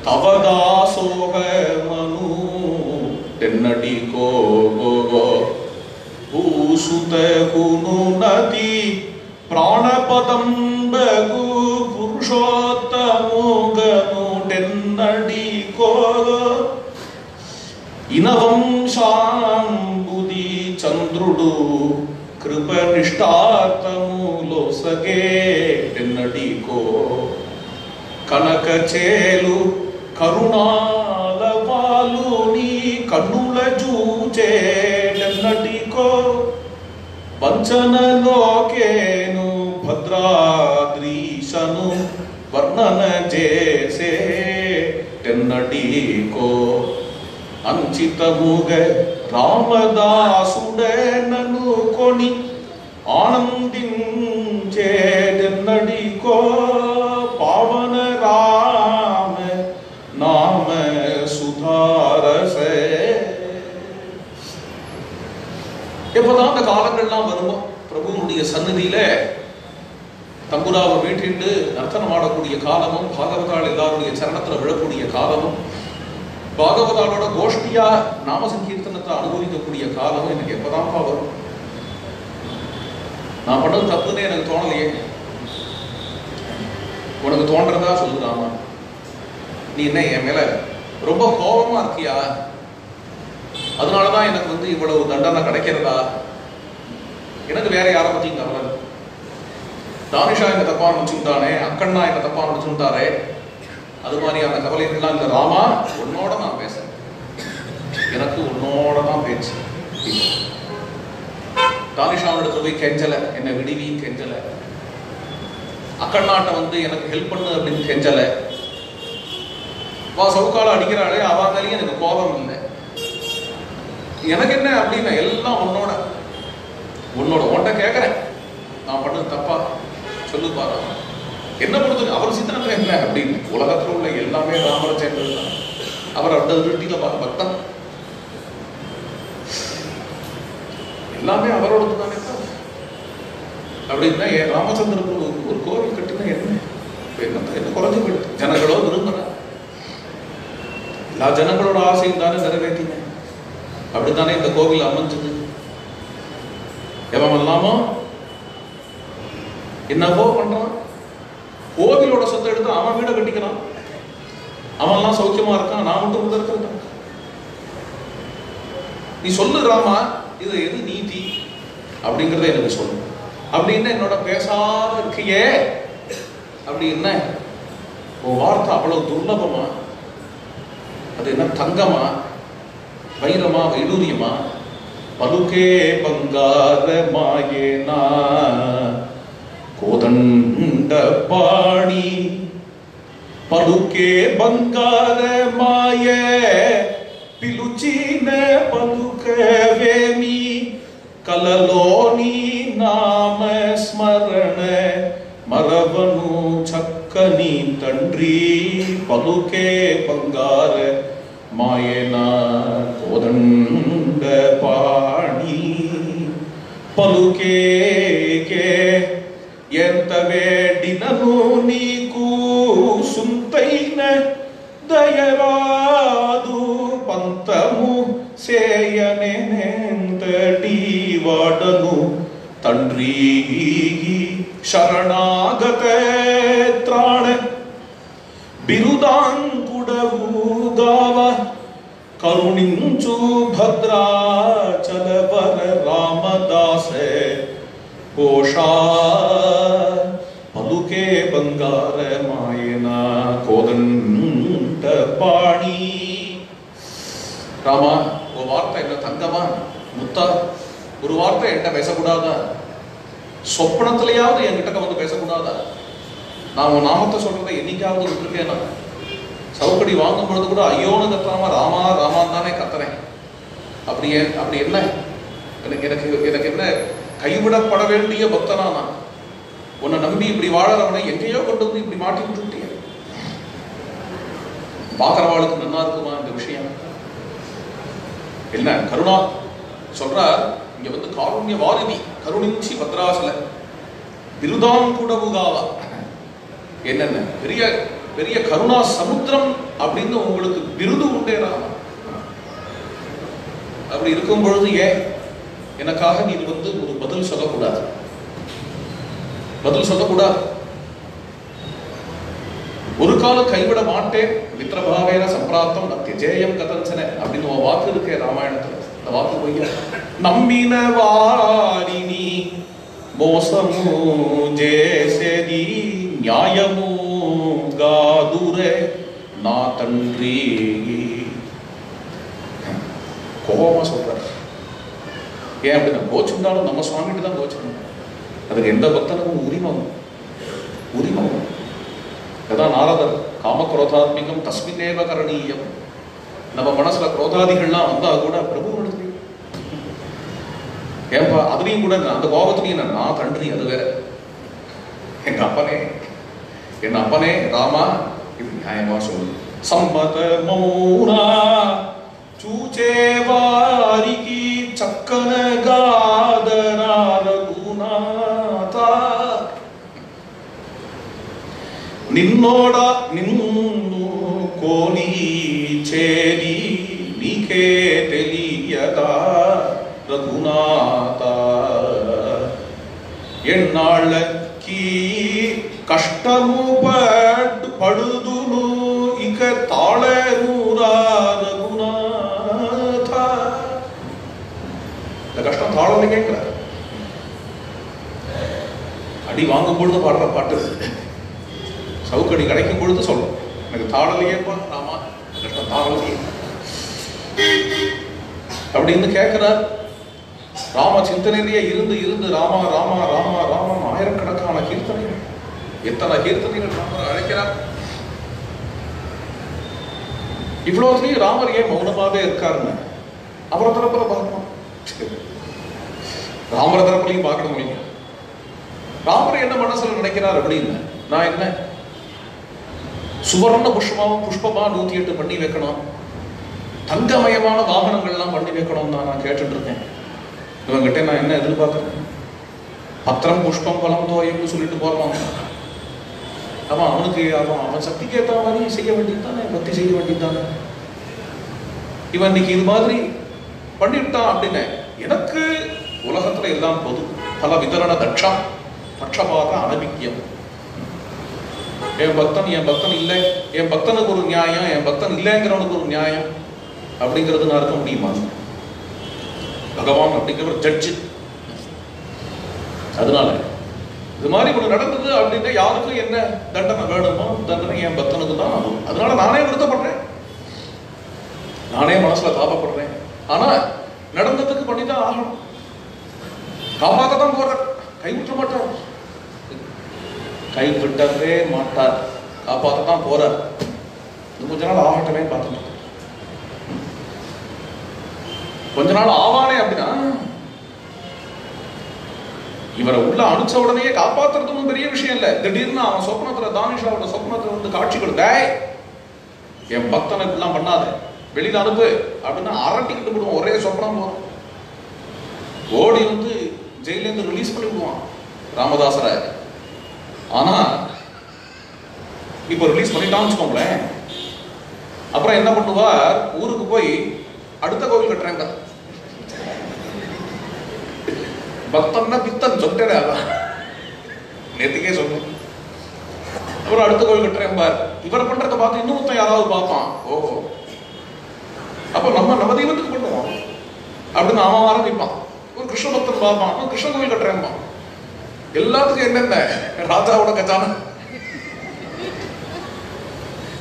తవ దాసోహమను తెన్నడికో భూసుతకును నది ప్రాణపదంబగు పురుషోత్తముగను తెన్నడికో ఇనవంశాంబుది చంద్రుడు కృపనిష్టాతములో సగే తెన్నడికో కనకచేలు కరుణాలవాలు నీ కన్నుల చూచేటన్నటికో వంచనలోకేను భద్రాద్రీశను వర్ణన చేసే తెన్నటికో అంచితముగ రామదాసుడనను కొని ఆనందించేటన్నటికో పావన రామ நாம சுதாரசே. எப்பதான் அந்த காலங்கள்லாம் வருமோ, பிரபுனுடைய சன்னதியில தம்புராவை மீட்டிண்டு நர்த்தனம் ஆடக்கூடிய காலமும், பாகவதாள் எல்லாருடைய சரணத்துல விழக்கூடிய காலமும், பாகவதாளோட கோஷ்டியா நாம சங்கீர்த்தனத்தை அனுபவிக்கக்கூடிய காலமும் எனக்கு எப்பதான்ப்பா வரும்? நான் பண்ணது தப்புன்னு எனக்கு தோணலையே. உனக்கு தோன்றதா சொல்லுதாமா? நீ என்ன என் மேல ரொம்ப கோபமா இருக்கியா? அதனாலதான் எனக்கு வந்து இவ்வளவு தண்டனை கிடைக்கிறதா? எனக்கு வேற யாரை பத்தியும் கவலை. தானிஷா என்ன தப்பா நினைச்சுட்டானே, அக்கண்ணா என்ன தப்பா நினைச்சுட்டாரே, அது மாதிரியான கவலைகள்லாம் இல்ல. ராமா, உன்னோட நான் பேசுறேன், எனக்கு உன்னோட தான் பேச்சு. தானிஷாவிடத்துல போய் கெஞ்சல, என்னை விடுவி கெஞ்சல. அக்கண்ணாட்ட வந்து எனக்கு ஹெல்ப் பண்ணு அப்படின்னு கெஞ்சல. வா சவுக்கால அடிக்கிறாளே, அவ மேலேயும் எனக்கு கோபம் இல்லை. எனக்கு என்ன அப்படின்னா எல்லாம் உன்னோட உன்கிட்ட கேட்கறேன். நான் பண்ணது தப்பா சொல்லு பாரு. என்ன பொறுத்து அவர் சித்தாந்தம் என்ன அப்படின்னு, உலகத்துல உள்ள எல்லாமே ராமரை சேர்ந்ததுதான். அவர் அந்த திருட்டியில பக்தன், எல்லாமே அவரோடது தானே அப்படின்னா. என் ராமச்சந்திரனுக்கு ஒரு கோவில் கட்டினா என்ன என்ன குறைஞ்சு போயிட்டு? ஜனங்களோ விரும்புற எல்லா ஜனங்களோட ஆசையும் தானே நிறைவேற்றின. அப்படித்தானே இந்த கோவில் அமைஞ்சது. எவன் இல்லாமோ என்னவோ பண்றான், கோவிலோட சொத்தை எடுத்து அவன் வீட கட்டிக்கிறான். அவன் எல்லாம் சௌக்கியமா இருக்கான், நான் மட்டும் உள்ள இருக்கிறேன். நீ சொல்லு ராமா, இது எது நீதி அப்படிங்கறத எனக்கு சொல்லு. அப்படின்னு என்னோட பேசாத இருக்கையே அப்படி என்ன உன் வார்த்தை அவ்வளவு துர்லபமா? அது என்ன தங்கமா, வைரமா, வைடூரியமா? பலுக்கே பங்கார மாயேனா கோதண்ட பாணி, பலுக்கே பங்கார மாய పిలుచిన పలుకవేమి కలలోని నామ స్మరణ మరవను చక్కని తండ్రి పలుకే బంగార మాయన కోదండ పాణి పలుకే ఎంత వేడినను నీకు సుంతైన దయరాదు పంతము సేయనెంతటి వాడను తండ్రి శరణాగత త్రాణ బిరుదాంకుడవుగావ కరుణించు భద్రాచలవర రామదాస కోషా పలుకే బంగార మాయన கோதண்ட பாணி. ராமா, ஒரு வார்த்தை என்ன தங்கமா, முத்தா? ஒரு வார்த்தை என்கிட்ட பேசக்கூடாதா? சொப்பனத்திலேயாவது என்கிட்ட வந்து பேசக்கூடாதா? நான் உன் நாமத்தை சொல்றதை என்னைக்காவது விட்டுருக்கேனா? சவுக்கடி வாங்கும் பொழுது கூட ஐயோன்னு கத்தாம ராமா ராமான் தானே கத்துறேன். அப்படி என்ன எனக்கு எனக்கு என்ன கைவிடப்பட வேண்டிய பக்தனா நான்? உன்னை நம்பி இப்படி வாழறவனை எங்கேயோ கொண்டு வந்து இப்படி மாட்டி விட்டுட்டேன். பாக்குறவாளுக்கு நல்லா இருக்குமா இந்த விஷயம்? என்ன கருணா சொல்றார் இங்க வந்து காருண்ய வாரிதி கருணிஞ்சி பத்ராசல விருதாம் கூடவுகாவா. என்னென்ன பெரிய பெரிய கருணா சமுத்திரம் அப்படின்னு உங்களுக்கு விருது உண்டேனா? அப்படி இருக்கும் பொழுது ஏன் எனக்காக நீ வந்து ஒரு பதில் சொல்லக்கூடாது? பதில் சொல்லக்கூடாது. ஒரு காலம் கைவிட மாட்டேன், மித்திரபாவேன சம்பிராப்தம் நத்தியஜேயம் கதஞ்சன அப்படின்னு ஒரு வாக்கு இருக்கே ராமாயணத்துல. அந்த வாக்கு பொய்யா? நம்பின வாரினி மோசமு ஜேசதி நியாயமு காதுரே நா தன்றி. கோபமா சொல்றாரு. ஏன் அப்படின்னா கோச்சுண்டாலும் நம்ம சுவாமிட்டு தான் கோச்சுக்கணும். அதுக்கு எந்த பக்தனுக்கும் உரிமை. அதான் நாரதர் காமக்ரோதாத்மிகம் தஸ்மின்னேவ கரணீயம். நம்ம மனசுல குரோதாதிகள்லாம் வந்தா கூட பிரபு நடத்து ஏன்பா அதுலயும் கூட அந்த கோபத்திலையும் நான் தன்றி. அது வேற. என் அப்பனே ராமா, இது நியாயமா சொல்லு. சம்மத மௌனா சூச்சேவாரிகி சக்கன காதரா ரகுநாதா. నిన్నోడ నిన్ను కోలి చేరి నీకే తెలియదా రఘునాథ. ఎన్నాళ్ళకి కష్టము పడుదును ఇక తాళనూరా రఘునాథ. இந்த கஷ்டம் தாழன்னு கேட்கிறார். அடி வாங்கும் பொழுது பாடுற பாட்டு, சவுக்கடி கிடைக்கும் பொழுது சொல்லும் எனக்கு தாழலையேப்பா ராமா, கஷ்டம் தாழலையே அப்படின்னு கேட்கிறார். ராம சிந்தனையிலேயே இருந்து ராமா ராமா ராமா ராமா ஆயிரக்கணக்கான கீர்த்தனைகள், எத்தனை கீர்த்தனைகள் ராமர் அழைக்கிறார். இவ்வளவுலயும் ராமர் ஏன் மௌனமாவே இருக்காருன்னு அவரை தரப்புல பார்க்கணும். ராமர் தரப்புலையும் பார்க்க முடியும். ராமர் என்ன மனசுல நினைக்கிறார் அப்படின்னு. நான் என்ன சுவர்ண புஷ்பமா 108 பண்ணி வைக்கணும், தங்கமயமான வாகனங்கள்லாம் பண்ணி வைக்கணும் தான் நான் கேட்டுட்டு இருக்கேன். இவங்கிட்ட நான் என்ன எதிர்பார்க்கிறேன்? பத்திரம் புஷ்பம் பலம் தோயம்னு சொல்லிட்டு போறான். அவன் அவனுக்கு அவன் சக்திக்கு ஏற்ற மாதிரி செய்ய வேண்டியது தானே, பக்தி செய்ய வேண்டியது தானே. இவன் இன்னைக்கு இது மாதிரி பண்ணிவிட்டான் அப்படின்னு எனக்கு உலகத்துல எல்லாம் பொது பல விதரண தட்சம் பட்சபாத அனபிக்கியம். என் பக்தன் இல்லை, என் பக்தனுக்கு ஒரு நியாயம், என் பக்தன் இல்லைங்கிறவனுக்கு ஒரு நியாயம் அப்படிங்கிறது நான் இருக்க முடியுமா? பகவான் அப்படிங்கிற ஜட்ஜு. அதனால இது மாதிரி ஒண்ணு நடந்தது அப்படின்னா யாருக்கும் என்ன தண்டனை வேணுமோ தண்டனை என் பக்தனுக்கு தான் ஆகும். அதனால நானே வருத்தப்படுறேன், நானே மனசுல தாபப்படுறேன். ஆனா நடந்ததுக்கு பண்ணிதான் ஆகணும். காப்பாற்றதான் போறார், கைவிட்ட மாட்டார், கைவிட்டவே மாட்டார், காப்பாற்றதான் போறார். கொஞ்ச நாள் ஆகட்டமே பார்த்துட்டு கொஞ்ச நாள் ஆவானே அப்படின்னா இவரை உள்ள அனுச்ச உடனே காப்பாத்துறதும் பெரிய விஷயம் இல்ல. திடீர்னு அவன் சொப்னத்துல தானிஷாவோட சொப்னத்துல வந்து காட்சி கொடுத்த என் பக்தனை இப்படிலாம் பண்ணாத, வெளியில அனுப்பு அப்படின்னா அரட்டிக்கிட்டு விடுவோம். ஒரே சொப்னம் போதும், ஓடி வந்து ஜெயில இருந்து ரிலீஸ் பண்ணி விடுவான் ராமதாசரை. ஆனா இப்போ ரிலீஸ் பண்ணிட்டான்னு வச்சுக்கோங்களேன், அப்புறம் என்ன பண்ணுவார், ஊருக்கு போய் அடுத்த கோவில் கட்டுறாங்க. பக்தன்னா பித்தன் சொல்லிட்டேன், நேற்றுக்கே சொன்னேன். அப்புறம் அடுத்த கோவில் கட்டுறேன் பார். இவரை பண்றதை பார்த்து இன்னொருத்தன் யாராவது பார்ப்பான், ஓஹோ அப்ப நம்ம தெய்வத்துக்கு பண்ணுவோம் அப்படின்னு அவன் ஆரம்பிப்பான். ஒரு கிருஷ்ண பக்தன் பார்ப்பான், கிருஷ்ண கோவில் கட்டுறேன்பா. எல்லாத்துக்கும் என்னென்ன ராஜாவோட கஜானா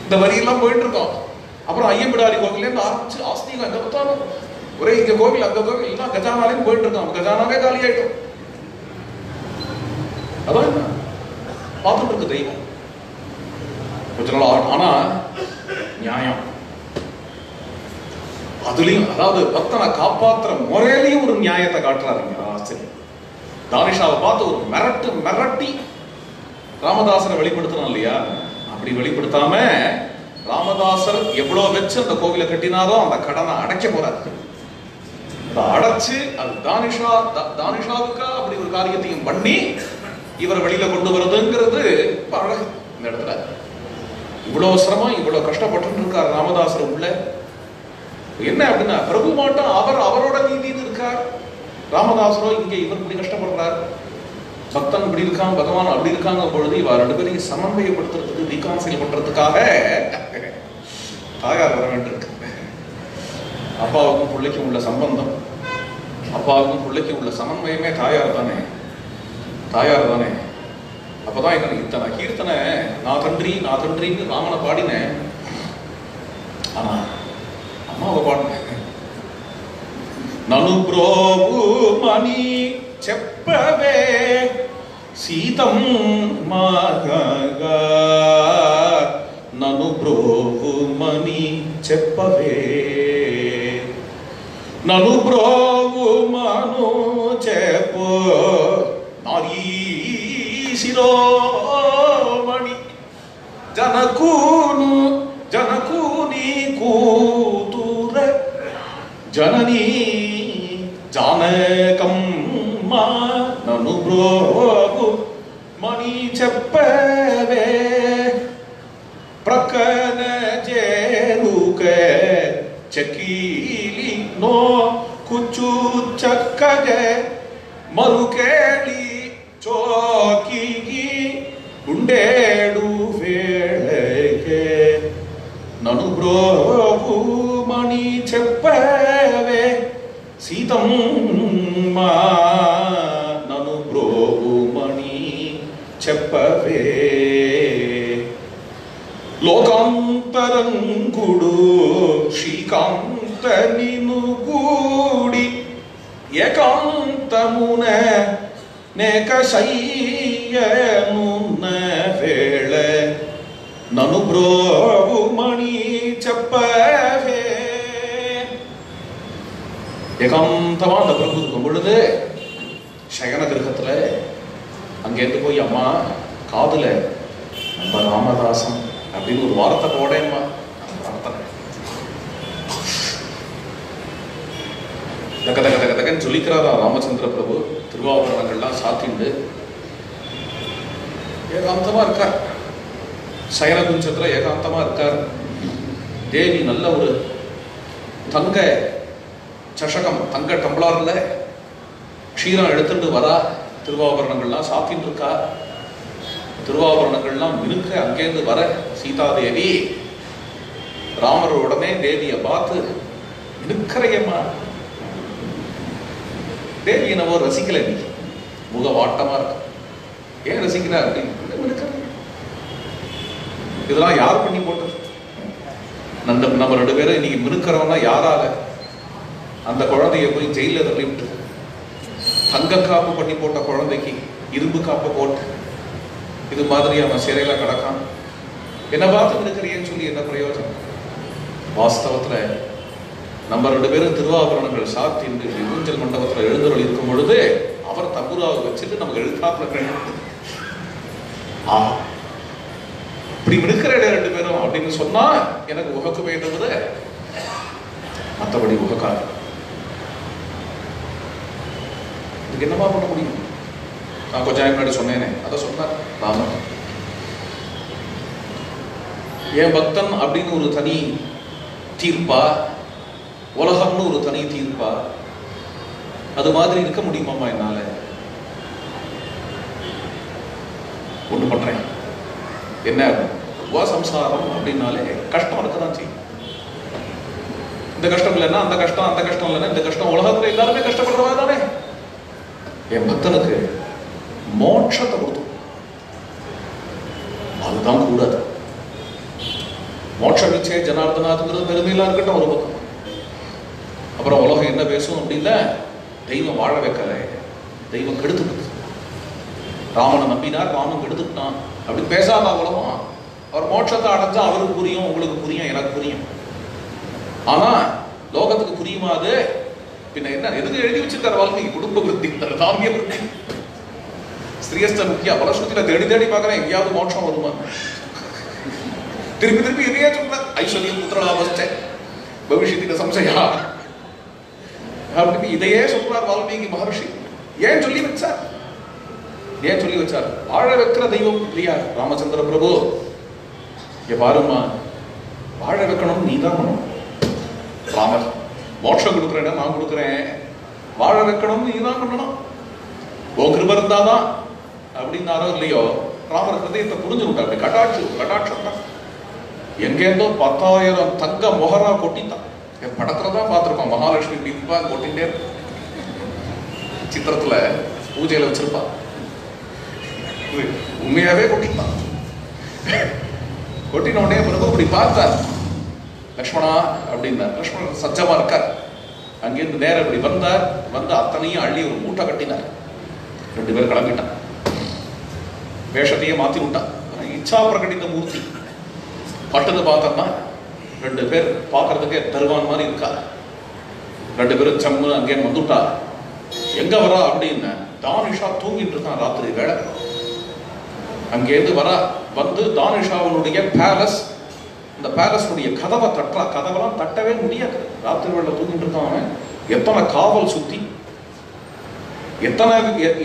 இந்த வரியெல்லாம் போயிட்டு இருக்கோம். அப்புறம் ஐயம்பிடாரி கோவில்ல இருந்து ஆரம்பிச்சு ஆஸ்திகம் எங்க பார்த்தாலும் ஒரே இங்க கோவில் அங்க கோவில் எல்லாம் கஜானாலையும் போயிட்டு இருக்கோம். கஜானாவே காலி ஆயிடும். அதான் என்ன பார்த்துட்டு இருக்கு தெய்வம் கொஞ்ச நாள் ஆகும். ஆனா நியாயம் அதுலயும், அதாவது பக்தனை காப்பாற்றுற முறையிலையும் ஒரு நியாயத்தை காட்டுறாருங்க ஆச்சரியம். தானிஷாவை பார்த்து ஒரு மிரட்டி ராமதாசரை வெளிப்படுத்தணும் இல்லையா, அப்படி வெளிப்படுத்தாம ராமதாசர் எவ்வளவு வச்சு அந்த கோவிலை கட்டினாரோ அந்த கடனை அடைக்க போறாரு. அடைச்சு அது தானிஷாவுக்கா அப்படி ஒரு காரியத்தையும் பண்ணி இவரை வெளியில கொண்டு வருதுங்கிறது அழகு. இந்த இடத்துல இவ்வளவு சிரமம் இவ்வளவு கஷ்டப்பட்டு இருக்காரு ராமதாசர் உள்ள. என்ன அப்படின்னா பிரபு மாட்டம் அவரோட நீதினு இருக்கார், ராமதாசரோ இங்க இவர் இப்படி கஷ்டப்படுறார், பக்தன் இப்படி இருக்கான், பகவான் அப்படி இருக்காங்க பொழுது இவ ரெண்டு பேரையும் சமன்வயப்படுத்துறதுக்கு ரீகான்சைல் பண்றதுக்காக தாயார் வர வேண்டியிருக்கு. அப்பாவுக்கும் பிள்ளைக்கும் உள்ள சம்பந்தம், அப்பாவுக்கும் பிள்ளைக்கும் உள்ள சமன்வயமே தாயார் தானே. அப்பதான் என்ன இத்தனை கீர்த்தனை நான் தன்றின்னு ராமனை பாடினேன், ஆனா அம்மாவை பாடினேன். நனு ப்ரோவு மணி చెప్పవే సీతమ్మగా నను బ్రోవుమని చెప్పవే నను బ్రోవుమను చెప్పు నారీ శిరోమణి జనకుని కూతుర జననీ జానకమ్మ నను బ్రోవు మణి చెప్పవే ప్రక్కన చేరుకే చకీలి నో కుచ్చు చక్కగే మరుకేళి చోకిగి ఉండేడు వేళకే నను బ్రోవు మణి చెప్పవే సీతమ్మ నను బ్రోవుమణి చెప్పవే లోకాంతరంగుడు శ్రీకాంత నిను గూడి ఏకాంతమున నేక శయ్యనున్న వేళ నను బ్రోవుమణి చెప్పవే. ஏகாந்தமா அந்த பிரபு இருக்கும் பொழுது சயன கிரகத்துல அங்கேருந்து போய் அம்மா காதுல நம்ம ராமதாசன் அப்படின்னு ஒரு வார்த்தை போடேம்மா. தகன்னு சொல்லிக்கிறாரா ராமச்சந்திர பிரபு. திருவாபரணங்கள்லாம் சாத்திண்டு ஏகாந்தமா இருக்கார், சயன குஞ்சத்துல ஏகாந்தமா இருக்கார். தேவி நல்ல ஒரு தங்க சஷகம் தங்க டம்ளார்ல க்ஷீரம் எடுத்துட்டு வரா. திருவாபரணங்கள்லாம் சாத்தின்னு இருக்கா. திருவாபரணங்கள்லாம் மினுக்க அங்கேருந்து வர சீதாதேவி ராமர் உடனே தேவியை பார்த்து மினுக்கறையம்மா. தேவி என்னவோ ரசிக்கல, நீ முகவாட்டமா இருக்கு. ஏன் ரசிக்கிறார் அப்படின்னு இதெல்லாம் யார் பண்ணி போட்டது? நம்ம 2 பேரும் இன்னைக்கு மினுக்கிறவனா யாரால? அந்த குழந்தைய போய் ஜெயில தள்ளிவிட்டு தங்க காப்பு பண்ணி போட்ட குழந்தைக்கு இரும்பு காப்பு போட்டு இது மாதிரி அவன் சிறையில கிடக்கான். என்ன பார்த்து மினுக்கிறியன்னு சொல்லி என்ன பிரயோஜனம்? வாஸ்தவத்துல நம்ம 2 பேரும் திருவாபரணங்கள் சாத்தி ஊஞ்சல் மண்டபத்துல எழுந்தருள் இருக்கும் பொழுது அவர் தம்புராவை வச்சுட்டு நமக்கு எழுத்தாப்புல இப்படி மினுக்கிற 2 பேரும் அப்படின்னு சொன்னா எனக்கு உகக்குமே தவிர மற்றபடி உகக்காது. இதுக்கு என்னமா பண்ண முடியும்? நான் கொஞ்சம் முன்னாடி சொன்னேனே, அதை சொன்னார் ராமன். என் பக்தன் அப்படின்னு ஒரு தனி தீர்ப்பா, உலகம்னு ஒரு தனி தீர்ப்பா, அது மாதிரி இருக்க முடியுமாமா என்னால? ஒண்ணு பண்றேன். என்ன சம்சாரம் அப்படின்னாலே கஷ்டம் இருக்கதான் செய்யும். இந்த கஷ்டம் இல்லைன்னா அந்த கஷ்டம், அந்த கஷ்டம் இல்லைன்னா இந்த கஷ்டம். உலகத்துல எல்லாருமே கஷ்டப்படுறவா தானே. என் பக்தனுக்கு மோட்சத்தை கொடுத்தோம், அதுதான் கூடாது. மோட்ச விச்சே ஜனார்தனாதுங்கிறது பெருமையில இருக்கட்டும் ஒரு பக்கம். அப்புறம் உலகம் என்ன பேசும் அப்படின்னா, தெய்வம் வாழ வைக்கல, தெய்வம் கெடுத்துக்கிட்டு. ராமனை நம்பினார், ராமன் கெடுத்துட்டான் அப்படி பேசாத உலகம். அவர் மோட்சத்தை அடைஞ்சா அவருக்கு புரியும், உங்களுக்கு புரியும், எனக்கு புரியும். ஆனா லோகத்துக்கு புரியுமா அது? பின்ன என்ன எதுக்கு எழுதி வச்சிருக்காரு வால்மீகி? குடும்ப விருத்தி, தாமிய விருத்தி, ஸ்ரீயஸ்த முக்கிய பலஸ்ருதியில தேடி தேடி பார்க்கிறேன் எங்கேயாவது மோட்சம் வருமா? திருப்பி திருப்பி இதையே சொல்ற. ஐஸ்வர்யம் புத்திரலாபஸ்தே பவிஷ்யத்தின சம்சயா அப்படின்னு இதையே சொல்றார் வால்மீகி மகர்ஷி. ஏன் சொல்லி வச்சார்? ஏன் சொல்லி வச்சார்? வாழ வைக்கிற தெய்வம் இல்லையா ராமச்சந்திர பிரபு? இங்க பாருமா, வாழ வைக்கணும் நீ தான் பண்ணணும். ராமர் மோட்சம் கொடுக்குறேன்னா நான் கொடுக்குறேன், வாழ வைக்கணும் நீ தான் பண்ணணும். உன் கிருபை இருந்தாதான் அப்படின்னாரோ இல்லையோ, ராமர் ஹிருதயத்தை புரிஞ்சுக்கிட்டார். அப்படி கட்டாட்சம் தான். எங்கேருந்தோ 10,000 தங்க மொஹரா கொட்டித்தான். என் படத்துல தான் பார்த்திருக்கோம். மகாலட்சுமி பிம்பா கொட்டிட்டே சித்திரத்துல பூஜையில வச்சிருப்பா. உண்மையாவே கொட்டித்தான். கொட்டின உடனே பிறகு அப்படி பார்த்தார். லக்ஷ்மணா அப்படின்னார். லக்ஷ்மணன் சஜ்ஜமா இருக்கார். அங்கிருந்து நேரம் இப்படி வந்தார். வந்து அத்தனையும் அள்ளி ஒரு மூட்டை கட்டினார். 2 பேர் கிளம்பிட்டான். வேஷத்தையே மாத்தி விட்டான். இச்சா பிரகடித்த மூர்த்தி. பட்டுன்னு பார்த்தோம்னா 2 பேர் பார்க்கறதுக்கே தருவான் மாதிரி இருக்கா. 2 பேரும் சம்மு அங்கே வந்துட்டா. எங்க வரா அப்படின்னு தானிஷா தூங்கிட்டு இருக்கான் ராத்திரி வேலை. அங்கேருந்து வரா. வந்து தானிஷாவுடைய பேலஸ், இந்த பேலஸுடைய கதவை தட்டுறா. கதவெல்லாம் தட்டவே முடியாது. ராத்திரி வேலை தூங்கிட்டு இருக்கான். எத்தனை காவல் சுத்தி,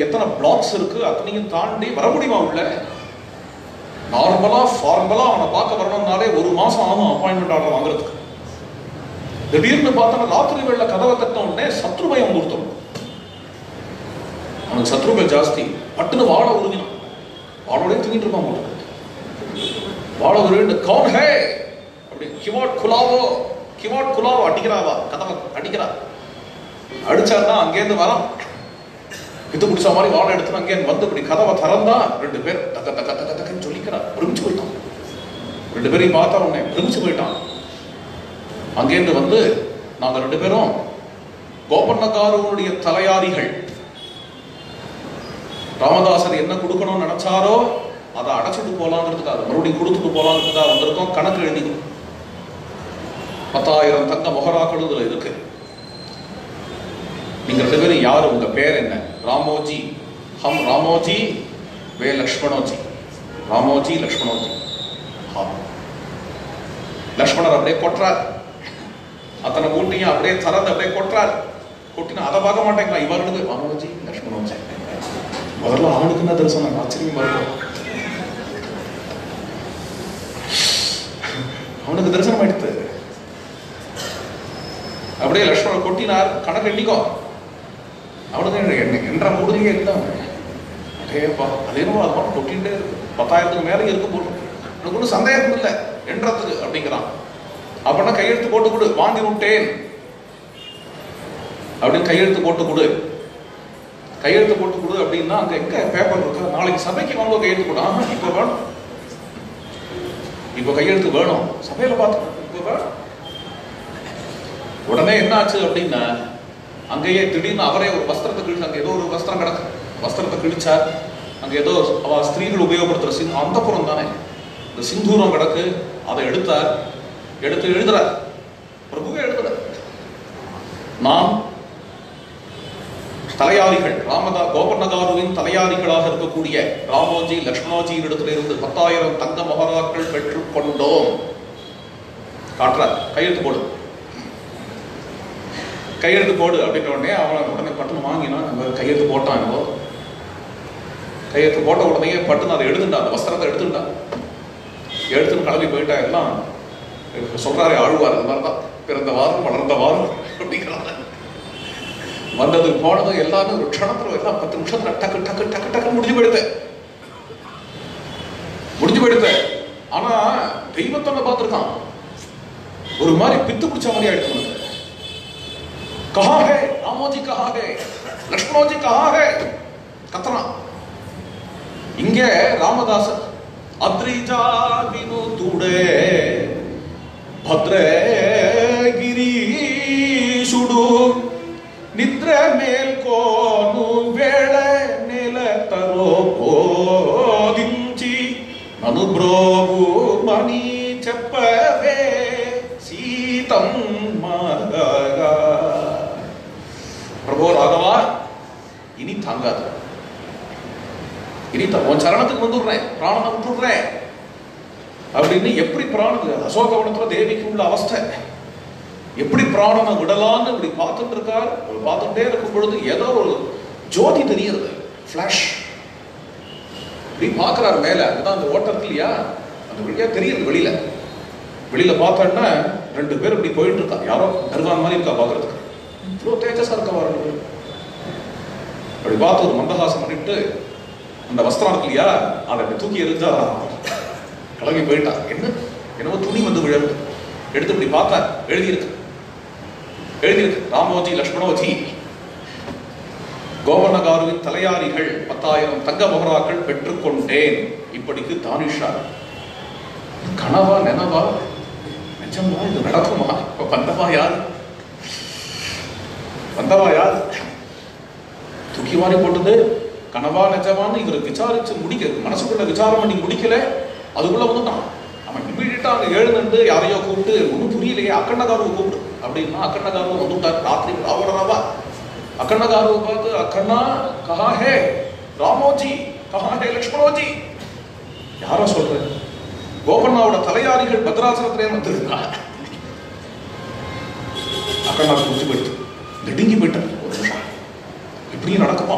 எத்தனை பிளாக்ஸ் இருக்கு, அத்தனையும் தாண்டி வர முடியுமா உள்ள? நார்மலா ஃபார்மலா அவனை பார்க்க வரணும்னாலே 1 மாசம் ஆகும் அப்பாயின்மெண்ட் ஆர்டர் வாங்குறதுக்கு. திடீர்னு பார்த்தா ராத்திரி வேளை கதவை தட்ட உடனே சத்ருபயம் கொடுத்தோம். அவனுக்கு சத்ருபயம் ஜாஸ்தி. பட்டுன்னு வாழ உருவினான். வாழோடய தூங்கிட்டு இருப்பான் போல. வாழ உருவிட்டு கவுன் ஹே அப்படி கிவாட் குலாவோ அடிக்கிறாவா, கதவை அடிக்கிறா. அடிச்சாருன்னா அங்கேருந்து வரான். இது பிடிச்ச மாதிரி வாழை எடுத்து அங்கே வந்து இப்படி கதவை திறந்தா 2 பேர் தக்க தக்க தக்க தக்கன்னு சொல்லிக்கிறான். பிரமிச்சு போயிட்டான். 2 பேரையும் பார்த்தா உடனே பிரமிச்சு போயிட்டான். அங்கேருந்து வந்து நாங்க 2 பேரும் கோபண்ணக்காரனுடைய தலையாரிகள். ராமதாசர் என்ன கொடுக்கணும்னு நினைச்சாரோ அதை அடைச்சிட்டு போலாங்கிறதுக்காக, மறுபடியும் கொடுத்துட்டு போலாங்கிறதுக்காக வந்திருக்கோம். கணக்கு எழுதிக்கணும். 10,000 தங்க மொஹராக்கள் இதுல இருக்கு. நீங்க 2 பேரும் யாரு? உங்க பேர் என்ன? ராமோஜி. ஹம் ராமோஜி வே லக்ஷ்மணோஜி. ராமோஜி லக்ஷ்மணோஜி. லக்ஷ்மணர் அப்படியே கொட்டுறார். அத்தனை கூட்டியும் அப்படியே திறந்து அப்படியே கொட்டுறார். கொட்டினா அதை பார்க்க மாட்டேங்களா? இவருக்கு ராமோஜி லக்ஷ்மணோஜி. முதல்ல அவனுக்கு என்ன தரிசனம்? ஆச்சரியமா இருக்கும். அவனுக்கு தரிசனம் ஆயிடுத்து. அப்படியே லக்ஷ்மணர் கொட்டினார். கணக்கு எண்ணிக்கோ. அவனுக்கு என்ற மூடுதியே இருந்தான். அதேப்பா அதேனோ அது மட்டும் கொட்டிகிட்டே இருக்கு. 10,000க்கு மேலே இருக்கும் போட்டு. எனக்கு ஒன்றும் சந்தேகம் இல்லை என்றதுக்கு அப்படிங்கிறான். அப்படின்னா கையெழுத்து போட்டு கொடு, வாங்கி விட்டேன் அப்படின்னு கையெழுத்து போட்டு கொடு. கையெழுத்து போட்டு கொடு அப்படின்னா அங்க எங்க பேப்பர் இருக்கா? நாளைக்கு சபைக்கு வாங்க கையெழுத்து போட. இப்ப வேணும், இப்ப கையெழுத்து வேணும், சபையில பார்த்து இப்ப வேணும். உடனே என்ன ஆச்சு அப்படின்னா அங்கேயே திடீர்னு அவரே ஒரு வஸ்திரத்தை கிழிச்சு, அங்க ஏதோ ஒரு வஸ்திரம் கிடக்கு, வஸ்திரத்தை கிழிச்சார். அங்க ஏதோ ஸ்திரீகள் உபயோகப்படுத்துற அந்த புறம் தானே இந்த சிந்தூரம் கிடக்கு, அதை எடுத்தார். எடுத்து எழுதுறார், பிரபுவே எழுதுறார். நாம் தலையாரிகள், கோபர்ணகாருவின் தலையாரிகளாக இருக்கக்கூடிய ராமோஜி லக்ஷ்மணோஜியின் இடத்துல இருந்து 10,000 தங்க மொஹராக்கள் பெற்றுக் கொண்டோம். காட்டுறார், கையெழுத்து போடு, கையெழுத்து போடு அப்படின்ற உடனே அவனை உடனே பட்டுன்னு வாங்கினான். கையெழுத்து போட்டான். என்னவோ கையெழுத்து போட்ட உடனே பட்டுன்னு அதை எடுத்துட்டான், அந்த வஸ்திரத்தை எடுத்துட்டான். எடுத்துன்னு கிளம்பி போயிட்டா. எல்லாம் சொல்றாரு ஆழ்வார், இந்த மாதிரிதான் பிறந்த வாரம் வளர்ந்த வாரம் அப்படிங்கிறாங்க. வந்தது போனது எல்லாமே ஒரு க்ஷணத்துல எல்லாம் 10 நிமிஷத்துல டக்கு டக்கு டக்கு டக்கு முடிஞ்சு போயிடுத்த. ஆனா தெய்வத்தோட பார்த்திருக்கான், ஒரு மாதிரி பித்து பிடிச்ச மாதிரி ஆயிடுச்சு. कहाँ है रामोजी, कहाँ है लक्ष्मणोजी, कहाँ है கத்தறான். இங்க ராமதாசன் அத்ரிஜா வினுதுடே ಭದ್ರಗಿರೀಶುಡು ನಿದ್ರೆ ಮೇಲ್ಕೋನು ವೇಳೆ ನೆಲ ತರೋ ಬೋದಿಂಚಿ ನನು ಬ್ರೋವು ಮಣಿ ಚೆಪ್ಪವೇ சீதம் மகா. பிரபு ராகவா, இனி தாங்காது, இனி உன் சரணத்துக்கு வந்துடுறேன், பிராணனை விட்டுடுறேன் அப்படின்னு. எப்படி பிராணது அசோகவனத்துல தேவிக்கு உள்ள அவஸ்தை, எப்படி பிராணனை விடலான்னு இப்படி பார்த்துட்டு இருக்கார். பார்த்துட்டே இருக்கும் பொழுது ஏதோ ஒரு ஜோதி தெரியுது, பிளாஷ். இப்படி பார்க்கிறார் மேல, அதுதான் அந்த ஓட்டம் இல்லையா, அந்த வழியா தெரியுது. வெளியில பார்த்தோன்னா 2 பேர் இப்படி போயிட்டு இருக்கா. யாரோ கருவான் மாதிரி இருக்கா பாக்குறதுக்கு, இவ்வளவு தேஜஸா இருக்கா பாருங்க. அப்படி பார்த்து ஒரு மந்தஹாசம் பண்ணிட்டு அந்த வஸ்திரம் இருக்கு இல்லையா, அதை தூக்கி எரிஞ்சா கிளம்பி போயிட்டா. என்னவோ துணி வந்து விழுந்து எடுத்து இப்படி பார்த்தா எழுதியிருக்கு ராமோஜி லக்ஷ்மணோஜி கோபர்ணகாருவின் தலையாரிகள் 10,000 தங்க மொஹராக்கள் பெற்றுக்கொண்டேன். இப்படிக்கு தானிஷா. கனவா நெனவா நிஜமா இது நடக்குமா? வந்தவா யார் தூக்கி வாரி போட்டது கனவா நிஜமான்னு இவர் விசாரிச்சு முடிக்க, மனசுக்குள்ள விசாரம் பண்ணி முடிக்கல. அதுக்குள்ள வந்துட்டான் அவன். இம்மீடியட்டா அங்க எழுந்து யாரையோ கூப்பிட்டு, ஒன்றும் புரியலையே, அக்கண்ணகாருவை கூப்பிடு அப்படின்னா அக்கண்ணகாருவை வந்துட்டார். ராத்திரி ராவணராவா அக்கண்ணகாருவை பார்த்து, அக்கண்ணா கஹா ஹே ராமோஜி, கஹா ஹே லக்ஷ்மணோஜி. யாரோ சொல்றேன், கோபர்ணாவோட தலையாரிகள் பத்ராசனத்திலே வந்திருக்கா. அக்கண்ணா புரிஞ்சு போயிட்டு நெடுங்கி போயிட்டார். ஒரு நிமிஷம், இப்படியும் நடக்குமா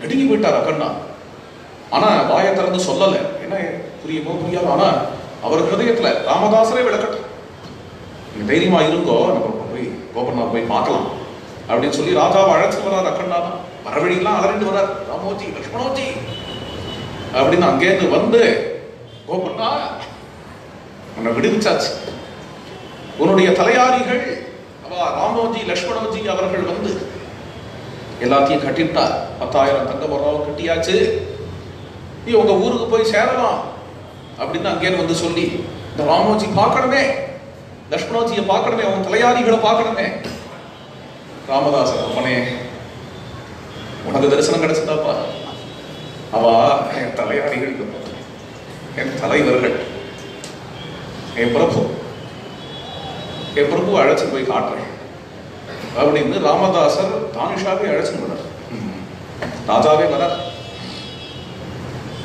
நெடுங்கி போயிட்டார் அக்கண்ணா. ஆனா வாயை திறந்து சொல்லல, என்ன புரியுமோ புரியாது. ஆனா அவர் ஹிருதயத்துல ராமதாசரே விளக்கட்டும், நீங்க தைரியமா இருங்கோ, நம்ம போய் கோபர்ணா போய் பார்க்கலாம் அப்படின்னு சொல்லி ராஜாவை அழைச்சு வர்றார். அக்கண்ணா தான் வரவழியெல்லாம் அலறிட்டு வர்றார். ராமோஜி லக்ஷ்மணோஜி அப்படின்னு அங்கேருந்து வந்து, கோபர்ணா உன்னை விடுவிச்சாச்சு, உன்னுடைய தலையாரிகள் ராமோஜி லக்ஷ்மணோஜி அவர்கள் வந்து எல்லாத்தையும் கட்டிட்டா. 10,000 தங்க மொஹராவை கட்டியாச்சு, நீ உங்க ஊருக்கு போய் சேரலாம் அப்படின்னு அங்கேன்னு வந்து சொல்லி, இந்த ராமோஜி பார்க்கணுமே, லக்ஷ்மணோஜியை பார்க்கணுமே, அவன் தலையாரிகளை பார்க்கணுமே. ராமதாசன், அப்பனே உனக்கு தரிசனம் கிடைச்சதாப்பா, அவா என் தலையாரிகள், என் தலைவர்கள், என் பிரபு அழைச்சு போய் காட்டுறேன் அப்படின்னு ராமதாசர் தானிஷாவே அழைச்சு வர்றார். ராஜாவே வரார்,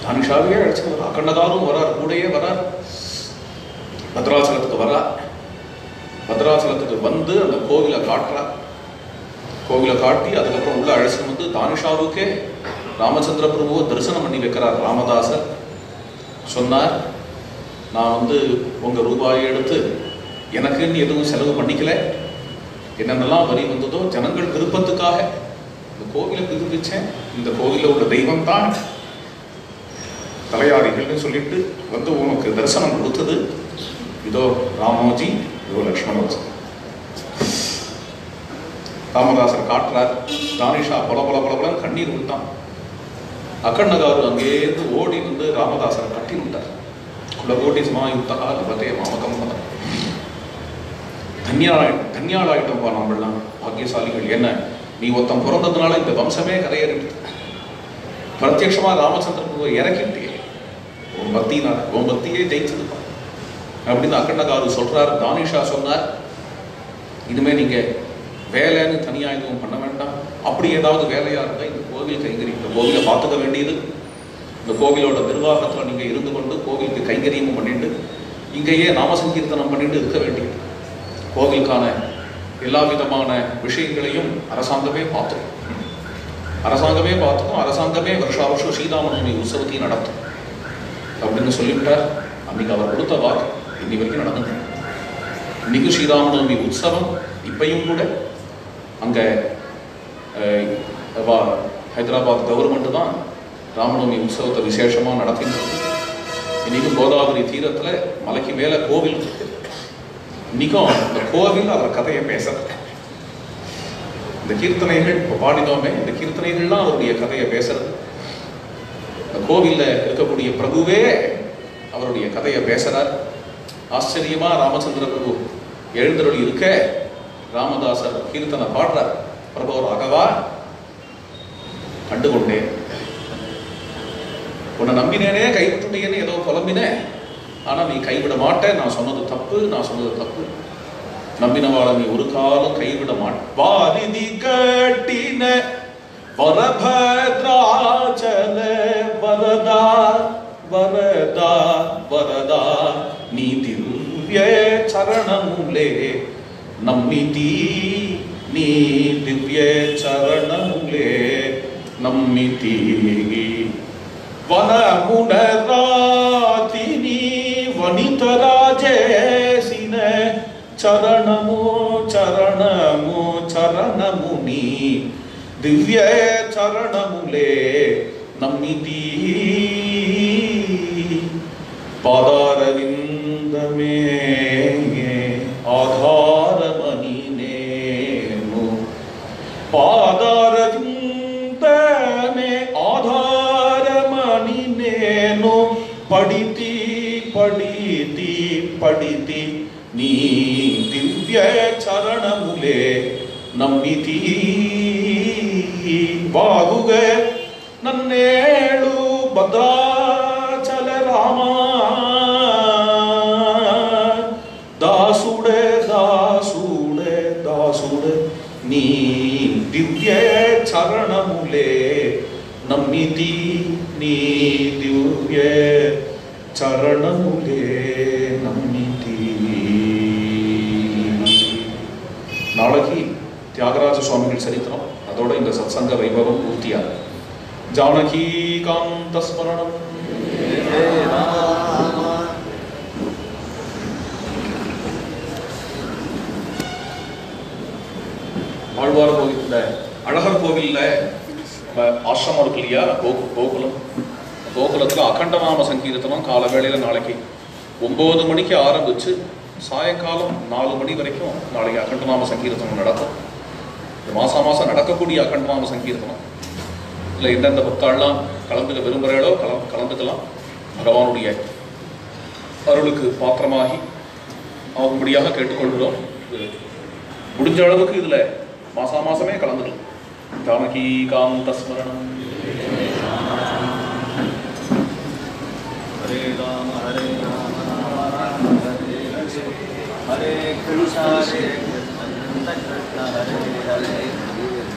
தானிஷாவே அழைச்சு வர்றார், அக்கண்ணகாரும் வரார், கூடையே வரார். பத்ராச்சலத்துக்கு வரார். பத்ராச்சலத்துக்கு வந்து அந்த கோவிலை காட்டுறார். கோவிலை காட்டி அதுக்கப்புறம் உள்ள அழைச்சு வந்து தானிஷாவுக்கே ராமச்சந்திர பிரபுவை தரிசனம் பண்ணி வைக்கிறார். ராமதாசர் சொன்னார், நான் வந்து உங்க ரூபாயை எடுத்து எனக்குன்னு எதுவும் செலவு பண்ணிக்கல, என்னென்னலாம் வரி வந்ததோ ஜனங்கள் விருப்பத்துக்காக இந்த கோவிலை புதுப்பிச்சேன். இந்த கோவிலில் உள்ள தெய்வம் தான் தலையாரிகள்னு சொல்லிட்டு வந்து உனக்கு தரிசனம் கொடுத்தது. இதோ ராமோஜி, இதோ லக்ஷ்மணோஜி. ராமதாசர் காட்டுறார். தானிஷா பல பல பலபலன்னு கண்ணீர் விட்டான். அக்கண்ணகாரு அங்கேருந்து ஓடி வந்து ராமதாசரை கட்டி விட்டார். குலகோட்டி சமாயுக்தா லபதே மாமகம் பதம். தன்யாளாயிட்டோம்ப்பா நம்மளாம் பாக்கியசாலிகள். என்ன நீ ஒருத்தன் பிறந்ததுனால இந்த வம்சமே கரையேறிட்டு பிரத்யட்சமா ராமச்சந்திரபுவை இறக்கிட்டே உன் பக்தினால உன் பக்தியே ஜெயிச்சதுப்பா அப்படின்னு அக்கண்ணகாரு சொல்றார். தானிஷா சொன்னார், இனிமே நீங்க வேலைன்னு தனியா எதுவும் பண்ண வேண்டாம். அப்படி ஏதாவது வேலையா இருந்தா இந்த கோவில் கைங்கரியம், இந்த கோவிலை பார்த்துக்க வேண்டியது, இந்த கோவிலோட நிர்வாகத்துல நீங்க இருந்து கொண்டு கோவிலுக்கு கைங்கரியமும் பண்ணிட்டு இங்கேயே நாம சங்கீர்த்தனம் பண்ணிட்டு இருக்க வேண்டியது. கோவிலுக்கான எல்லா விதமான விஷயங்களையும் அரசாங்கமே பார்த்துக்கும். அரசாங்கமே வருஷா வருஷம் ஸ்ரீராமநவமி உற்சவத்தையும் நடத்தும் அப்படின்னு சொல்லிவிட்டார். அன்னைக்கு அவர் கொடுத்த வாக்கு இன்னி வரைக்கும் நடந்தது. இன்னைக்கு ஸ்ரீராமநவமி உற்சவம் இப்பையும் கூட அங்க ஹைதராபாத் கவர்மெண்ட் தான் ராமநவமி உற்சவத்தை விசேஷமா நடத்தின்றது. இன்னைக்கும் கோதாவரி தீரத்துல மலைக்கு மேல கோவில் இருக்கு. இன்னைக்கும் இந்த கோவில் அவர் கதையை பேச, இந்த கீர்த்தனைகள் இப்போ பாடினோமே, இந்த கீர்த்தனைகள்லாம் அவருடைய கதையை பேசுறது. இந்த கோவில்ல இருக்கக்கூடிய பிரபுவே அவருடைய கதையை பேசுறார். ஆச்சரியமா ராமச்சந்திர பிரபு எழுந்தருளி இருக்க ராமதாசர் கீர்த்தனை பாடுறார். பிரபு ராகவா, கண்டுகொண்டேன், உன்னை நம்பினேனே கைவிட்டுட்டேன்னு ஏதோ புலம்பினேன். ஆனா நீ கைவிட மாட்டேன். நான் சொன்னது தப்பு. நம்பினவாள நீ ஒரு காலம் கைவிட மாட்டேன். வாரிதி கட்டின வரபத்ராச்சல வரதா வரதா வரதா நீ திவ்ய சரணமுலே நம்மிதி, நீ திவ்ய சரணமுலே நம்மிதி. వనమునరాతిని వనితరాజేసిన చరణము చరణము చరణముని దివ్య చరణములే నమ్మితి. పాదారవిందమే ఆధారమని నేను, పాదారవిందమే ఆధారమని నేను పడితి పడితి పడితి నీ దివ్య చరణములే నమ్మితి. బాగుగ నన్నేಳು భద్రాచల రామ దాసుడే దాసుడే దాసుడే నీ దివ్య చరణములే నమ్మితి, నీ దివ్య చరణములే నమ్మితి. நாளைக்கு தியாகராஜ சுவாமிகள் சரித்திரம், அதோட இந்த சத்சங்க வைபவம் பூர்த்தியாக. ஜானகி காந்த ஸ்மரணம். ஆழ்வார் கோவில், அழகர் கோவில்ல ஆசிரமம் இருக்கு இல்லையா, கோகுலம். கோகுலத்தில் அகண்டநாம சங்கீர்த்தனம் கால வேளையில் நாளைக்கு 9 மணிக்கு ஆரம்பித்து சாயங்காலம் 4 மணி வரைக்கும் நாளைக்கு அகண்டநாம சங்கீர்த்தனம் நடக்கும். இந்த மாதம் நடக்கக்கூடிய அகண்டநாம சங்கீர்த்தனம் இல்லை எந்தெந்த பக்தாள்லாம் கலந்துக்க விரும்புகிறாளோ கலந்துக்கலாம். பகவானுடைய அருளுக்கு பாத்திரமாகி ஆகும்படியாக கேட்டுக்கொள்கிறோம். முடிஞ்ச அளவுக்கு இதில் மாதமே கலந்துக்கலாம். ஜானகி காந்த ஸ்மரணம். ஹரே ராம ஹரே ராம ராம ராம ஹரே ஹரே, ஹரே கிருஷ்ணா ஹரே